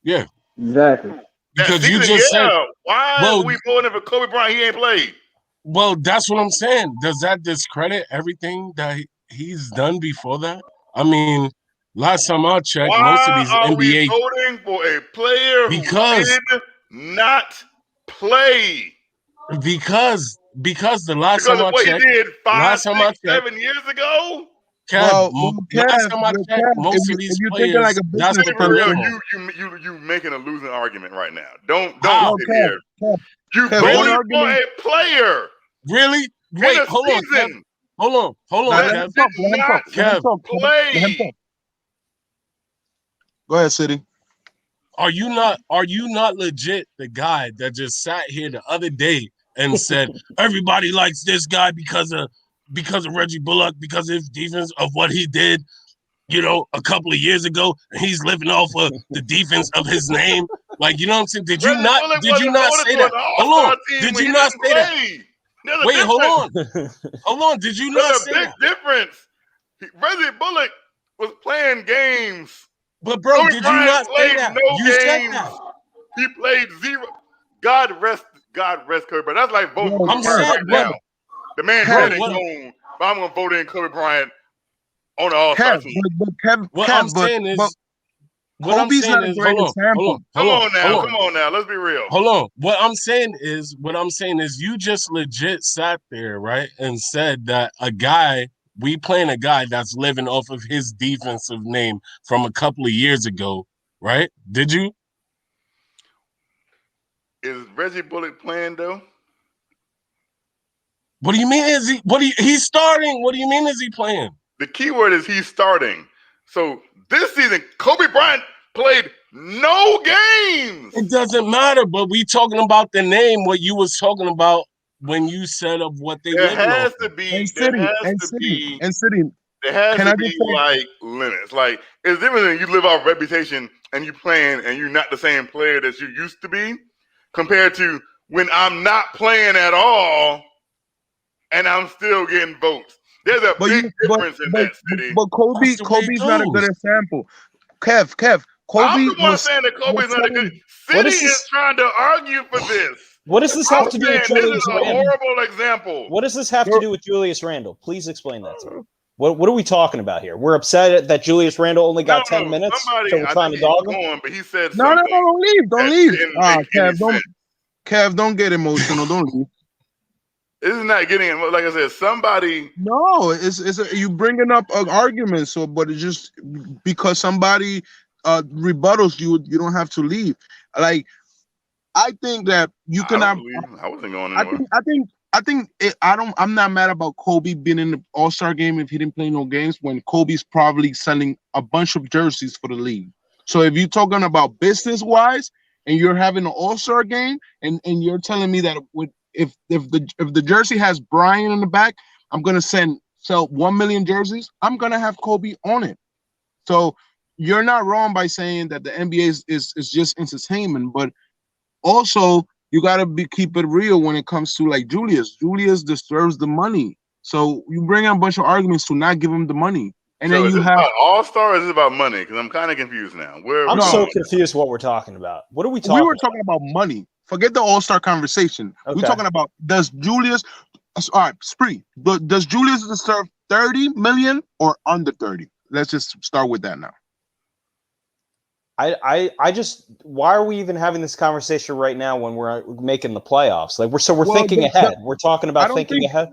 Yeah. Exactly. Because you just said, why are we voting for Kobe Bryant? He ain't played. Well, that's what I'm saying. Does that discredit everything that he's done before that? I mean, last time I checked, most of these Why are NBA we voting for a player who did not play? Because because the last Because time of I what he checked, did 5, last time I 6, checked, 7 years ago. Kev, last Kev, time I checked, Kev, most of if these you're thinking like players, a that's business what Be they live real, person, on. you making a losing argument right now. Don't How? no, sit Kev, here. Kev, You Kev, one Really? voted for argument. a player Really? in Wait, a hold on, Kev. season Hold Now on, that let Kev. him did talk. Let him not talk. Let him Kev, talk. Let him play. talk. Go ahead, City. are you not legit the guy that just sat here the other day and said everybody likes this guy because of Reggie Bullock, because of his defense of what he did, a couple of years ago, and he's living off of the defense of his name. Like, you know what I'm saying? Did you Reggie not Bullock wasn't holding say to an that? Hold on. all-star team Did when you he not didn't say that? play. There's a Wait, hold difference. on. Hold on. Did you not There's a say big that? difference. Reggie Bullock was playing games. But bro, Kobe did you Bryant not say played that? no You said games. that. He played 0. God rest Kobe Bryant. That's like voting for Yo, Kobe I'm Bryant saying, right but now. The man bro, dead Kev, and what gone, but I'm gonna vote in Kobe Bryant on the All-Star Kev, team. what I'm Kev, saying but is Kobe's not a great example. Come on now. Let's be real. hold on. What I'm saying is you just legit sat there, right, and said that we playing a guy that's living off of his defensive name from a couple of years ago, right? Did you? Is Reggie Bullock playing though? What do you mean? He's starting? What do you mean is he playing? The key word is he's starting. So this season, Kobe Bryant played no games. It doesn't matter, but we talking about the name, what you was talking about when you said of what they There living has off to of. be And City, can I just say, like limits. Like it's different than you live off reputation and you playing and you're not the same player that you used to be, compared to when I'm not playing at all and I'm still getting votes. There's a big difference in that, City. but That's the way it Kobe's not a good goes. example. Kev, I'm Kobe the one saying that Kobe's not a good. What City is is this? trying to argue for this. What does this have I'm to do with saying this is Julius a Randle? horrible example. What does this have to do with Julius Randle? Please explain that to me. What are we talking about here? We're upset that Julius Randle only got 10 minutes, so we're I trying think to dog he's him? going, but he said No, something don't that leave. didn't make any sense. Kev, don't get emotional. Don't leave. This is not getting it. Like I said, somebody. No, you bringing up an argument. So, but it's just because somebody rebuttals you, you don't have to leave. Like, I think that you I cannot. don't believe. I wasn't going I anywhere. think I'm not mad about Kobe being in the All-Star game if he didn't play no games when Kobe's probably selling a bunch of jerseys for the league. So if you're talking about business-wise and you're having an All-Star game and you're telling me that if the jersey has Brian in the back, I'm gonna sell 1 million jerseys, I'm gonna have Kobe on it. So you're not wrong by saying that the NBA is just entertainment, but also you gotta keep it real when it comes to like Julius. Julius deserves the money. So you bring in a bunch of arguments to not give him the money. And So then is you this have about All-Star or is this about money? Because I'm kind of confused now. I'm so confused what we're talking about. What are we talking we were talking about money. Forget the All-Star conversation. Okay. We're talking about does Julius all right, Spree, does Julius deserve 30 million or under 30? Let's just start with that now. I just, why are we even having this conversation right now when we're making the playoffs? Like we're thinking ahead. We're talking about thinking ahead.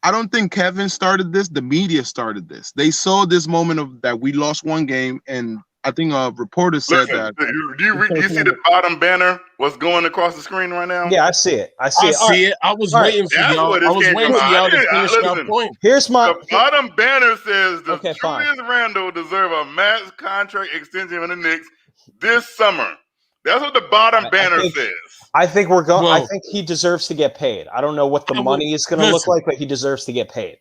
I don't think Kevin started this. The media started this. They saw this moment of that we lost one game, and I think a reporter said that. Do you see the bottom banner? What's going across the screen right now? Yeah, I see it. I see it. I was waiting for y'all. I was waiting for y'all to finish your point. Here's my the bottom banner says does Julius Randle deserve a max contract extension in the Knicks this summer? That's what the bottom banner says. I think we're going. I think he deserves to get paid. I don't know what the money is going to look like, but he deserves to get paid.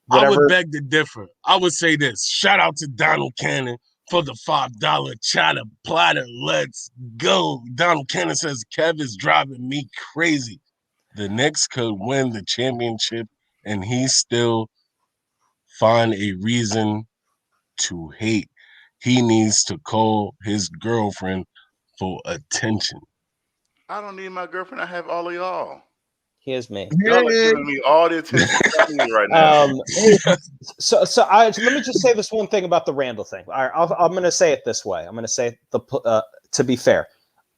Whatever. I would beg to differ. I would say this. Shout out to Donald Cannon for the $5 chatter platter. Let's go. Donald Cannon says Kev is driving me crazy. The Knicks could win the championship, and he still find a reason to hate. He needs to call his girlfriend for attention. I don't need my girlfriend. I have all of y'all. Here's me. Y'all are giving me all the attention right now. So let me just say this one thing about the Randle thing. All right, I'm going to say it this way. I'm going to say to be fair.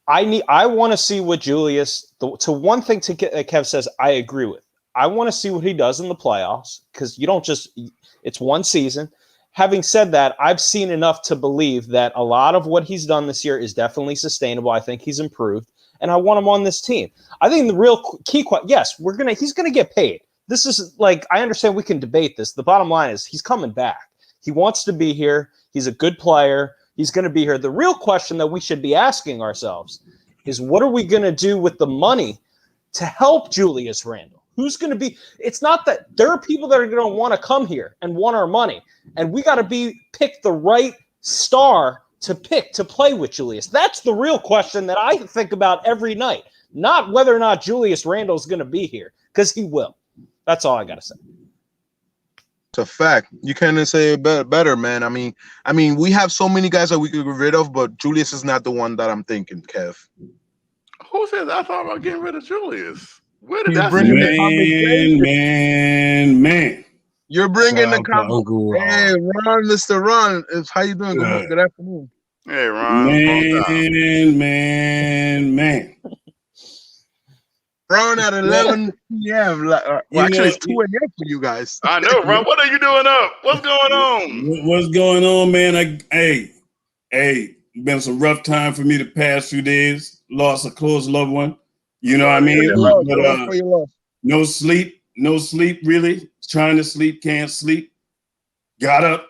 I want to see what Julius. To one thing Kev says, I agree with. I want to see what he does in the playoffs because you don't just – it's one season. Having said that, I've seen enough to believe that a lot of what he's done this year is definitely sustainable. I think he's improved, and I want him on this team. I think the real key – yes, he's going to get paid. This is like – I understand we can debate this. The bottom line is he's coming back. He wants to be here. He's a good player. He's going to be here. The real question that we should be asking ourselves is what are we going to do with the money to help Julius Randle? Who's going to be – it's not that – there are people that are going to want to come here and want our money, and we got to pick the right star to pick to play with Julius. That's the real question that I think about every night, not whether or not Julius Randle is going to be here, because he will. That's all I got to say. It's a fact. You can't say it better, man. I mean, we have so many guys that we could get rid of, but Julius is not the one that I'm thinking, Kev. Who says I thought about getting rid of Julius? Where did He's that bringing sit? the conversation. Man. You're bringing the Shout out to Uncle Ron. Hey, Ron, Mr. Ron. How you doing? Good. Good afternoon. Hey, Ron. Man. Ron at 11 p.m. Well, actually, it's 2 a.m. for you guys. I know, Ron. What are you doing up? What's going on? What's going on, man? Hey, been some rough time for me the past few days. Lost a close loved one. You know what I mean? No sleep, really. Trying to sleep, can't sleep. Got up.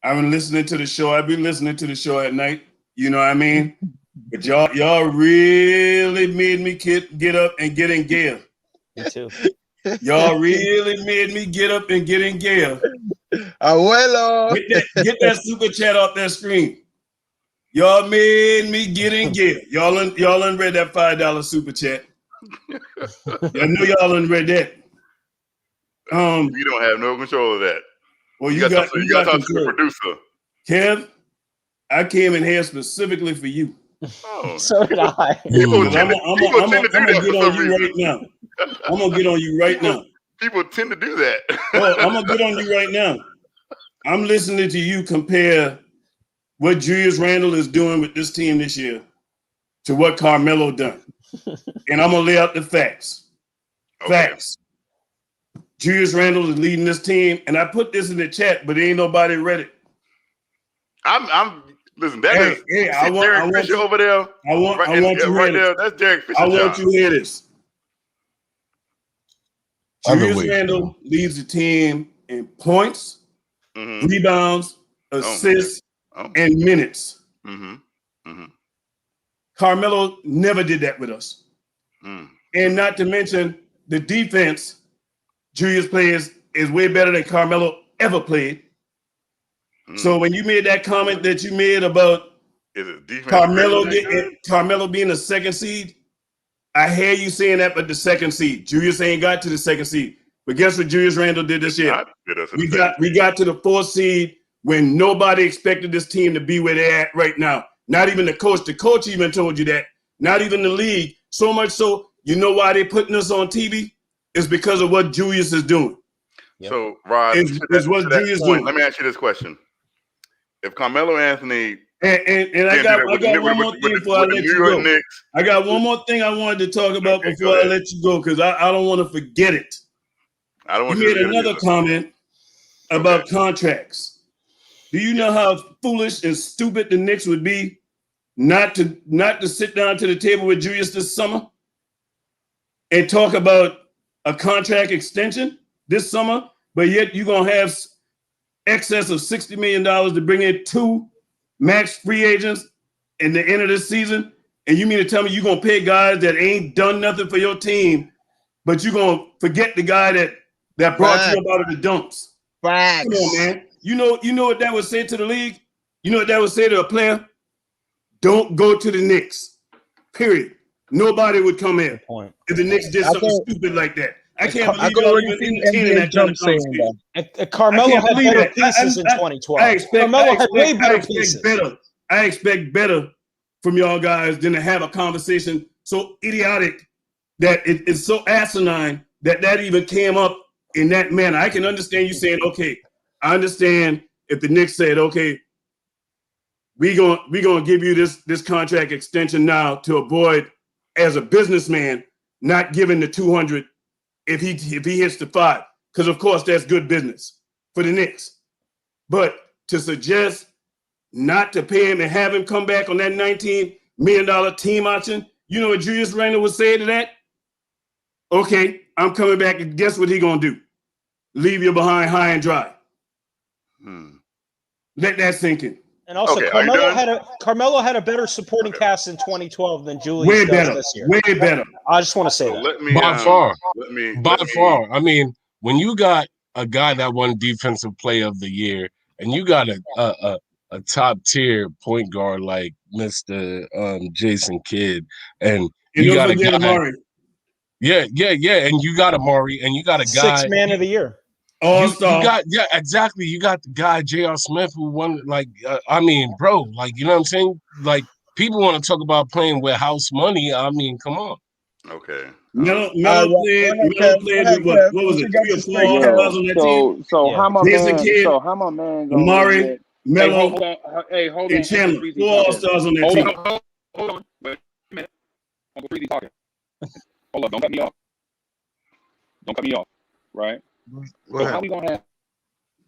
I've been listening to the show. I've been listening to the show at night. You know what I mean? But y'all really made me get up and get in gear. Me too. Y'all really made me get up and get in gear. Abuelo. Get that super chat off that screen. Y'all made me get in gear. Y'all done read that $5 super chat. I know y'all done read that. You don't have no control of that. Well, you got to talk to the producer. Kev, I came in here specifically for you. Oh. So did I. I'm gonna get on you right now. I'm gonna get on you right now. People tend to do that. I'm gonna get on you right now. I'm listening to you compare what Julius Randle is doing with this team this year to what Carmelo done, and I'm gonna lay out the facts. Okay. Facts. Julius Randle is leading this team, and I put this in the chat, but ain't nobody read it. I'm listen. That is I want Derek Fisher you, over there. I want you to right hear there. this. That's Derek Fisher. I want you to hear this. Julius Otherwise, Randle leads the team in points, rebounds, assists, and minutes. Carmelo never did that with us. And not to mention the defense Julius plays is way better than Carmelo ever played. So when you made that comment that you made about Carmelo being a second seed, I hear you saying that, but the second seed. Julius ain't got to the second seed. But guess what Julius Randle did this year? We got to the fourth seed when nobody expected this team to be where they're at right now. Not even the coach. The coach even told you that. Not even the league. So much so, you know why they're putting us on TV? It's because of what Julius is doing. Yep. So, Rod, is what Julius doing. Let me ask you this question. If Carmelo Anthony and I got one more thing before I let you go. Knicks, I got one more thing I wanted to talk about before I let you go because I don't want to forget it. I don't want you made another comment about contracts. Do you know how foolish and stupid the Knicks would be not to sit down to the table with Julius this summer and talk about a contract extension this summer, but yet you're gonna have excess of $60 million to bring in 2 max free agents in the end of this season? And you mean to tell me you're gonna pay guys that ain't done nothing for your team, but you're gonna forget the guy that brought you up out of the dumps? Facts. Come on, man. You know what that would say to the league? You know what that would say to a player? Don't go to the Knicks. Period. Nobody would come in if the Knicks did something stupid like that. I can't believe y'all even entertaining that kind of conversation. Carmelo had better pieces in 2012. Carmelo had way better pieces. I expect better from y'all guys than to have a conversation so idiotic that it's so asinine that even came up in that manner. I can understand you saying, okay, I understand if the Knicks said, okay, we gonna give you this contract extension now to avoid, as a businessman, not giving the $200 if he hits the 5, because of course that's good business for the Knicks. But to suggest not to pay him and have him come back on that $19 million team option, you know what Julius Randle would say to that? Okay, I'm coming back, and guess what he gonna do? Leave you behind high and dry. Let that sink in. And also, Okay, Carmelo had a better supporting cast in 2012 than Julius does this year. Way better. I just want to say So that. let me By far. let me- Far. I mean, when you got a guy that won Defensive Player of the Year, and you got a top tier point guard like Mr. Jason Kidd, and you got a guy. Amari. Yeah, and you got Amari, and you got a guy. 6th man of the year. All-star. You got, yeah, exactly. You got the guy J.R. Smith who won. Like, I mean, bro, like, you know what I'm saying? Like, people want to talk about playing with house money. I mean, come on. Okay. Melo played what was it? 3 or 4 All-Stars on that team? So how my Jason man? Kidd, So how my man gonna Amari, get? Melo, Hey, hold on. and Chandler. Breezy 4 talking. All-Stars on that team. Hold on. Wait a minute. Uncle Breezy talking. Hold up. Don't cut me off. Right? Go So how ahead. we gonna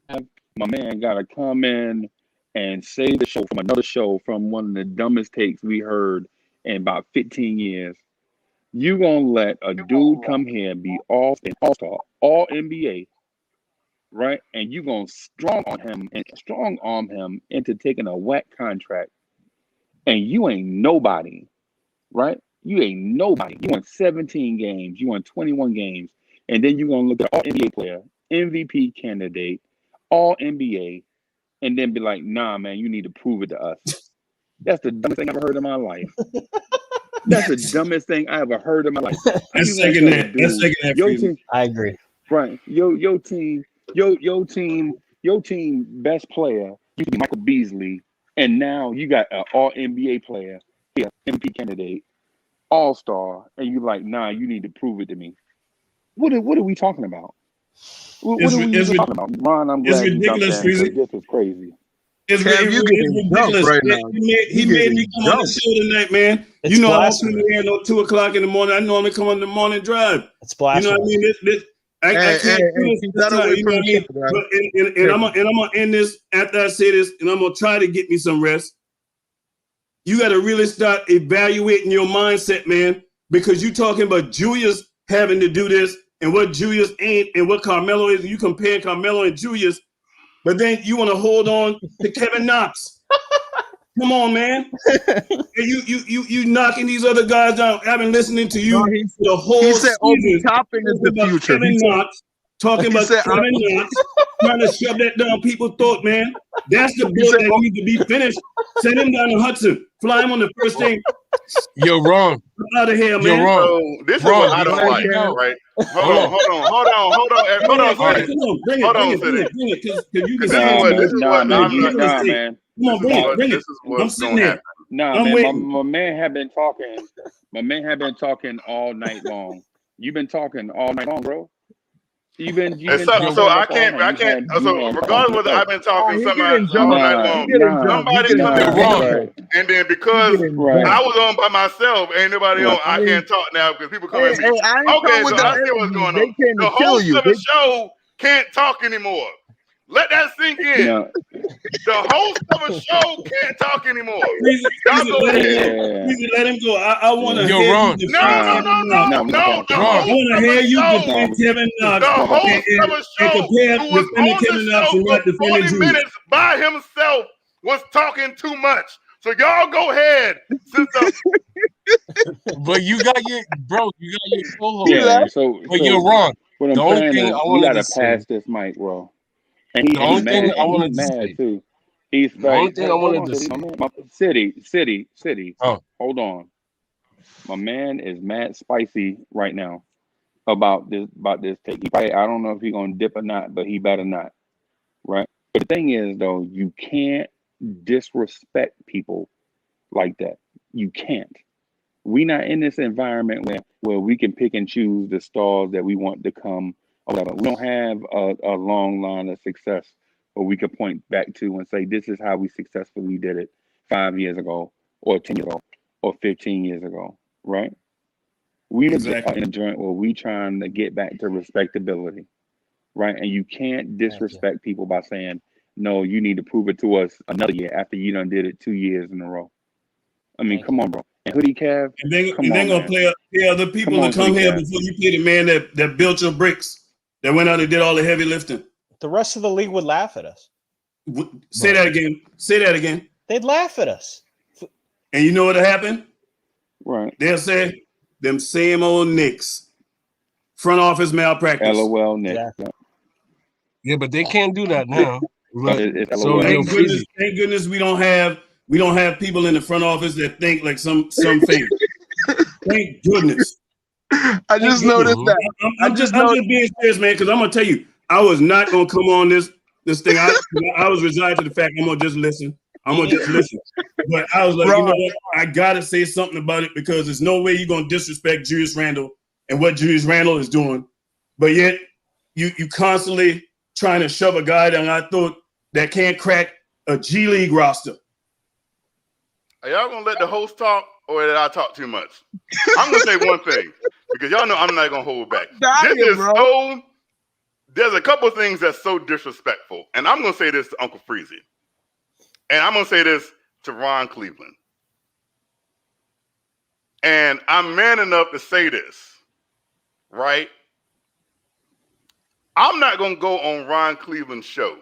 have my man gotta come in and save the show from another show from one of the dumbest takes we heard in about 15 years? You gonna let a dude come here and be an all-star, all NBA, right? And you gonna strong arm him into taking a whack contract, and you ain't nobody, right? You ain't nobody. You won 17 games, you won 21 games, and then you gonna look at all NBA player, MVP candidate, all NBA, and then be like, nah, man, you need to prove it to us. That's the dumbest thing I've ever heard in my life. That's the dumbest thing I ever heard in my life. That's second that Your Freezy. team, I agree. right? Your team best player used to be Michael Beasley, and now you got an All NBA player, MVP candidate, All Star, and you like, nah, you need to prove it to me. What are we talking about? What are we even talking about? Ron, I'm glad you jumped in ridiculous, because Freezy. this is crazy. It's Cam, you getting jumped ridiculous. right now. He made me come on the show tonight, man. It's you know, blasphemy. I don't come here no 2 o'clock in the morning. I normally come on the morning drive. It's You know blasphemy. what I mean? I can't do keep this that time, away you from know the what I mean? people, guys. But I'm gonna end this after I say this, and I'm gonna try to get me some rest. You got to really start evaluating your mindset, man, because you talking about Julius having to do this and what Julius ain't and what Carmelo is. You compare Carmelo and Julius, but then you want to hold on to Kevin Knox. Come on, man. You knocking these other guys down. I've been listening to you the whole He said Obi season. Toppin is the Talking about future. Kevin Knox, talking he about said, Kevin Knox, trying to shove that down people's throat, man. That's the book said, that needs to be finished. Send him down to Hudson. Fly him on the first thing. You're wrong. Out of here, man. You're wrong. So this is Wrong. what I You don't know like, what? right? Hold on. Hold on, City. Bring it, because you can see This is what I'm not. Nah, man. Come on, bring it. This is what's I'm sitting gonna there. happen. Nah, I'm man. waiting. My man have been talking. My man have been talking all night long. You've been talking all night long, bro. You've been talking. So I all can't. night. So regardless whether I've been talking something all night long, somebody come in here, and then because I was on by myself, ain't nobody on. I can't talk now because people come at me. Okay, so I see what's going on. The host of the show can't talk anymore. Let that sink in. No. The host of a show can't talk anymore. Let him go. I want to You're hear wrong. you. No. The I host want to of hear a you show. defend Kevin Knox. The host of a show who was on the show for 40 minutes by himself was talking too much. So y'all go ahead. But you got your co-host. Yeah, so you're wrong. What I'm The only saying thing is I we wanted gotta to say. pass this mic, bro. And The only thing I wanted to he's say. mad too. He's The only thing I hold wanted on, to say. City. Oh. Hold on. My man is mad spicy right now about this take. I don't know if he's gonna dip or not, but he better not. Right? But the thing is though, you can't disrespect people like that. You can't. We're not in this environment where we can pick and choose the stars that we want to come or whatever. We don't have a long line of success where we can point back to and say, this is how we successfully did it 5 years ago or 10 years ago or 15 years ago, right? We Exactly. are in a joint where we trying to get back to respectability, right? And you can't disrespect people by saying, no, you need to prove it to us another year after you done did it 2 years in a row. I mean, come on, bro. And Hoodie Cav, And then come on, gonna pay other people Come on, to come Hoodie here Cav. before you pay the man that built your bricks, that went out and did all the heavy lifting. The rest of the league would laugh at us. Say that again. Say that again. They'd laugh at us. And you know what'll happen? Right. They'll say, them same old Knicks. Front office malpractice. LOL, Nick. Exactly. Yeah, but they can't do that now. It's So LOL. Thank goodness we don't have people in the front office that think like some fans. Thank goodness. I just noticed that. I'm just being serious, man, because I'm gonna tell you, I was not gonna come on this thing. I was resigned to the fact I'm gonna just listen. But I was like, you know what? I gotta say something about it because there's no way you're gonna disrespect Julius Randle and what Julius Randle is doing, but yet you constantly trying to shove a guy down I thought that can't crack a G League roster. Are y'all gonna let the host talk, or did I talk too much? I'm gonna say one thing because y'all know I'm not gonna hold back. There's a couple of things that's so disrespectful, and I'm gonna say this to Uncle Freezy, and I'm gonna say this to Ron Cleveland, and I'm man enough to say this, right? I'm not gonna go on Ron Cleveland's show.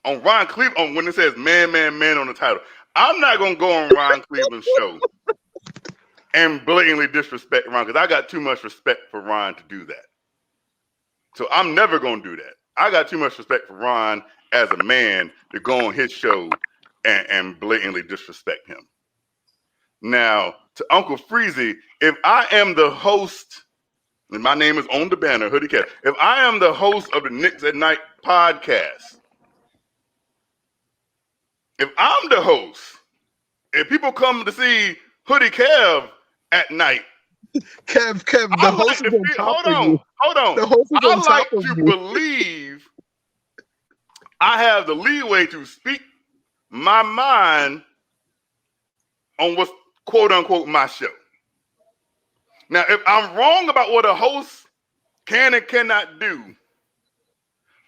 On Ron Cleveland, when it says man on the title, I'm not gonna go on Ron Cleveland's show and blatantly disrespect Ron because I got too much respect for Ron to do that. So I'm never gonna do that. I got too much respect for Ron as a man to go on his show and blatantly disrespect him. Now, to Uncle Freezy, if I am the host, and my name is on the banner, Hoodie Cat, if I am the host of the Knicks at Night podcast, if I'm the host, if people come to see Hoodie Kev at night, Kev, the host is on top of you. Hold on. The host is on top of you. Believe I have the leeway to speak my mind on what's quote unquote my show. Now, if I'm wrong about what a host can and cannot do,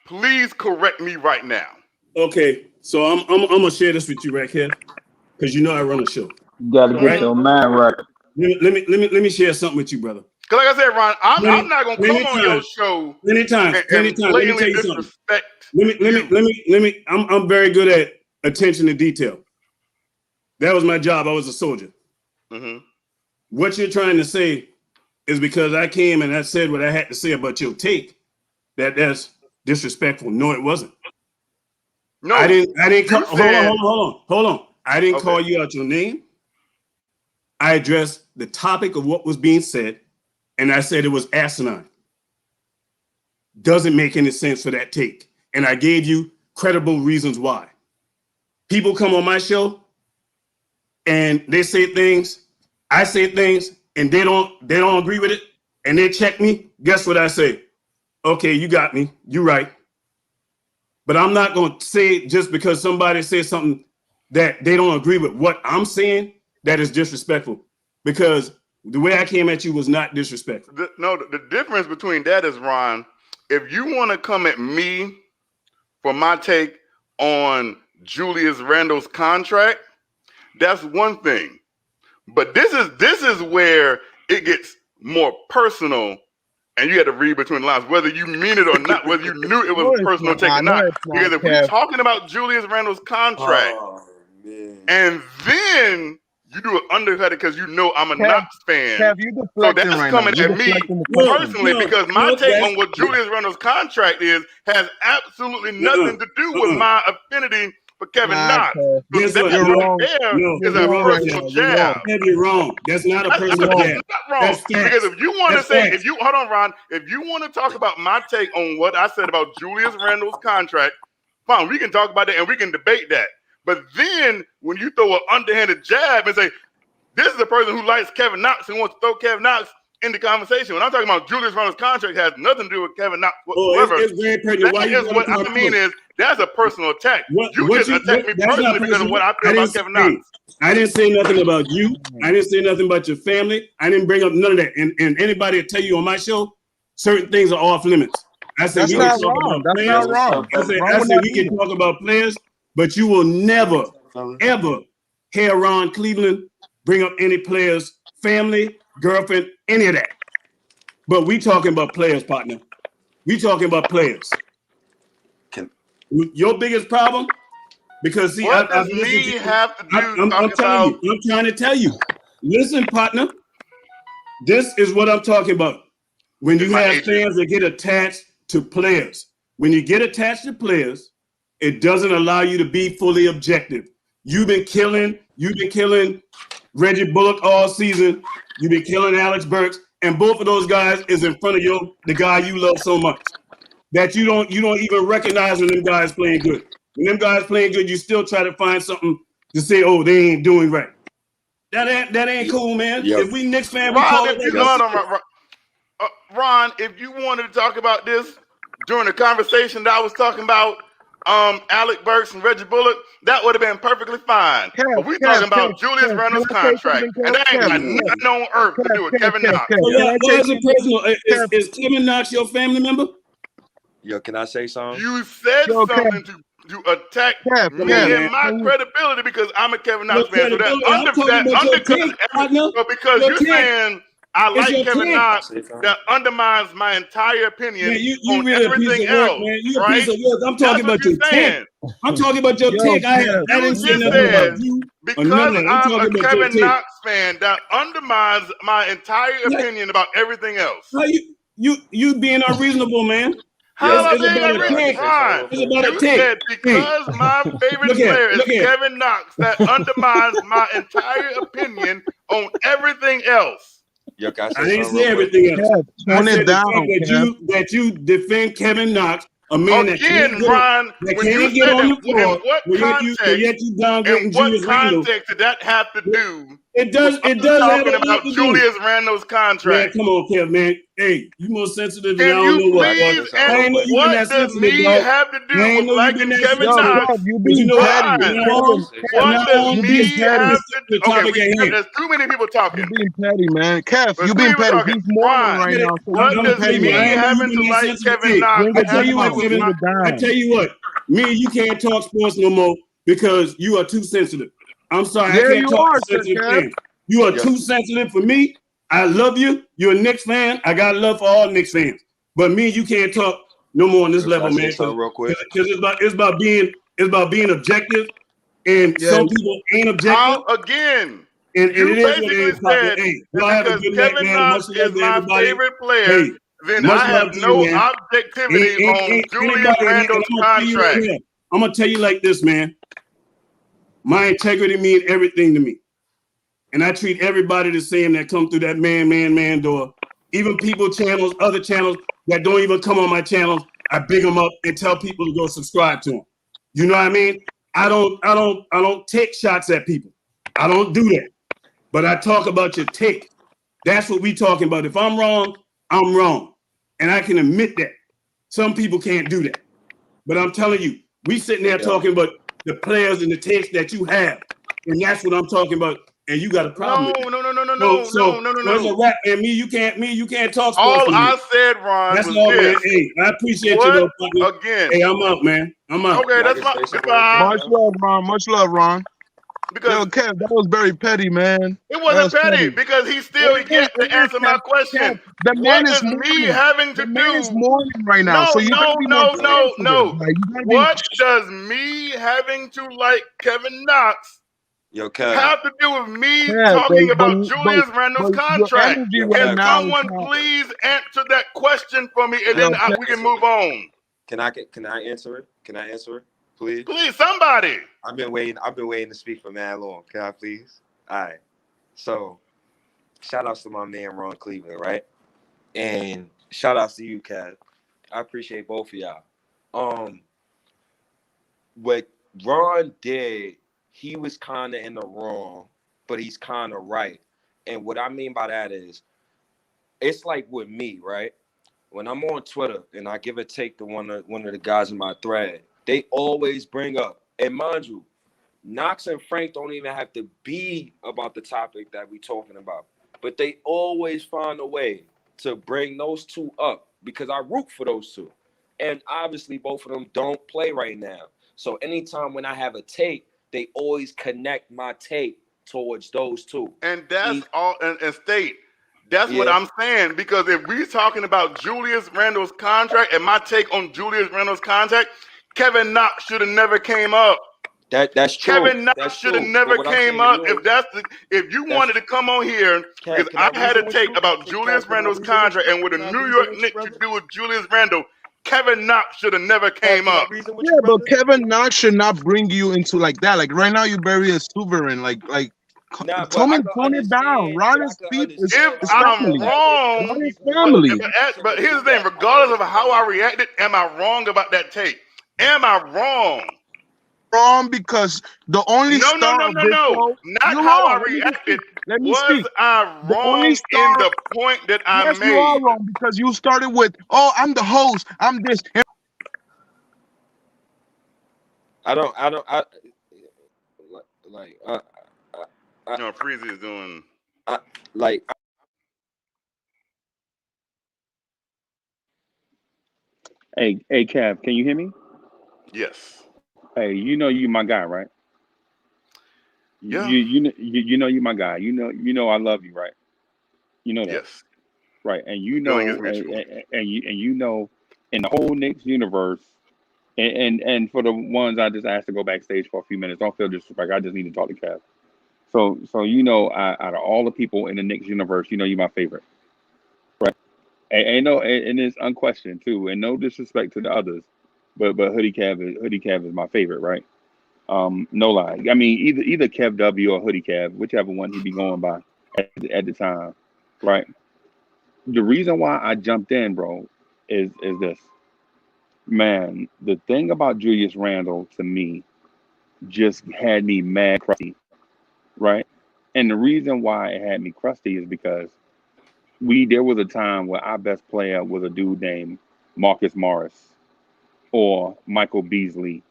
please correct me right now. Okay, so I'm gonna share this with you right here, because you know I run a show. You gotta get your mind right. Let me share something with you, brother. Because like I said, Ron, I'm not gonna come on your show. Plenty times. Let me tell you something. Let me. I'm very good at attention to detail. That was my job. I was a soldier. Mm-hmm. What you're trying to say is because I came and I said what I had to say about your take, that's disrespectful. No, it wasn't. No, I didn't. Hold on. I didn't call you out your name. I addressed the topic of what was being said, and I said it was asinine. Doesn't make any sense for that take. And I gave you credible reasons why. People come on my show and they say things, I say things, and they don't agree with it, and they check me. Guess what I say? Okay, you got me. You're right. But I'm not going to say just because somebody says something that they don't agree with what I'm saying, that is disrespectful, because the way I came at you was not disrespectful. The difference between that is, Ron, if you want to come at me for my take on Julius Randle's contract, that's one thing. But this is where it gets more personal, and you had to read between the lines, whether you mean it or not, whether you knew it was a personal take or not. Because if we're talking about Julius Randle's contract, and then you do an undercut it because you know I'm a Knicks fan. So that's coming at me personally because my take on what Julius Randle's contract has absolutely nothing to do with my affinity for Kevin Knox. Guess what? You're wrong. Is a personal jab. You're wrong. That's not a personal jab. That's not wrong. Because if you want to say, hold on, Ron, if you want to talk about my take on what I said about Julius Randle's contract, fine, we can talk about that and we can debate that. But then when you throw an underhanded jab and say, this is the person who likes Kevin Knox and wants to throw Kevin Knox in the conversation. When I'm talking about Julius Randle's contract, has nothing to do with Kevin Knox Oh, whatsoever. it's very pertinent. Why you That is what I mean is that's a personal attack. You just attacked me personally because of what I feel about Kevin Knox. I didn't say nothing about you. I didn't say nothing about your family. I didn't bring up none of that. And anybody will tell you on my show, certain things are off limits. I said That's we not can talk wrong. about That's players. not wrong. I said we can talk about players, but you will never, ever hear Ron Cleveland bring up any players' family, girlfriend, any of that. But we talking about players, partner. We talking about players. Your biggest problem, because see, what I've does listened me to have to do? I'm telling you. I'm trying to tell you. Listen, partner. This is what I'm talking about. When you have fans that get attached to players, when you get attached to players, it doesn't allow you to be fully objective. You've been killing Reggie Bullock all season. You've been killing Alex Burks, and both of those guys is in front of the guy you love so much that you don't even recognize when them guys playing good. When them guys playing good, you still try to find something to say, oh, they ain't doing right. That ain't cool, man. Yep. If we Knicks fan, we call it Ron, if you wanted to talk about this during the conversation that I was talking about Alec Burks and Reggie Bullock, that would have been perfectly fine. But we talking about Julius Randle's contract, and that ain't got nothing on earth to do with Kevin Knox. Why is it personal? Is Kevin Knox your family member? Yo, can I say something? You said something to attack me and my credibility because I'm a Kevin Knox fan. So because you're saying I like Kevin Knox, that undermines my entire opinion on really everything else. Man. You right? a piece of work. I'm talking about your take. I'm talking about your take. I didn't say nothing about you. Because I'm a Kevin Knox fan, that undermines my entire opinion about everything else. How you being unreasonable, man? How am I being unreasonable? You said because my favorite player is Kevin Knox, that undermines my entire opinion on everything else. Yo, I didn't say everything else. I said that you defend Kevin Knox, a man that can't get on the floor. In what context did that have to do? It does. It does. Talking about Julius Randle's contract. Man, come on, Kev, man. Hey, you more sensitive than Can I don't know what. I ain't know you been that sensitive. What does me have to do with liking Kevin Knox? You being petty. What does me have to do? Okay, there's too many people talking. You being petty, man. Kev, you being petty. He's mourning right now. What does me having to like Kevin Knox? I tell you what, me and you can't talk sports no more because you are too sensitive. I'm sorry, I can't talk to sensitive fans. You are too sensitive for me. I love you. You're a Knicks fan. I got love for all Knicks fans. But me and you can't talk no more on this level, man. Real quick. Because it's about being objective, and some people ain't objective. Again. And you it is what it is. Hey, because Kevin Knox is my favorite player, then I have no objectivity on Julius Randle's contract. I'm going to tell you like this, man. My integrity means everything to me. And I treat everybody the same that come through that man door. Even people channels, other channels that don't even come on my channels, I big them up and tell people to go subscribe to them. You know what I mean? I don't take shots at people. I don't do that. But I talk about your take. That's what we talking about. If I'm wrong, I'm wrong. And I can admit that. Some people can't do that. But I'm telling you, we sitting there talking about the players and the takes that you have. And that's what I'm talking about. And you got a problem. No. It's a rap. And me, you can't talk sports. All I said, Ron, that's was all, this. man. Hey, I appreciate you, though, partner. Again. Hey, I'm out, man. I'm out. Okay, that's fine. Much love, Ron. Much love, Ron. Yo, Kev, that was very petty, man. It wasn't petty because he still yet to answer my question. The man what is does me having to do? Is mourning right now. No, so you no. What does me having to like Kevin Knox have to do with me talking about Julius Randle's contract? Can someone please answer that question for me, and then we can move on? Can I answer it? Can I answer it? Please, somebody. I've been waiting to speak for mad long. Can I please? All right. So, shout outs to my man Ron Cleveland, right? And shout outs to you, Kat. I appreciate both of y'all. What Ron did, he was kind of in the wrong, but he's kind of right. And what I mean by that is, it's like with me, right? When I'm on Twitter and I give a take to one of the guys in my thread, they always bring up, and mind you, Knox and Frank don't even have to be about the topic that we talking about, but they always find a way to bring those two up because I root for those two, and obviously both of them don't play right now. So anytime when I have a take, they always connect my take towards those two. And that's all. And State, that's what Yeah. I'm saying. Because if we're talking about Julius Randle's contract and my take on Julius Randle's contract, Kevin Knox should have never came up. That's true. Kevin Knox That's should have true. never But what I'm came saying up. to you If you wanted to come on here, Kev, because can I I had a reason with take you? about Julius Kev, can I Randle's reason with contract you? and what the Can I New reason York with you, Knicks brother? should do with Julius Randle, Kevin Knox should have never Kev, came can I up. reason with Yeah, you, but brother? Kevin Knox should not bring you into like that. Like right now, you're very exuberant. Nah, but Tone I it, can tone it down. understand. Ron But I is can people. If understand It's why I'm people family. have it. Why wrong, Ron is people feel the family. but need to here's do the thing: that. I can regardless of how I understand. reacted, am I wrong about that take? Am I wrong? Wrong because the only No, no, star no, of no, this no. show. Not You're how I wrong. Let me just reacted. speak. Let me Was speak. I The only wrong in star. the point that I Yes, you are made? wrong because you started with, "Oh, I'm the host. I'm this." I don't. Like. No, Freezy is doing. Like. Hey, Kev, can you hear me? Yes. Hey, you know you my guy, right? Yeah. You know you my guy. You know I love you, right? You know that, Yes. right? And The you feeling is know, mutual. and you know, in the whole Knicks universe, and for the ones I just asked to go backstage for a few minutes, don't feel disrespect. I just need to talk to Kev. So you know, out of all the people in the Knicks universe, you know you're my favorite, right? And no, and it's unquestioned too, and no disrespect to the others, but Hoodie Kev is my favorite, right? No lie. I mean, either Kev W or Hoodie Kev, whichever one he be going by at the time, right? The reason why I jumped in, bro, is this. Man, the thing about Julius Randle to me just had me mad crusty, right? And the reason why it had me crusty is because there was a time where our best player was a dude named Marcus Morris or Michael Beasley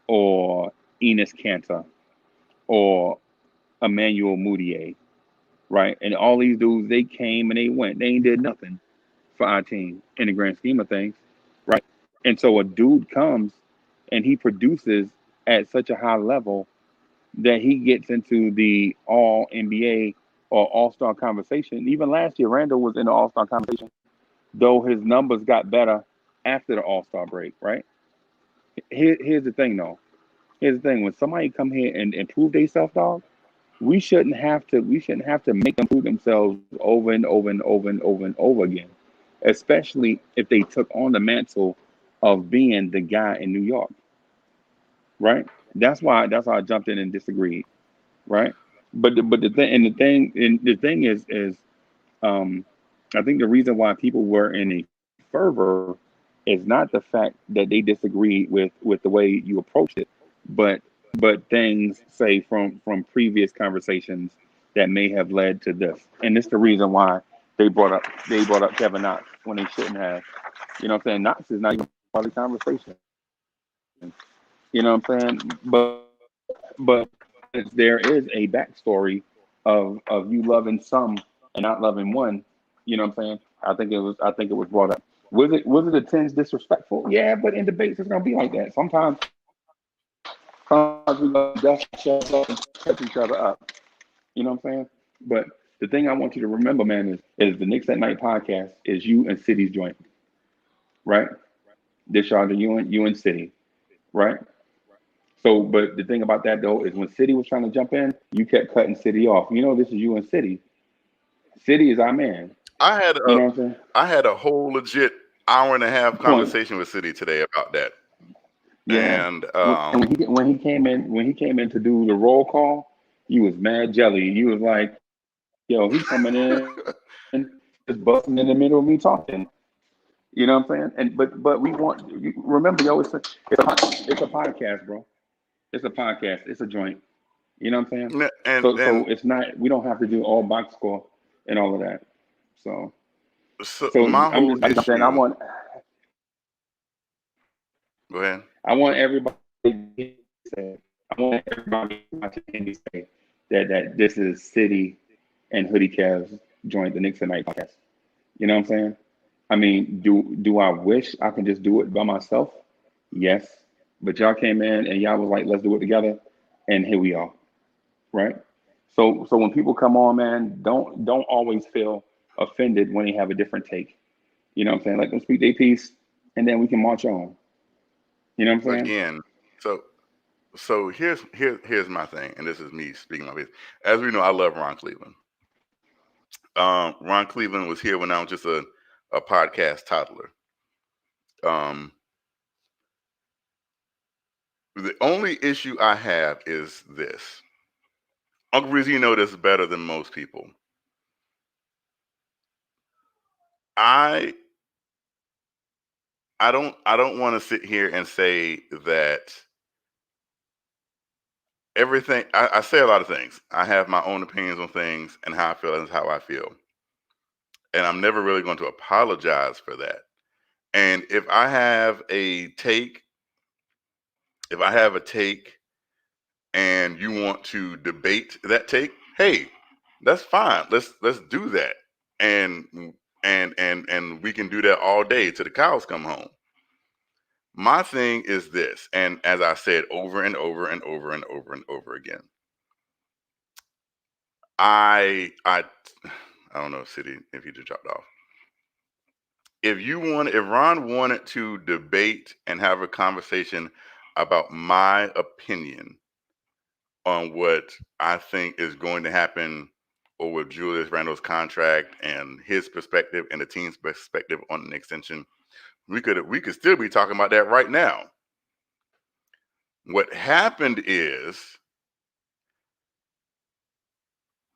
or Enos Cantor or Emmanuel Mudiay, right? And all these dudes, they came and they went. They ain't did nothing for our team in the grand scheme of things, right? And so a dude comes and he produces at such a high level that he gets into the All NBA or All Star conversation. Even last year, Randall was in the All Star conversation, though his numbers got better after the All Star break, right? Here's the thing, though. Here's the thing: when somebody come here and prove themselves, dog, we shouldn't have to make them prove themselves over and over and over and over and over again, especially if they took on the mantle of being the guy in New York, right? That's why I jumped in and disagreed, right? But the thing is um I think the reason why people were in a fervor is not the fact that they disagreed with the way you approached it, but things say from previous conversations that may have led to this. And it's the reason why they brought up Kevin Knox when they shouldn't have. You know what I'm saying? Knox is not even part of the conversation. You know what I'm saying? But there is a backstory of you loving some and not loving one. You know what I'm saying? I think it was brought up. Was it a tinge disrespectful? Yeah, but in debates it's gonna be like that. Sometimes we gonna dust each other up and catch each other up. You know what I'm saying? But the thing I want you to remember, man, is the Knicks at Night podcast is you and City's joint, right? This y'all the you and City, right? So, but the thing about that though is when City was trying to jump in, you kept cutting City off. You know, this is you and City. City is our man. I had You a know what I'm saying? I had a whole legit hour and a half Point. conversation with City today about that. Yeah. And When he came in to do the roll call, you was mad jelly. You was like, yo, he coming in just busting in the middle of me talking. You know what I'm saying? But we want you remember, yo, it's a podcast, bro. It's a podcast. It's a joint. You know what I'm saying? and So it's not. We don't have to do all box score and all of that. So So So my I'm whole just, like I'm saying, issue. Go ahead. I want everybody to say, I want everybody to say that this is City and Hoodie Cavs joined the Knicks Tonight podcast. You know what I'm saying? I mean, do I wish I could just do it by myself? Yes. But y'all came in and y'all was like, let's do it together, and here we are, right? So when people come on, man, don't always feel offended when they have a different take. You know what I'm saying? Let them speak their piece, and then we can march on. You know what I'm saying? Again, so here's my thing, and this is me speaking my piece. As we know, I love Ron Cleveland. Ron Cleveland was here when I was just a podcast toddler. The only issue I have is this. Uncle Breeze, you know this better than most people. I don't want to sit here and say that everything. I say a lot of things. I have my own opinions on things and how I feel and how I feel, and I'm never really going to apologize for that. And if I have a take, and you want to debate that take, hey, that's fine. Let's do that, and and we can do that all day till the cows come home. My thing is this, and as I said over and over and over and over and over again, I don't know, City, if you just dropped off. If Ron wanted to debate and have a conversation about my opinion on what I think is going to happen or with Julius Randle's contract and his perspective and the team's perspective on an extension, we could still be talking about that right now. What happened is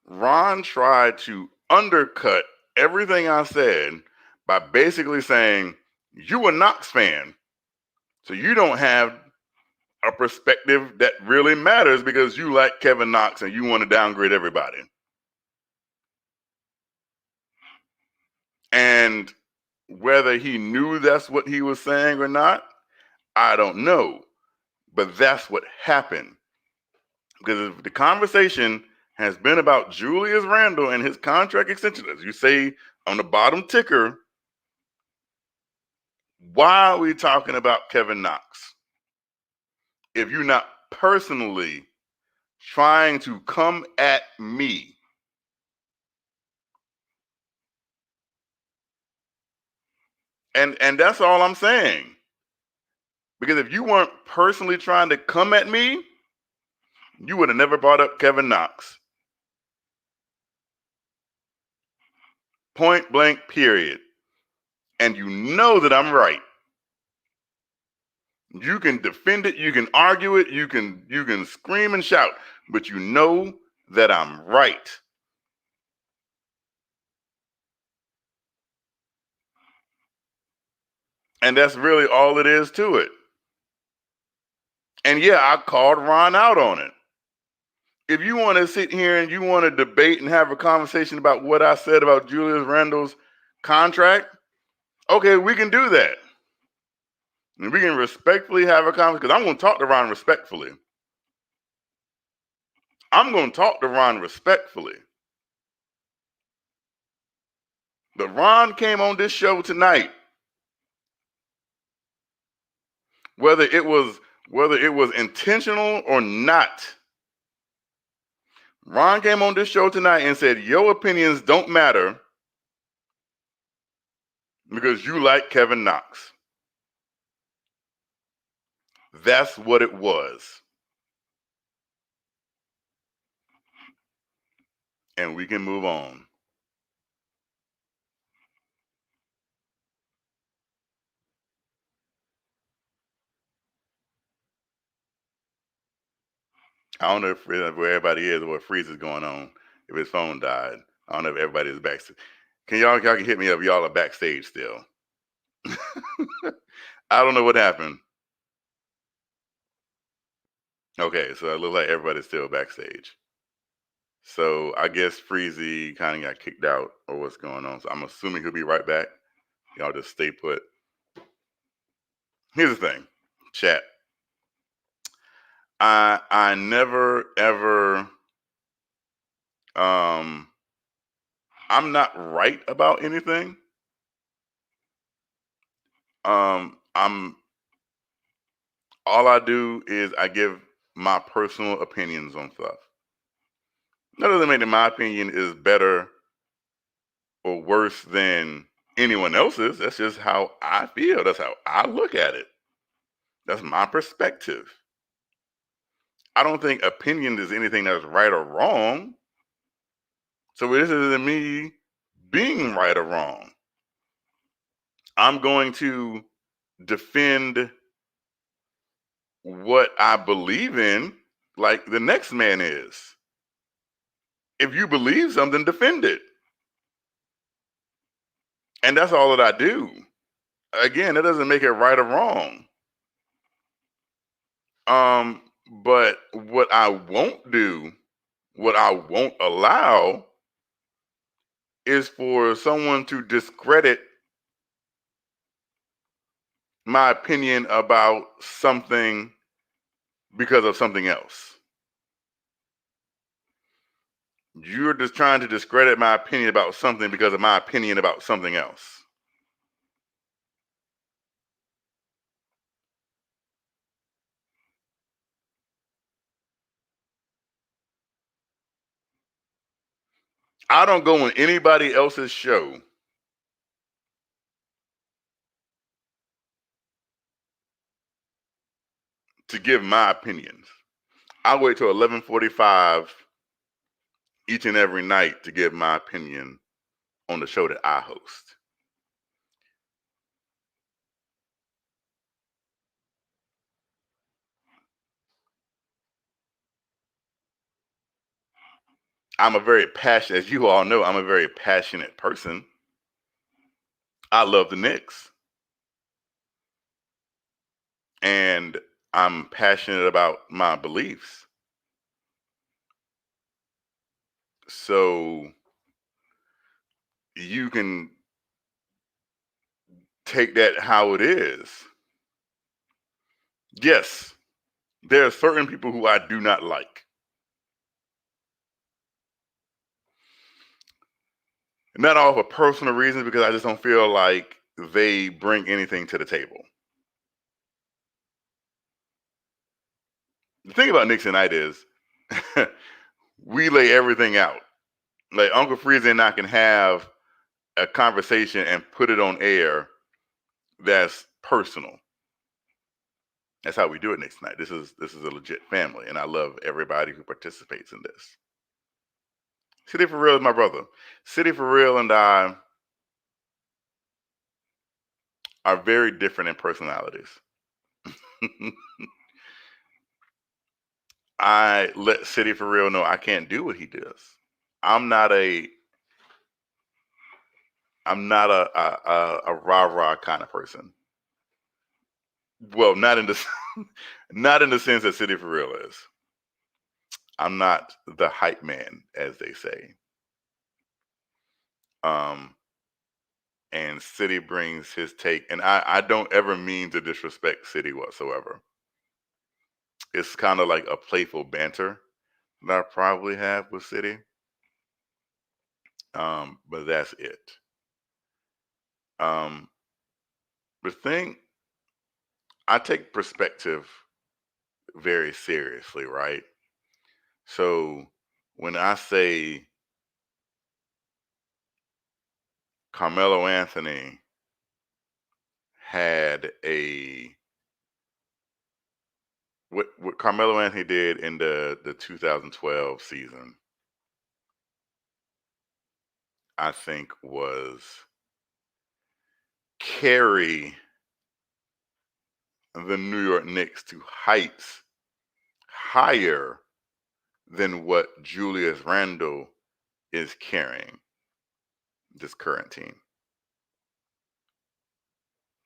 Ron tried to undercut everything I said by basically saying, you a Knox fan, so you don't have a perspective that really matters because you like Kevin Knox and you want to downgrade everybody. And whether he knew that's what he was saying or not, I don't know. But that's what happened. Because if the conversation has been about Julius Randle and his contract extension, as you say on the bottom ticker, why are we talking about Kevin Knox? If you're not personally trying to come at me, and that's all I'm saying. Because if you weren't personally trying to come at me, you would have never brought up Kevin Knox. Point blank, period. And you know that I'm right. You can defend it, you can argue it, you can scream and shout, but you know that I'm right. And that's really all it is to it. And yeah, I called Ron out on it. If you want to sit here and you want to debate and have a conversation about what I said about Julius Randle's contract, okay, we can do that. And we can respectfully have a conversation, because I'm going to talk to Ron respectfully. I'm going to talk to Ron respectfully. But Ron came on this show tonight. Whether it was intentional or not, Ron came on this show tonight and said, your opinions don't matter because you like Kevin Knox. That's what it was. And we can move on. I don't know if where everybody is or what freeze is going on, if his phone died. I don't know if everybody is backstage. Y'all can hit me up. Y'all are backstage still. I don't know what happened. Okay, so it looks like everybody's still backstage. So I guess Freezy kind of got kicked out or what's going on. So I'm assuming he'll be right back. Y'all just stay put. Here's the thing, chat. I never ever I'm not right about anything. I'm all I do is I give my personal opinions on stuff. That doesn't mean that my opinion is better or worse than anyone else's. That's just how I feel. That's how I look at it. That's my perspective. I don't think opinion is anything that's right or wrong. So this isn't me being right or wrong. I'm going to defend what I believe in like the next man is. If you believe something, defend it. And that's all that I do. Again, that doesn't make it right or wrong. But what I won't do, what I won't allow is for someone to discredit my opinion about something because of something else. You're just trying to discredit my opinion about something because of my opinion about something else. I don't go on anybody else's show to give my opinions. I wait till 11:45 each and every night to give my opinion on the show that I host. I'm a very passionate, as you all know, I'm a very passionate person. I love the Knicks. And I'm passionate about my beliefs. So you can take that how it is. Yes, there are certain people who I do not like. Not all for personal reasons, because I just don't feel like they bring anything to the table. The thing about Knicks tonight is we lay everything out. Like Uncle Freezy and I can have a conversation and put it on air that's personal. That's how we do it next night. This is a legit family, and I love everybody who participates in this. City for Real is my brother. City for Real and I are very different in personalities. I let City for Real know I can't do what he does. I'm not a rah-rah kind of person. Well, not in the not in the sense that City for Real is. I'm not the hype man, as they say. And City brings his take, and I don't ever mean to disrespect City whatsoever. It's kind of like a playful banter that I probably have with City. But that's it. The thing, I take perspective very seriously, right? So when I say Carmelo Anthony had what Carmelo Anthony did in the 2012 season, I think was carry the New York Knicks to heights higher than what Julius Randle is carrying this current team.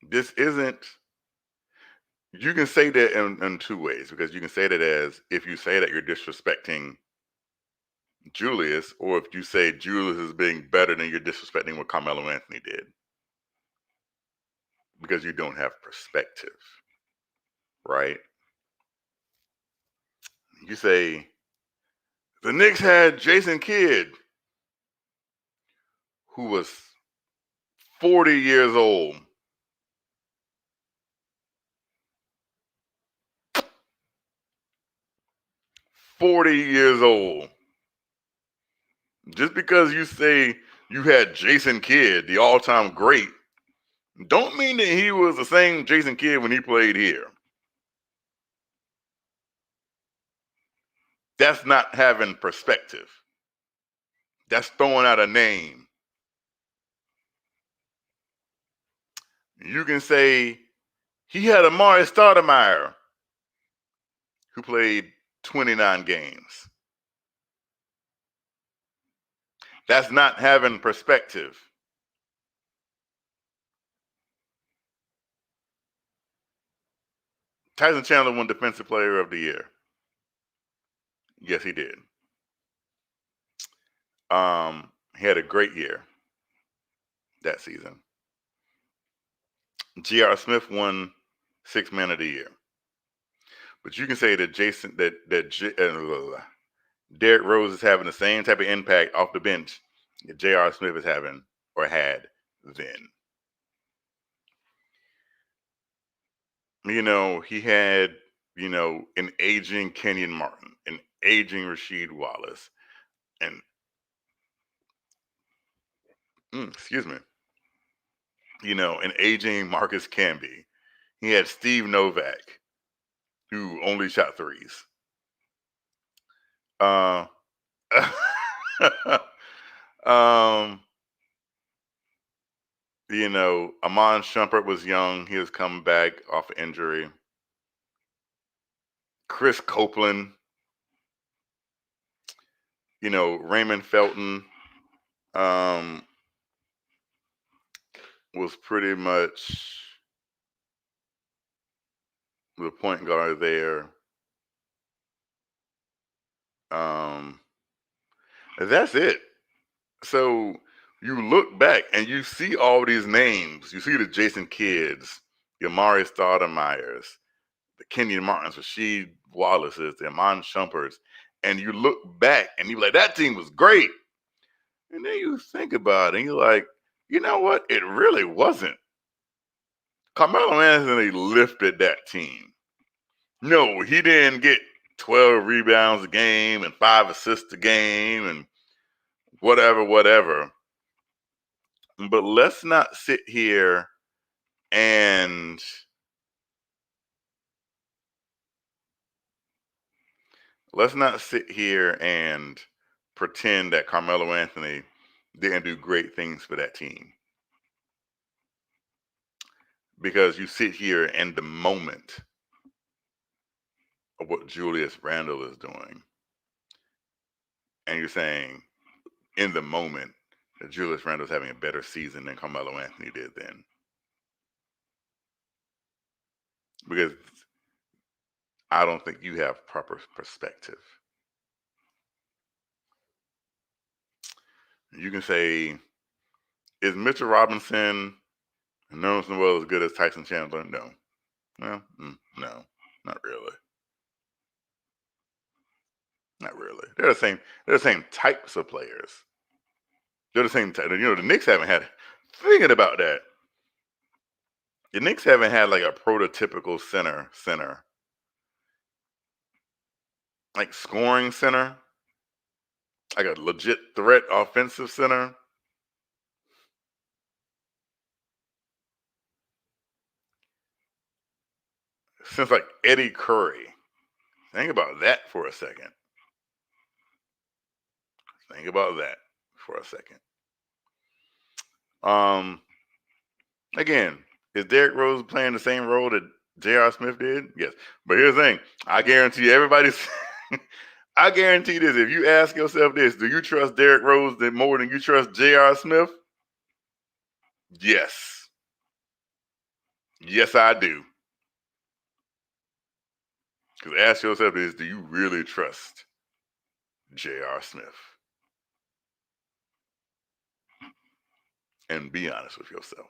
This isn't, you can say that in two ways, because you can say that as, if you say that, you're disrespecting Julius, or if you say Julius is being better, then you're disrespecting what Carmelo Anthony did. Because you don't have perspective, right? You say, the Knicks had Jason Kidd, who was 40 years old. Just because you say you had Jason Kidd, the all-time great, don't mean that he was the same Jason Kidd when he played here. That's not having perspective. That's throwing out a name. You can say he had Amari Stoudemire, who played 29 games. That's not having perspective. Tyson Chandler won Defensive Player of the Year. Yes, he did. He had a great year that season. J.R. Smith won Sixth Man of the Year. But you can say that Derrick Rose is having the same type of impact off the bench that J.R. Smith is having or had then. You know, he had, an aging Kenyon Martin, an aging Rasheed Wallace, and excuse me, an aging Marcus Camby. He had Steve Novak, who only shot threes. Amon Shumpert was young. He was coming back off injury. Chris Copeland, Raymond Felton was pretty much the point guard there. That's it. So you look back and you see all these names. You see the Jason Kidds, the Amari Stoudemires, the Kenyon Martins, Rasheed Wallaces, the Amon Shumperts, and you look back and you're like, that team was great. And then you think about it and you're like, you know what? It really wasn't. Carmelo Anthony lifted that team. No, he didn't get 12 rebounds a game and 5 assists a game and whatever. But let's not sit here and pretend that Carmelo Anthony didn't do great things for that team. Because you sit here in the moment of what Julius Randle is doing, and you're saying in the moment that Julius Randle is having a better season than Carmelo Anthony did then. Because I don't think you have proper perspective. You can say, is Mitchell Robinson and Nerlens Noel as good as Tyson Chandler? No. Well, no, not really. Not really. They're the same types of players. They're the same type. The Knicks haven't had, thinking about that, the Knicks haven't had like a prototypical center. Like scoring center. Like a legit threat offensive center. Since like Eddie Curry. Think about that for a second. Again, is Derrick Rose playing the same role that J.R. Smith did? Yes. But here's the thing. I guarantee everybody's I guarantee this. If you ask yourself this, do you trust Derrick Rose more than you trust J.R. Smith? Yes. Yes, I do. Because ask yourself this, do you really trust J.R. Smith? and be honest with yourself.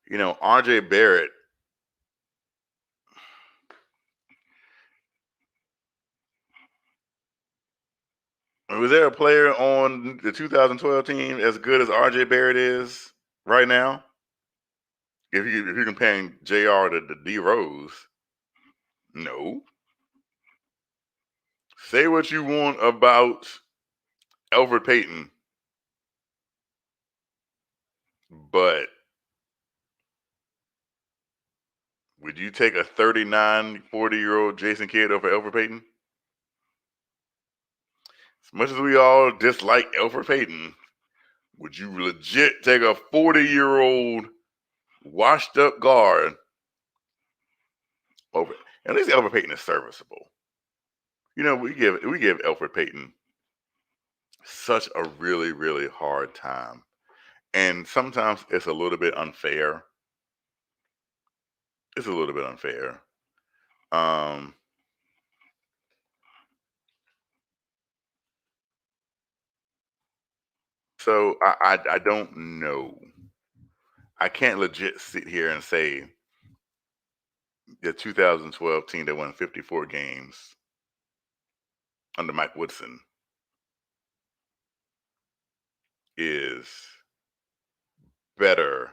You know, RJ Barrett, was there a player on the 2012 team as good as RJ Barrett is right now? If you're comparing JR to D Rose, no. Say what you want about Elfrid Payton, but would you take a 39, 40-year-old Jason Kidd over Elfrid Payton? As much as we all dislike Elfrid Payton, would you legit take a 40-year-old washed up guard over? At least Elfrid Payton is serviceable. You know, we give Elfrid Payton such a really, really hard time. And sometimes it's a little bit unfair. It's a little bit unfair. So I don't know. I can't legit sit here and say the 2012 team that won 54 games under Mike Woodson is better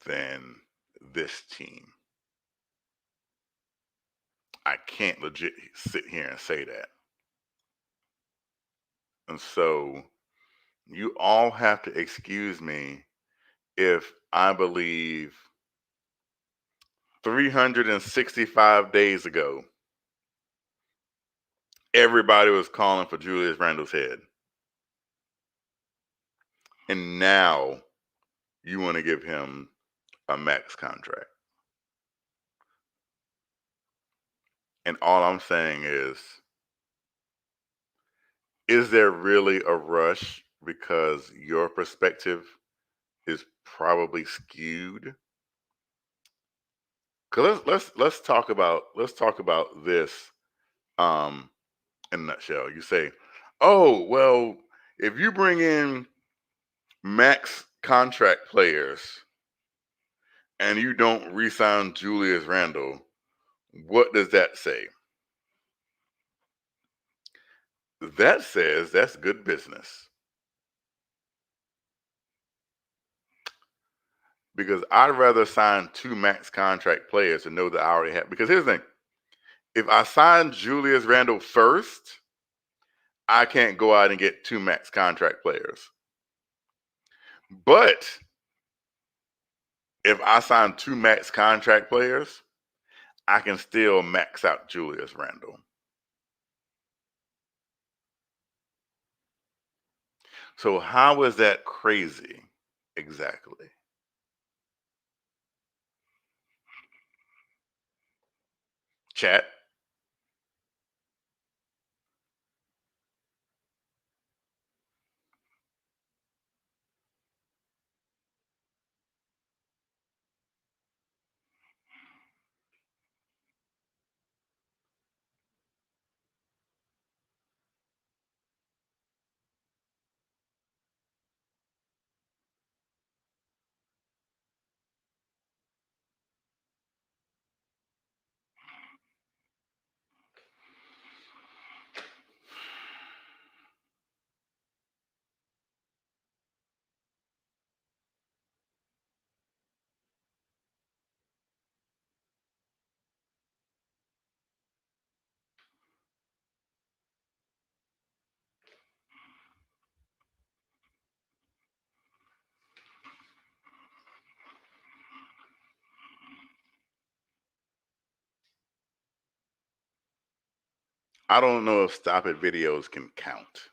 than this team. I can't legit sit here and say that. And so you all have to excuse me if I believe 365 days ago, everybody was calling for Julius Randle's head. And now you want to give him a max contract. And all I'm saying is there really a rush because your perspective is probably skewed? Cause let's talk about this in a nutshell. You say, oh well, if you bring in max contract players and you don't re-sign Julius Randle, what does that say? That says that's good business. Because I'd rather sign 2 max contract players to know that I already have. Because here's the thing. If I sign Julius Randle first, I can't go out and get 2 max contract players. But if I sign 2 max contract players, I can still max out Julius Randle. So how is that crazy exactly? Chat. I don't know if Stop It videos can count.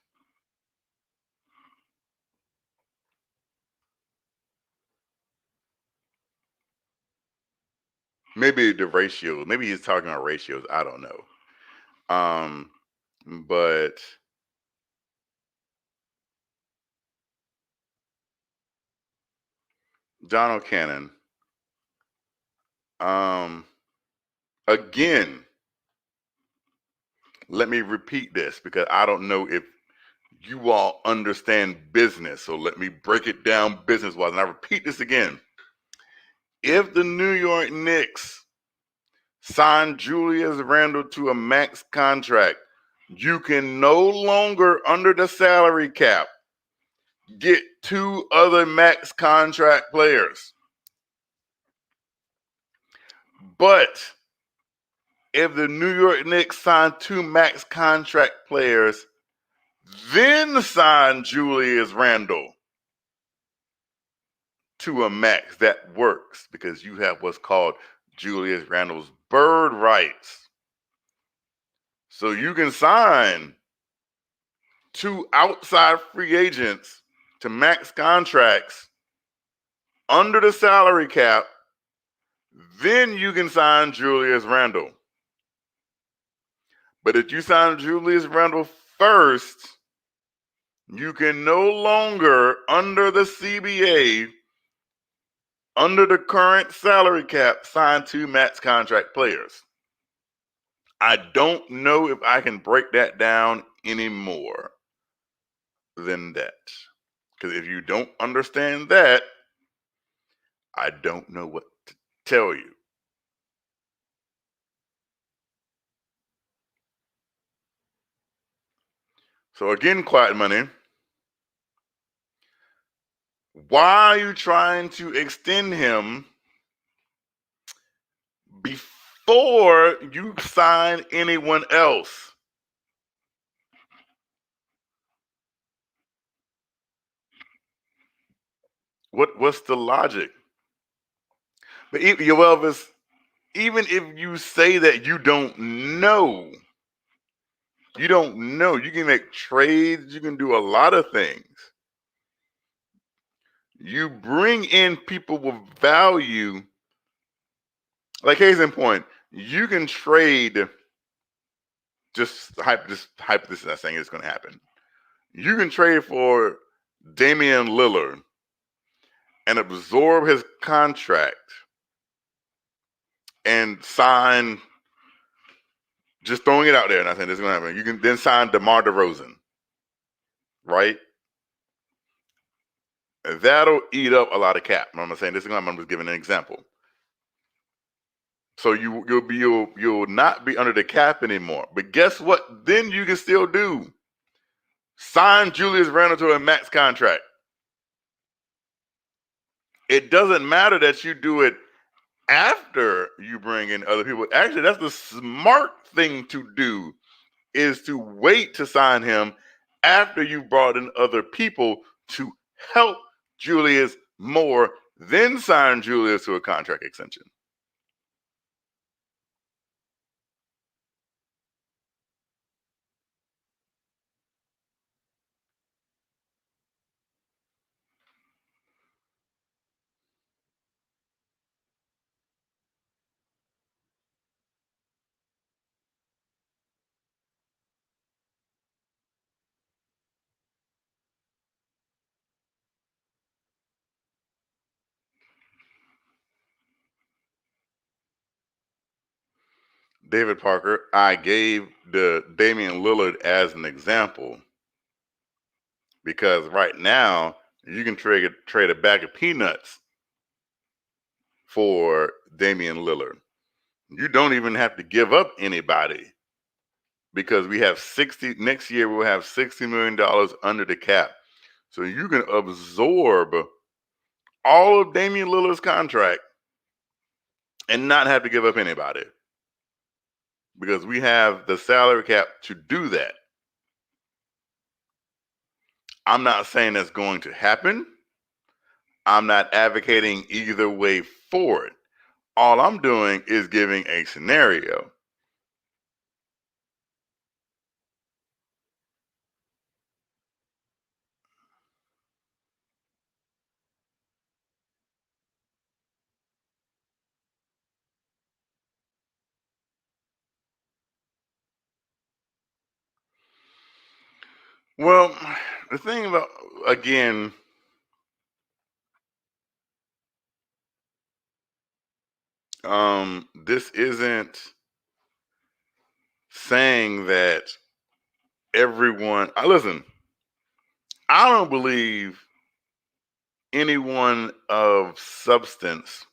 Maybe the ratio, maybe he's talking about ratios. I don't know. But John O'Cannon, again, let me repeat this because I don't know if you all understand business. So let me break it down business-wise. And I repeat this again. If the New York Knicks sign Julius Randle to a max contract, you can no longer, under the salary cap, get 2 other max contract players. But if the New York Knicks sign 2 max contract players, then sign Julius Randle to a max, that works because you have what's called Julius Randle's bird rights. So you can sign 2 outside free agents to max contracts under the salary cap, then you can sign Julius Randle. But if you sign Julius Randle first, you can no longer, under the CBA, under the current salary cap, sign 2 max contract players. I don't know if I can break that down any more than that. Because if you don't understand that, I don't know what to tell you. So again, Quiet Money, why are you trying to extend him before you sign anyone else? What's the logic? But even if you say that you don't know, you can make trades, you can do a lot of things. You bring in people with value. Like case in point, you can trade, just hype this is not saying it's going to happen. You can trade for Damian Lillard and absorb his contract and sign, just throwing it out there, not saying this is going to happen. You can then sign DeMar DeRozan, right? That'll eat up a lot of cap. I'm not saying this is going to happen. I'm just giving an example. So you'll not be under the cap anymore. But guess what? Then you can still do. Sign Julius Randle to a max contract. It doesn't matter that you do it after you bring in other people. Actually, that's the smart thing to do, is to wait to sign him after you brought in other people to help Julius more, then sign Julius to a contract extension. David Parker, I gave the Damian Lillard as an example because right now you can trade a bag of peanuts for Damian Lillard. You don't even have to give up anybody because we have next year we'll have $60 million under the cap. So you can absorb all of Damian Lillard's contract and not have to give up anybody because we have the salary cap to do that. I'm not saying that's going to happen. I'm not advocating either way for it. All I'm doing is giving a scenario. Well, the thing about, again, this isn't saying that everyone, listen, I don't believe anyone of substance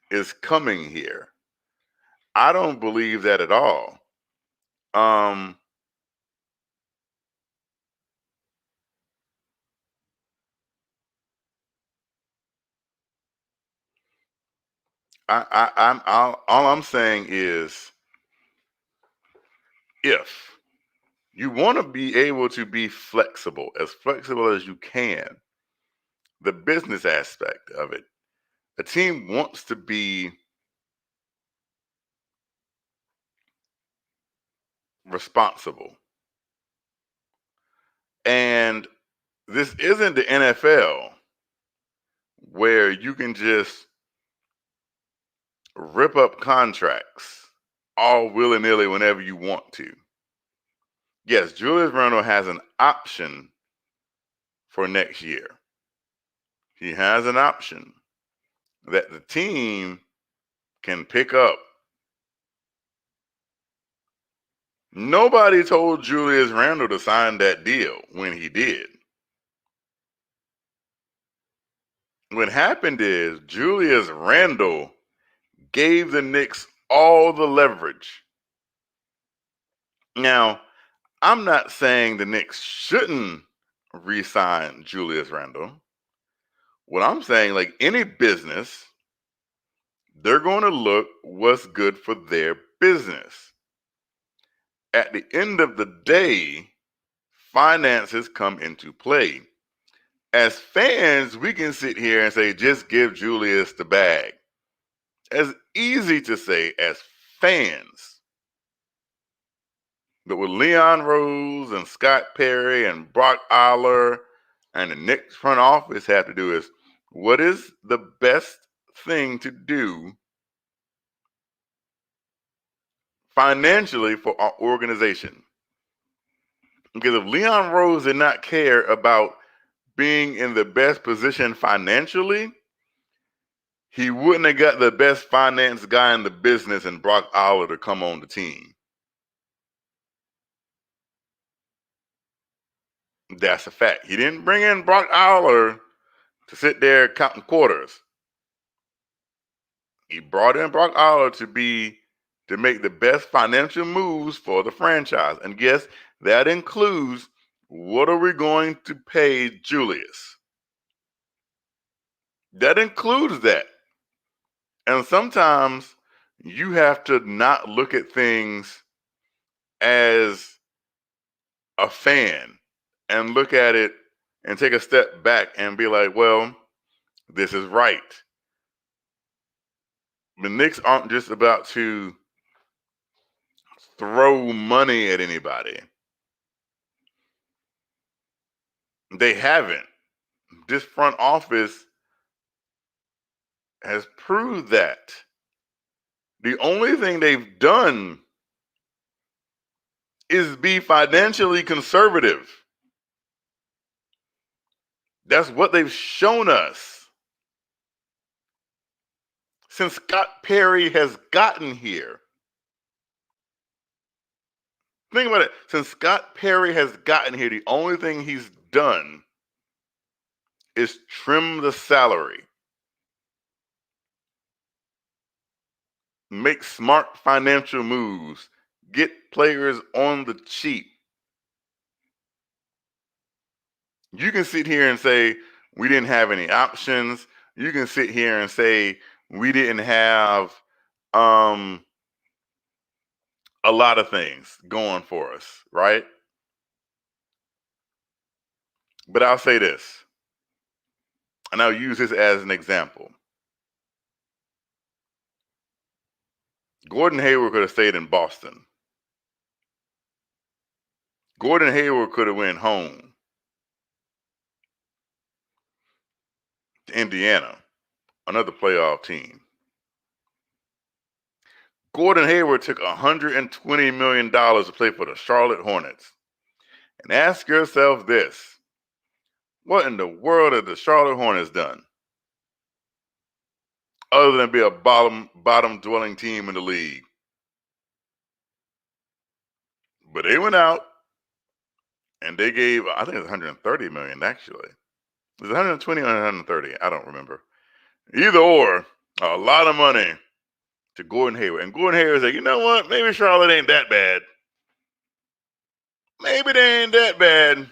is coming here. I don't believe that at all. Um, all I'm saying is, if you want to be able to be flexible as you can, the business aspect of it, a team wants to be responsible. And this isn't the NFL where you can just rip up contracts all willy-nilly whenever you want to. Yes, Julius Randle has an option for next year. He has an option that the team can pick up. Nobody told Julius Randle to sign that deal when he did. What happened is Julius Randle gave the Knicks all the leverage. Now, I'm not saying the Knicks shouldn't re-sign Julius Randle. What I'm saying, like any business, they're going to look what's good for their business. At the end of the day, finances come into play. As fans, we can sit here and say, just give Julius the bag. As easy to say as fans. But what Leon Rose and Scott Perry and Brock Aller and the Knicks front office have to do is, what is the best thing to do financially for our organization? Because if Leon Rose did not care about being in the best position financially, he wouldn't have got the best finance guy in the business and Brock Aller to come on the team. That's a fact. He didn't bring in Brock Aller to sit there counting quarters. He brought in Brock Aller to make the best financial moves for the franchise. And yes, that includes, what are we going to pay Julius? That includes that. And sometimes you have to not look at things as a fan and look at it and take a step back and be like, well, this is right. The Knicks aren't just about to throw money at anybody. They haven't. This front office has proved that. The only thing they've done is be financially conservative. That's what they've shown us. Since Scott Perry has gotten here. Think about it. Since Scott Perry has gotten here, the only thing he's done is trim the salary. Make smart financial moves. Get players on the cheap. You can sit here and say, we didn't have any options. You can sit here and say, we didn't have a lot of things going for us, right? But I'll say this, and I'll use this as an example. Gordon Hayward could have stayed in Boston. Gordon Hayward could have went home to Indiana, another playoff team. Gordon Hayward took $120 million to play for the Charlotte Hornets. And ask yourself this, what in the world have the Charlotte Hornets done? Other than be a bottom dwelling team in the league. But they went out and they gave, I think it's 130 million actually. It's 120 or 130. I don't remember. Either or, a lot of money to Gordon Hayward. And Gordon Hayward said, you know what? Maybe Charlotte ain't that bad. Maybe they ain't that bad.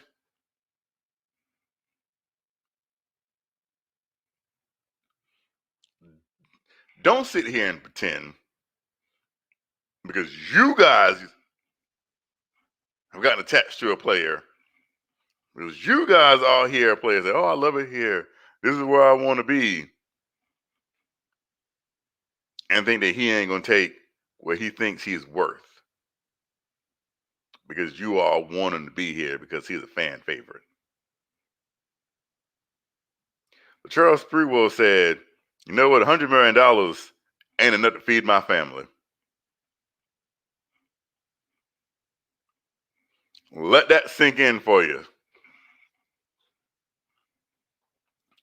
Don't sit here and pretend because you guys have gotten attached to a player. Because you guys all here players say, oh, I love it here. This is where I want to be. And think that he ain't going to take what he thinks he's worth. Because you all want him to be here because he's a fan favorite. But Charles Sprewell said, you know what, $100 million ain't enough to feed my family. Let that sink in for you.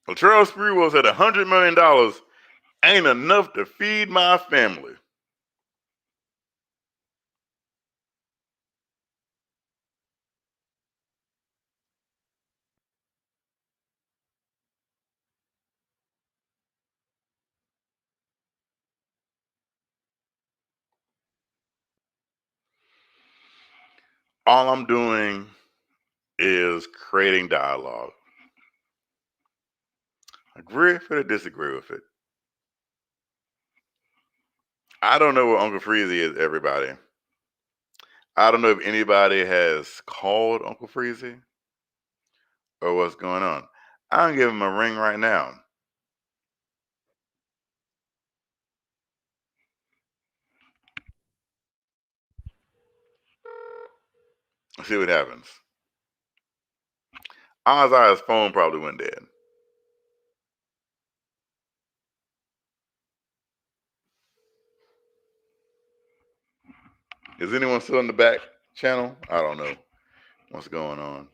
Well, Charles Sprewell said $100 million ain't enough to feed my family. All I'm doing is creating dialogue. Agree with it or disagree with it. I don't know what Uncle Freezy is, everybody. I don't know if anybody has called Uncle Freezy or what's going on. I'll give him a ring right now. See what happens. Odds are his phone probably went dead. Is anyone still in the back channel? I don't know what's going on.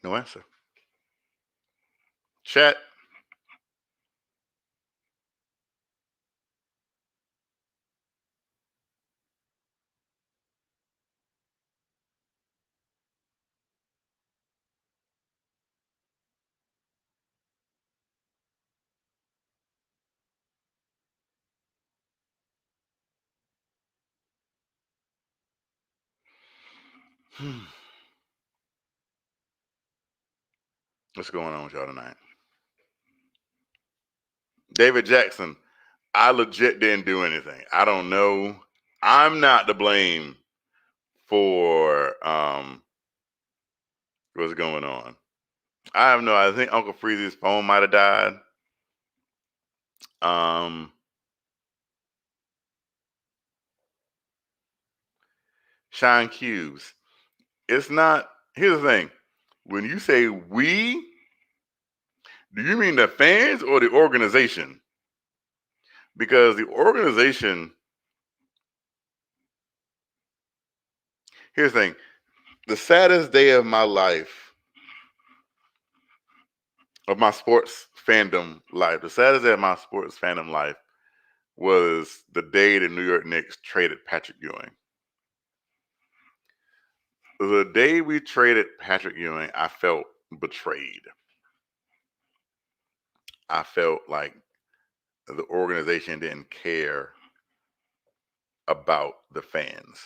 No answer. Chat. What's going on with y'all tonight? David Jackson, I legit didn't do anything. I don't know. I'm not to blame for what's going on. I have no. I think Uncle Freezy's phone might have died. Shine Cubes. It's not. Here's the thing. When you say we, do you mean the fans or the organization? Because the organization. Here's the thing. The saddest day of my life, of my sports fandom life, the saddest day of my sports fandom life was the day the New York Knicks traded Patrick Ewing. The day we traded Patrick Ewing, I felt betrayed. I felt like the organization didn't care about the fans.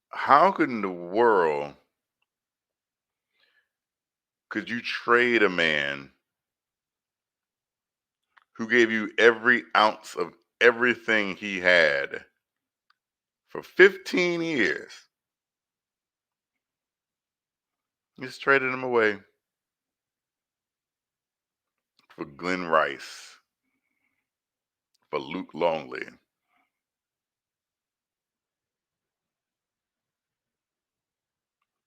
How could in the world could you trade a man who gave you every ounce of everything he had for 15 years? You just traded him away for Glenn Rice, for Luke Longley.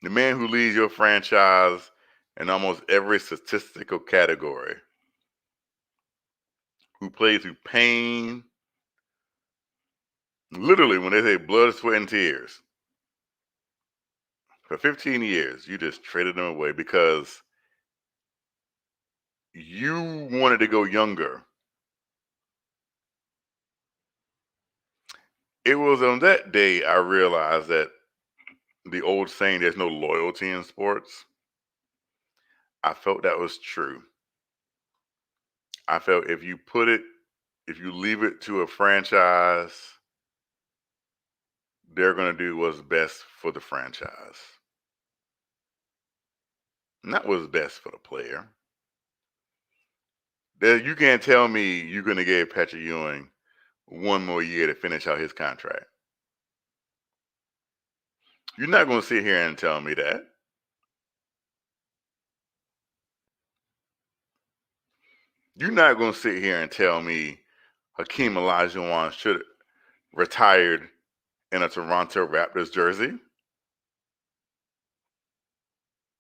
The man who leads your franchise in almost every statistical category, who played through pain, Literally, when they say blood, sweat, and tears, for 15 years, you just traded them away because you wanted to go younger. It was on that day I realized that the old saying, there's no loyalty in sports, I felt that was true. I felt if you leave it to a franchise, they're going to do what's best for the franchise, not what's best for the player. You can't tell me you're going to give Patrick Ewing one more year to finish out his contract. You're not going to sit here and tell me that. You're not going to sit here and tell me Hakeem Olajuwon should have retired in a Toronto Raptors jersey.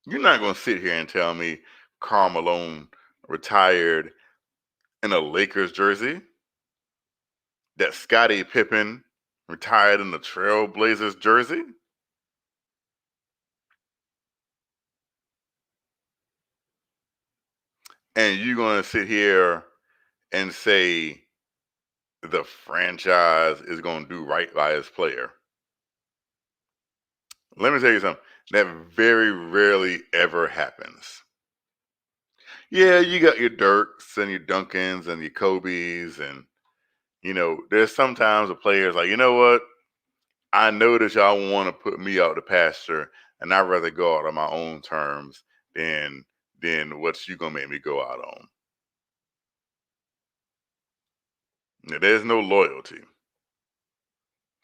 You're not going to sit here and tell me Karl Malone retired in a Lakers jersey, that Scottie Pippen retired in the Trailblazers jersey. And you're going to sit here and say the franchise is going to do right by its player. Let me tell you something. That very rarely ever happens. Yeah, you got your Dirks and your Duncans and your Kobe's, and there's sometimes the players like, you know what? I know that y'all want to put me out the pasture, and I'd rather go out on my own terms than what you gonna make me go out on. There's no loyalty,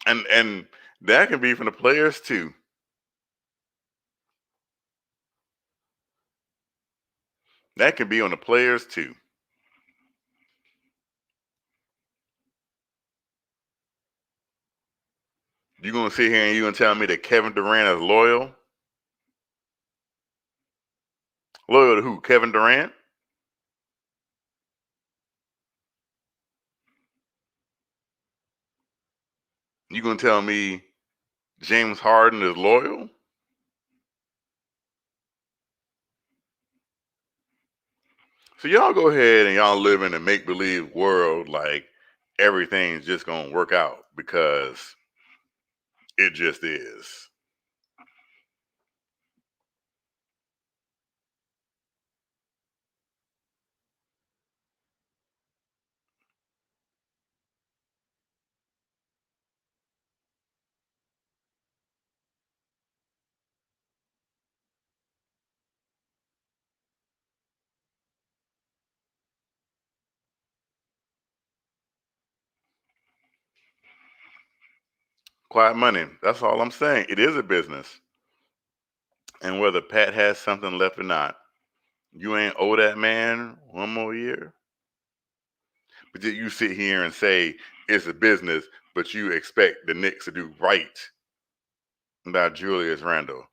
and that can be from the players too. That can be on the players too. You gonna sit here and you gonna tell me that Kevin Durant is loyal? Loyal to who? Kevin Durant? You gonna tell me James Harden is loyal? So y'all go ahead and y'all live in a make-believe world like everything's just gonna work out because it just is. Quiet money. That's all I'm saying. It is a business. And whether Pat has something left or not, you ain't owe that man one more year. But yet you sit here and say it's a business, but you expect the Knicks to do right by Julius Randle.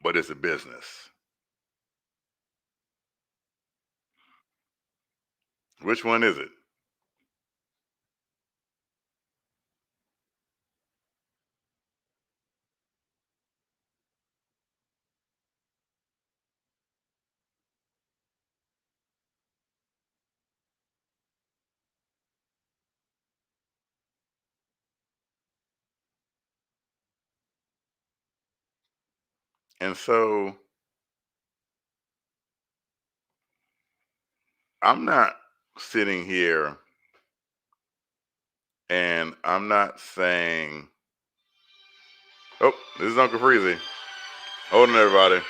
But it's a business. Which one is it? And so I'm not sitting here and I'm not saying, oh, this is Uncle Freezy. Hold on, everybody.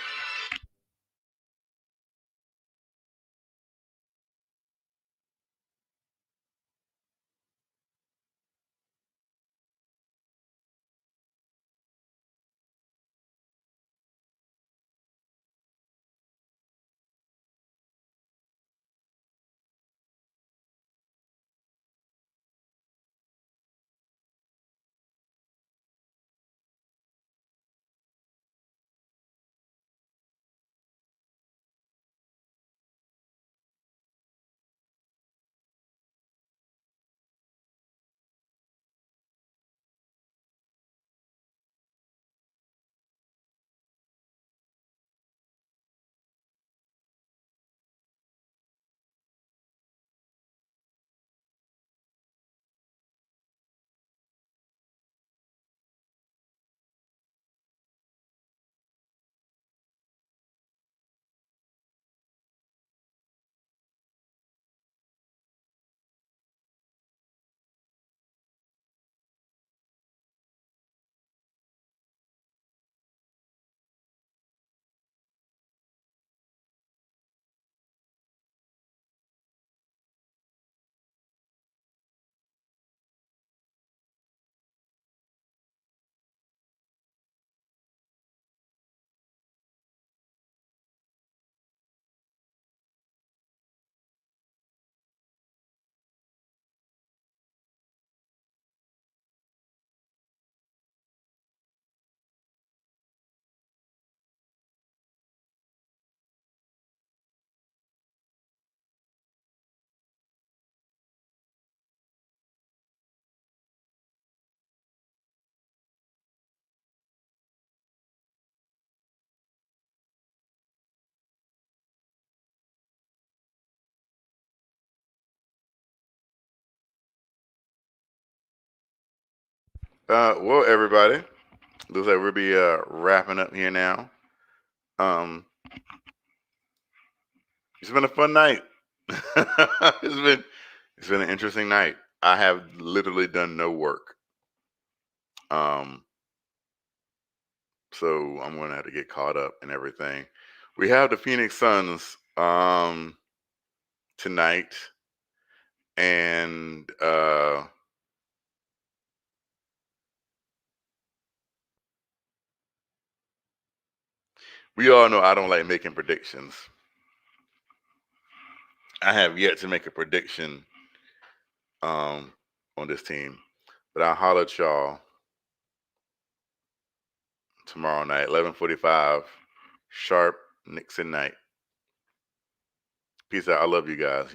Well, everybody, looks like we'll be wrapping up here now. It's been a fun night. It's been an interesting night. I have literally done no work. So I'm gonna have to get caught up and everything. We have the Phoenix Suns tonight, and we all know I don't like making predictions. I have yet to make a prediction on this team, but I'll holler at y'all tomorrow night, 11:45, sharp, Knicks at night. Peace out. I love you guys.